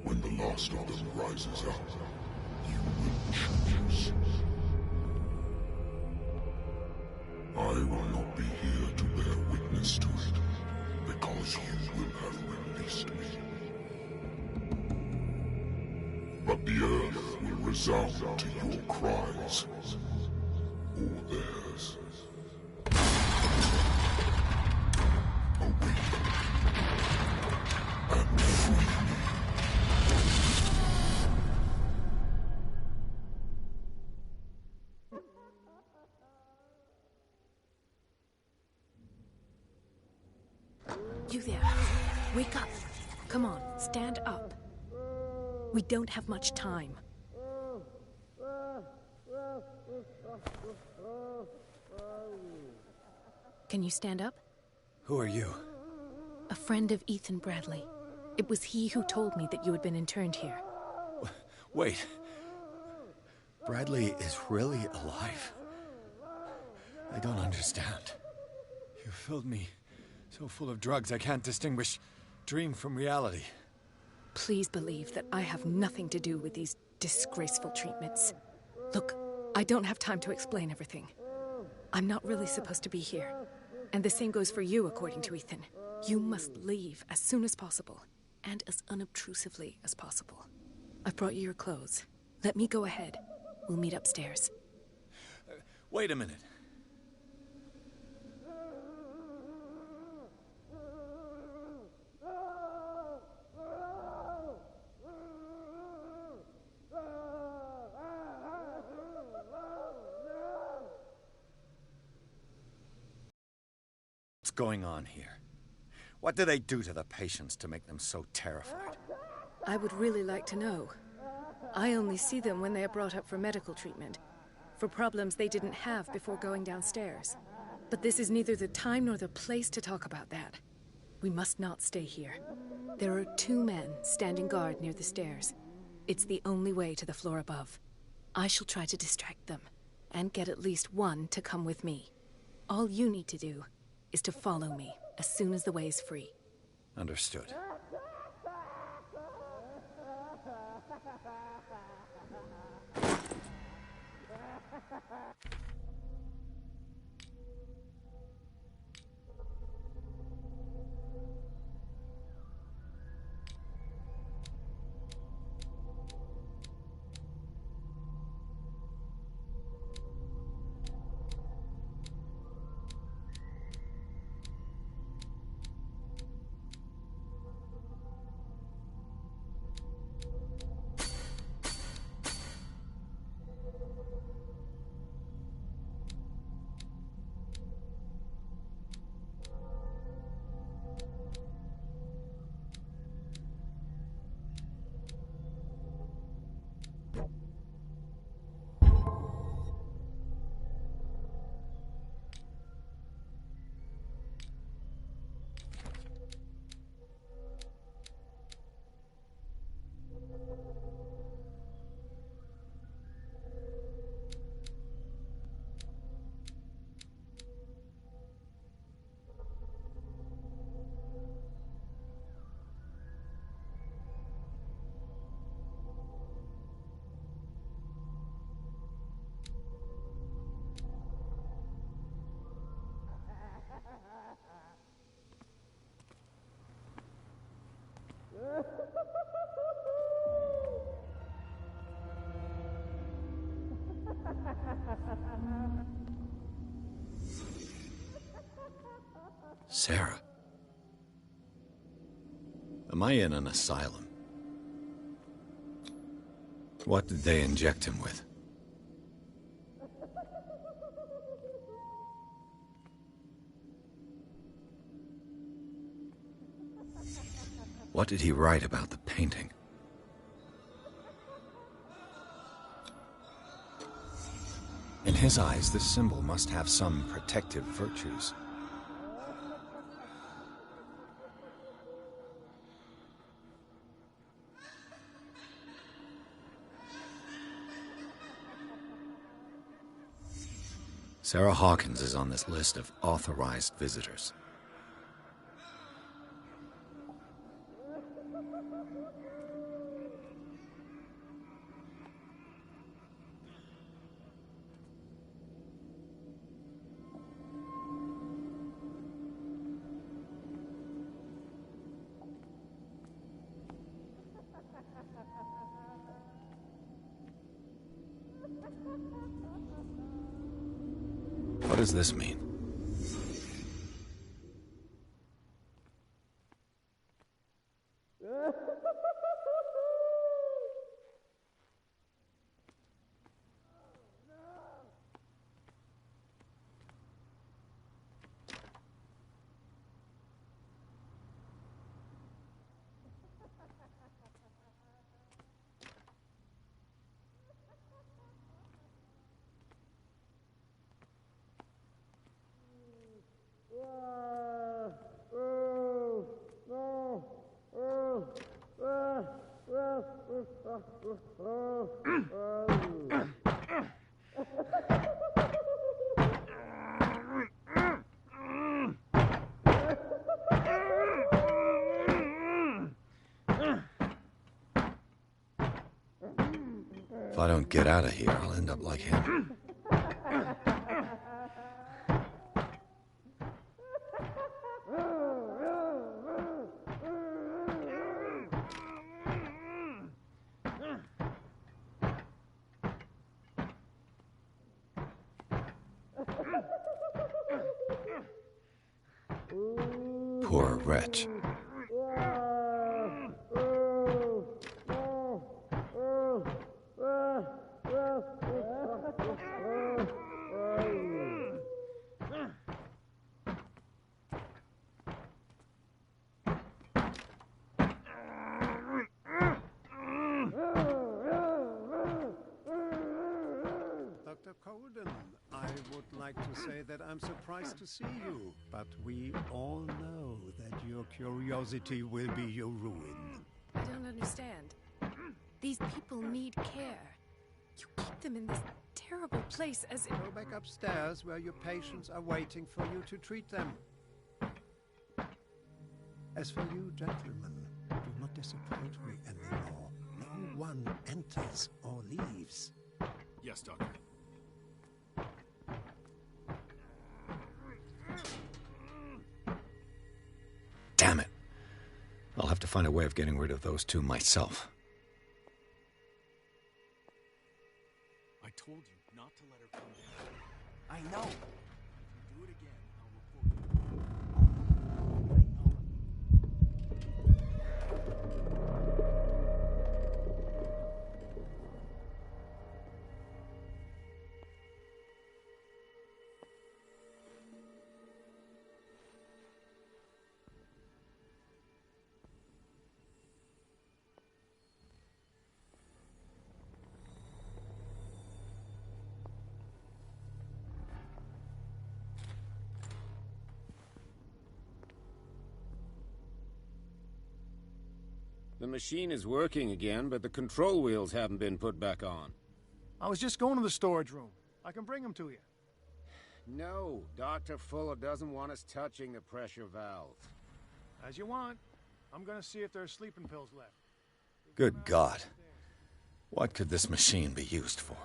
When the last of them rises up, you will choose. I will not be here to bear witness to it, because you will have released me. But the earth will resound to your cries, or theirs. Awaken and free me.
You there. Wake up. Come on, stand up. We don't have much time. Can you stand up?
Who are you?
A friend of Ethan Bradley. It was he who told me that you had been interned here.
Wait. Bradley is really alive? I don't understand. You filled me so full of drugs I can't distinguish dream from reality.
Please believe that I have nothing to do with these disgraceful treatments. Look, I don't have time to explain everything. I'm not really supposed to be here. And the same goes for you, according to Ethan. You must leave as soon as possible, and as unobtrusively as possible. I've brought you your clothes. Let me go ahead. We'll meet upstairs.
Wait a minute. What's going on here? What do they do to the patients to make them so terrified?
I would really like to know. I only see them when they are brought up for medical treatment, for problems they didn't have before going downstairs. But this is neither the time nor the place to talk about that. We must not stay here. There are 2 men standing guard near the stairs. It's the only way to the floor above. I shall try to distract them, and get at least one to come with me. All you need to do is to follow me as soon as the way is free.
Understood. Sarah. A Am I in an asylum? What did they inject him with? What did he write about the painting? In his eyes, this symbol must have some protective virtues. Sarah Hawkins is on this list of authorized visitors. What does this mean? If I don't get out of here, I'll end up like him. Poor wretch.
Dr. Colden, I would like to say that I'm surprised to see you, but we all know that your curiosity will be your ruin.
I don't understand. These people need care. You keep them in this terrible place as if...
Go back upstairs where your patients are waiting for you to treat them. As for you, gentlemen, do not disappoint me anymore. No one enters or leaves.
Yes, Doctor.
Damn it. I'll have to find a way of getting rid of those two myself.
I told you not to let her come down.
I know.
Do it again, I'll report you.
The machine is working again, but the control wheels haven't been put back on.
I was just going to the storage room. I can bring them to you.
No, Dr. Fuller doesn't want us touching the pressure valves.
As you want. I'm gonna see if there are sleeping pills left.
Good God. What could this machine be used for?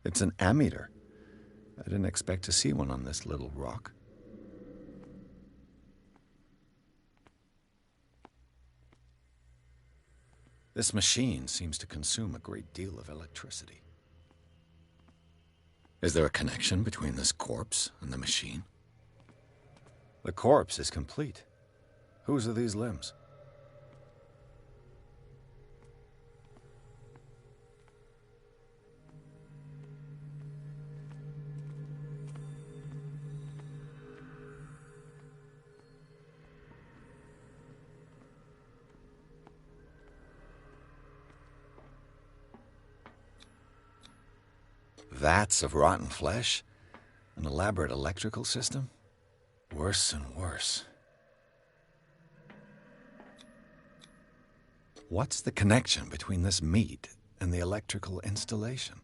It's an ammeter. I didn't expect to see one on this little rock. This machine seems to consume a great deal of electricity. Is there a connection between this corpse and the machine? The corpse is complete. Whose are these limbs? Vats of rotten flesh? An elaborate electrical system? Worse and worse. What's the connection between this meat and the electrical installation?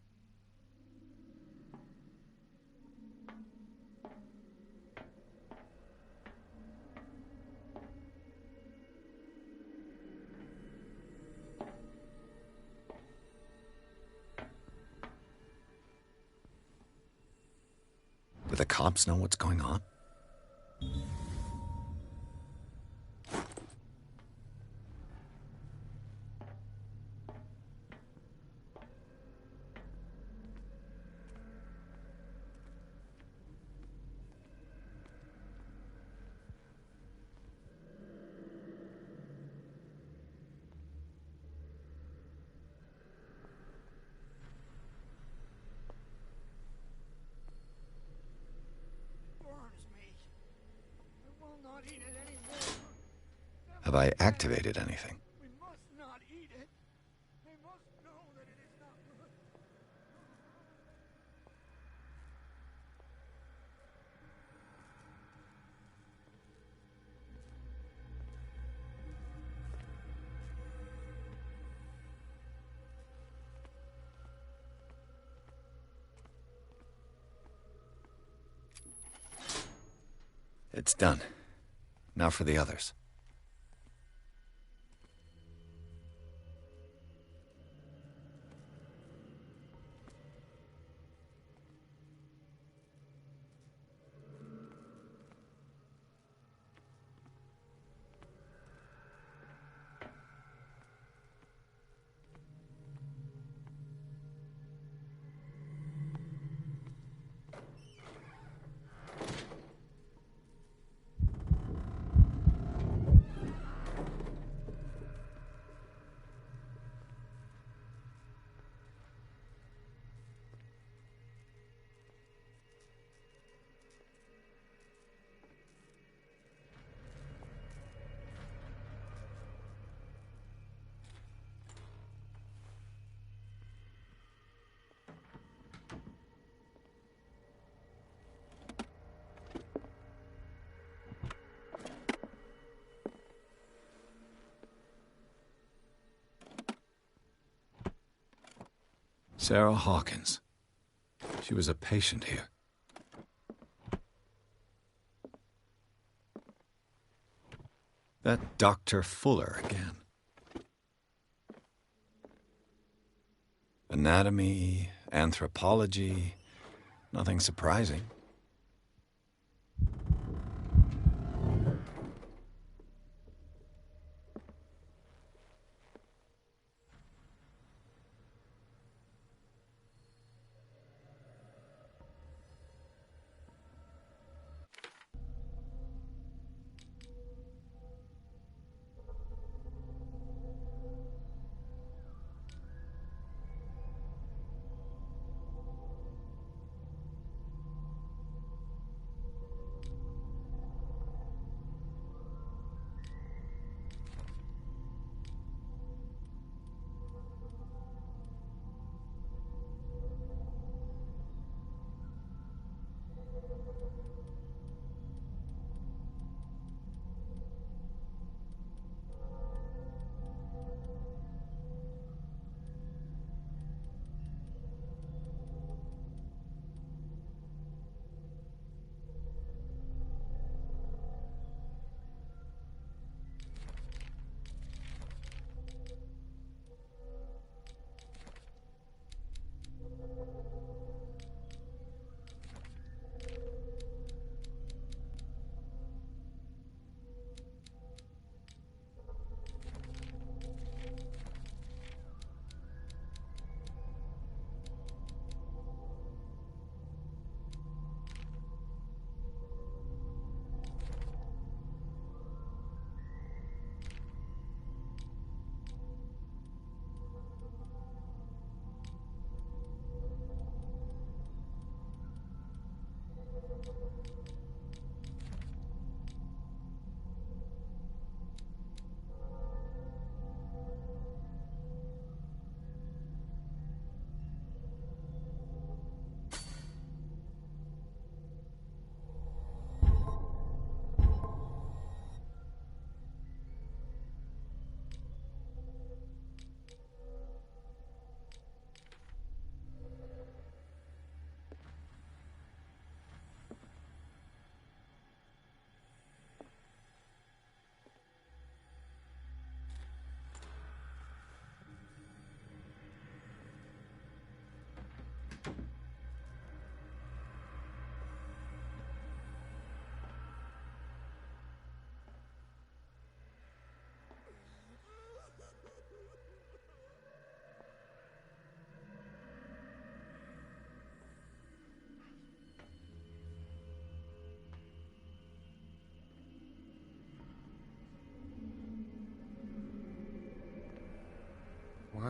Do the cops know what's going on? Have I activated anything? It's done. Now for the others. Sarah Hawkins. She was a patient here. That Dr. Fuller again. Anatomy, anthropology, nothing surprising.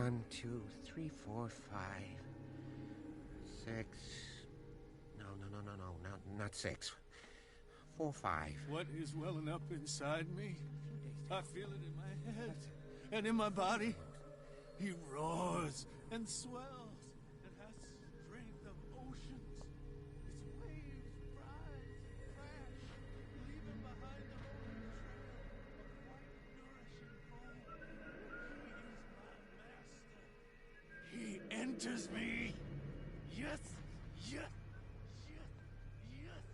1, 2, 3, 4, 5, 6. No, not 6. 4, 5.
What is welling up inside me? I feel it in my head and in my body. He roars and swells and has strength of oceans. Its waves rise and crash, leaving behind the rolling trail of white, nourishing foam. He is my master. He enters me. Yes, yes, yes, yes.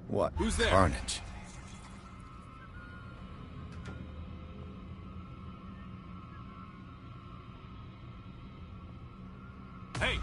What
Who's there?
carnage?
Hey!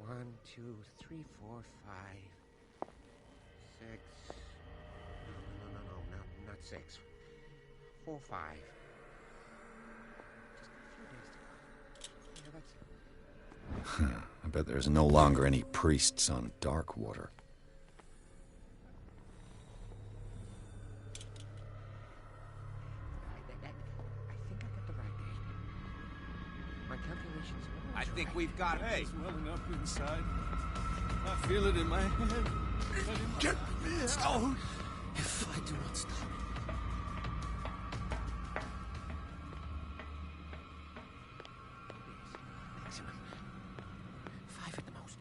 One, 2, 3, 4, 5, 6. No, not 6. 4, 5. Just a few days to go. Yeah, that's it.
I bet there's no longer any priests on Darkwater.
I think I got the right date. My calculations are
I think we've got it.
It's welling up inside. I feel it in my head. And in my
Get me out!
If I do not stop.
maximum. 5 at the most.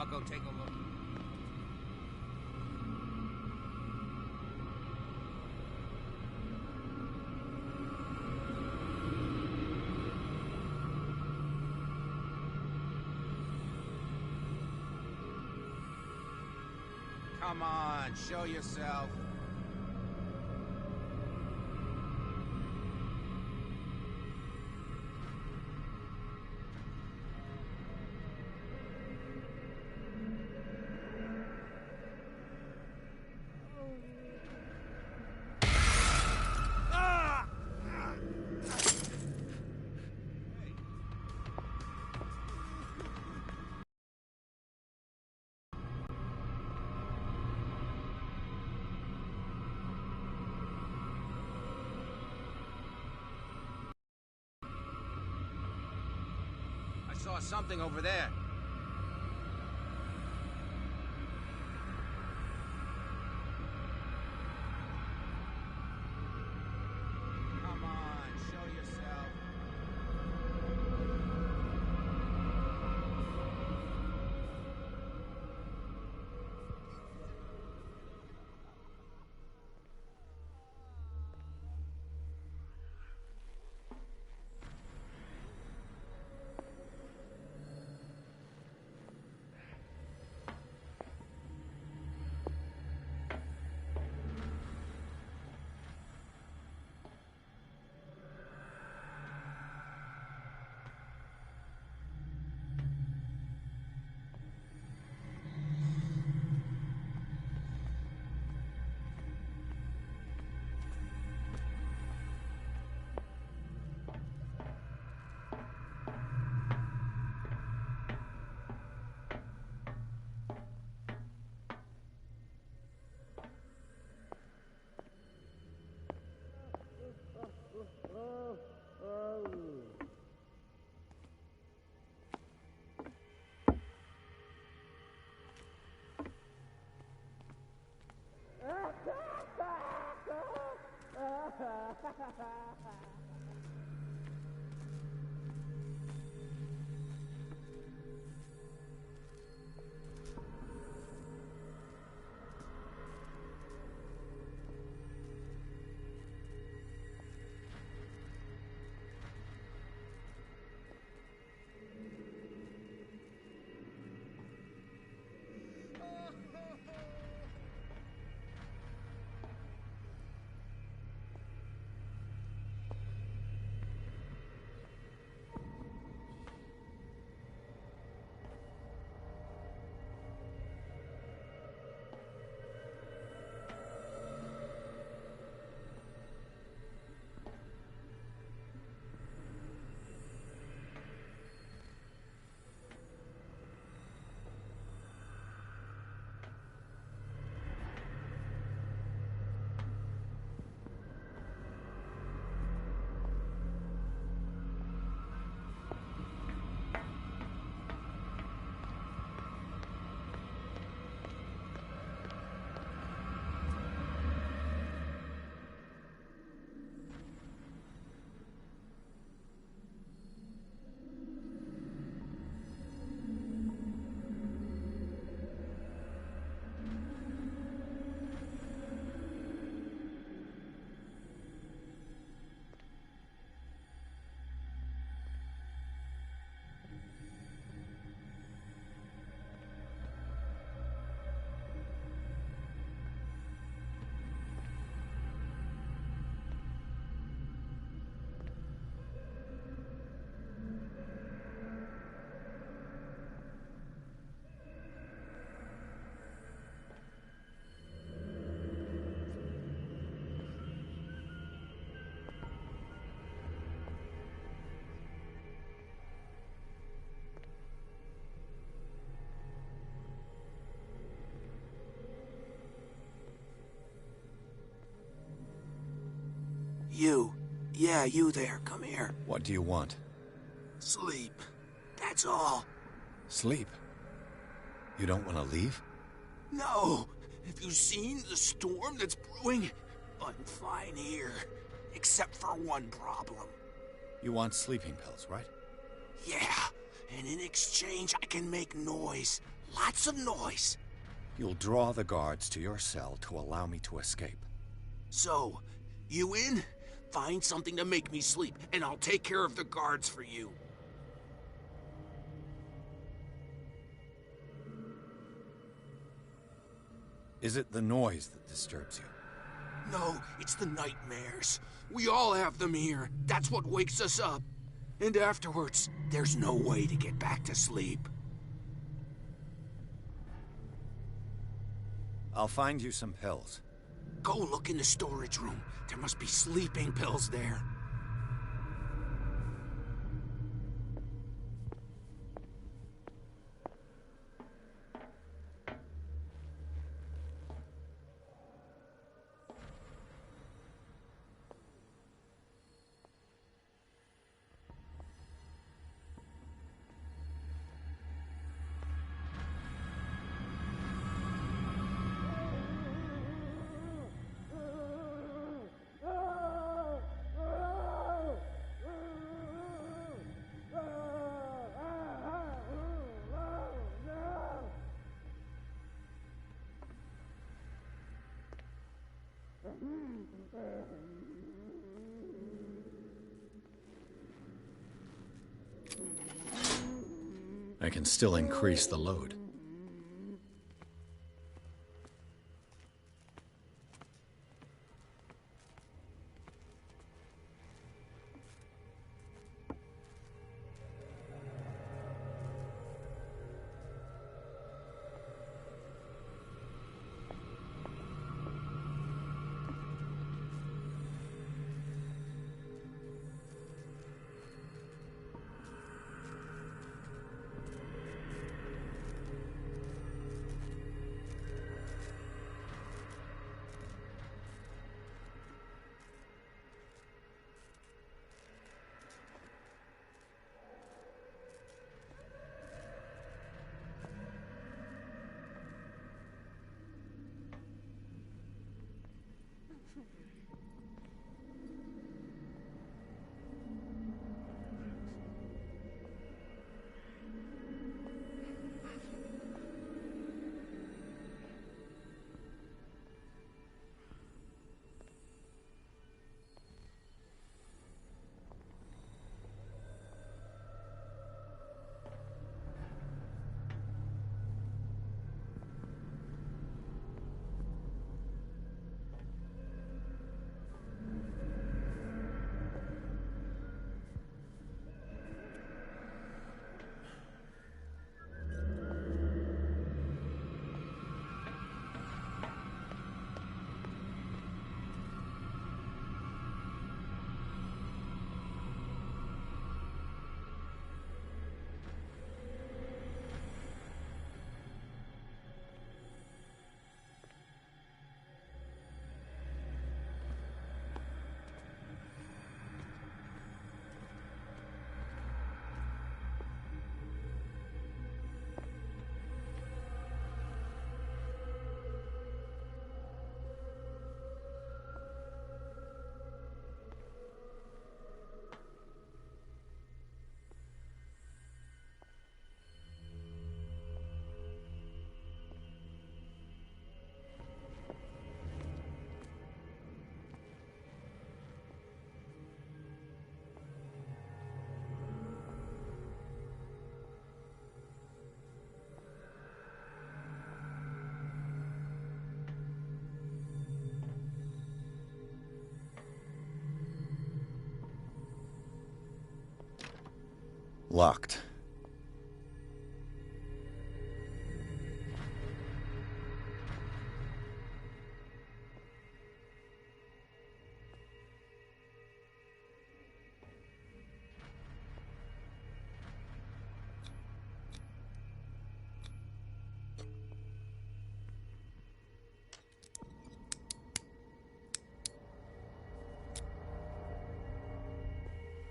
I'll go take a look. Come on, show yourself. I saw something over there. Come on, show yourself. You. Yeah, you there. Come here.
What do you want?
Sleep. That's all.
Sleep? You don't want to leave?
No. Have you seen the storm that's brewing? I'm fine here. Except for one problem.
You want sleeping pills, right?
Yeah. And in exchange, I can make noise. Lots of noise.
You'll draw the guards to your cell to allow me to escape.
So, you in? Find something to make me sleep, and I'll take care of the guards for you.
Is it the noise that disturbs you?
No, it's the nightmares. We all have them here. That's what wakes us up. And afterwards, there's no way to get back to sleep.
I'll find you some pills.
Go look in the storage room. There must be sleeping pills there.
I can still increase the load. Locked.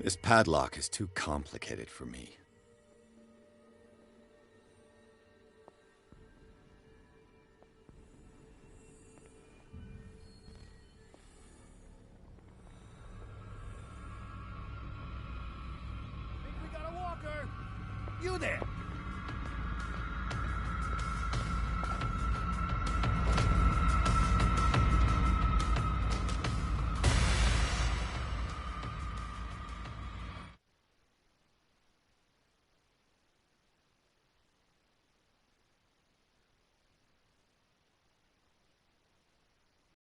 This padlock is too complicated for me.
Think we got a walker? You there!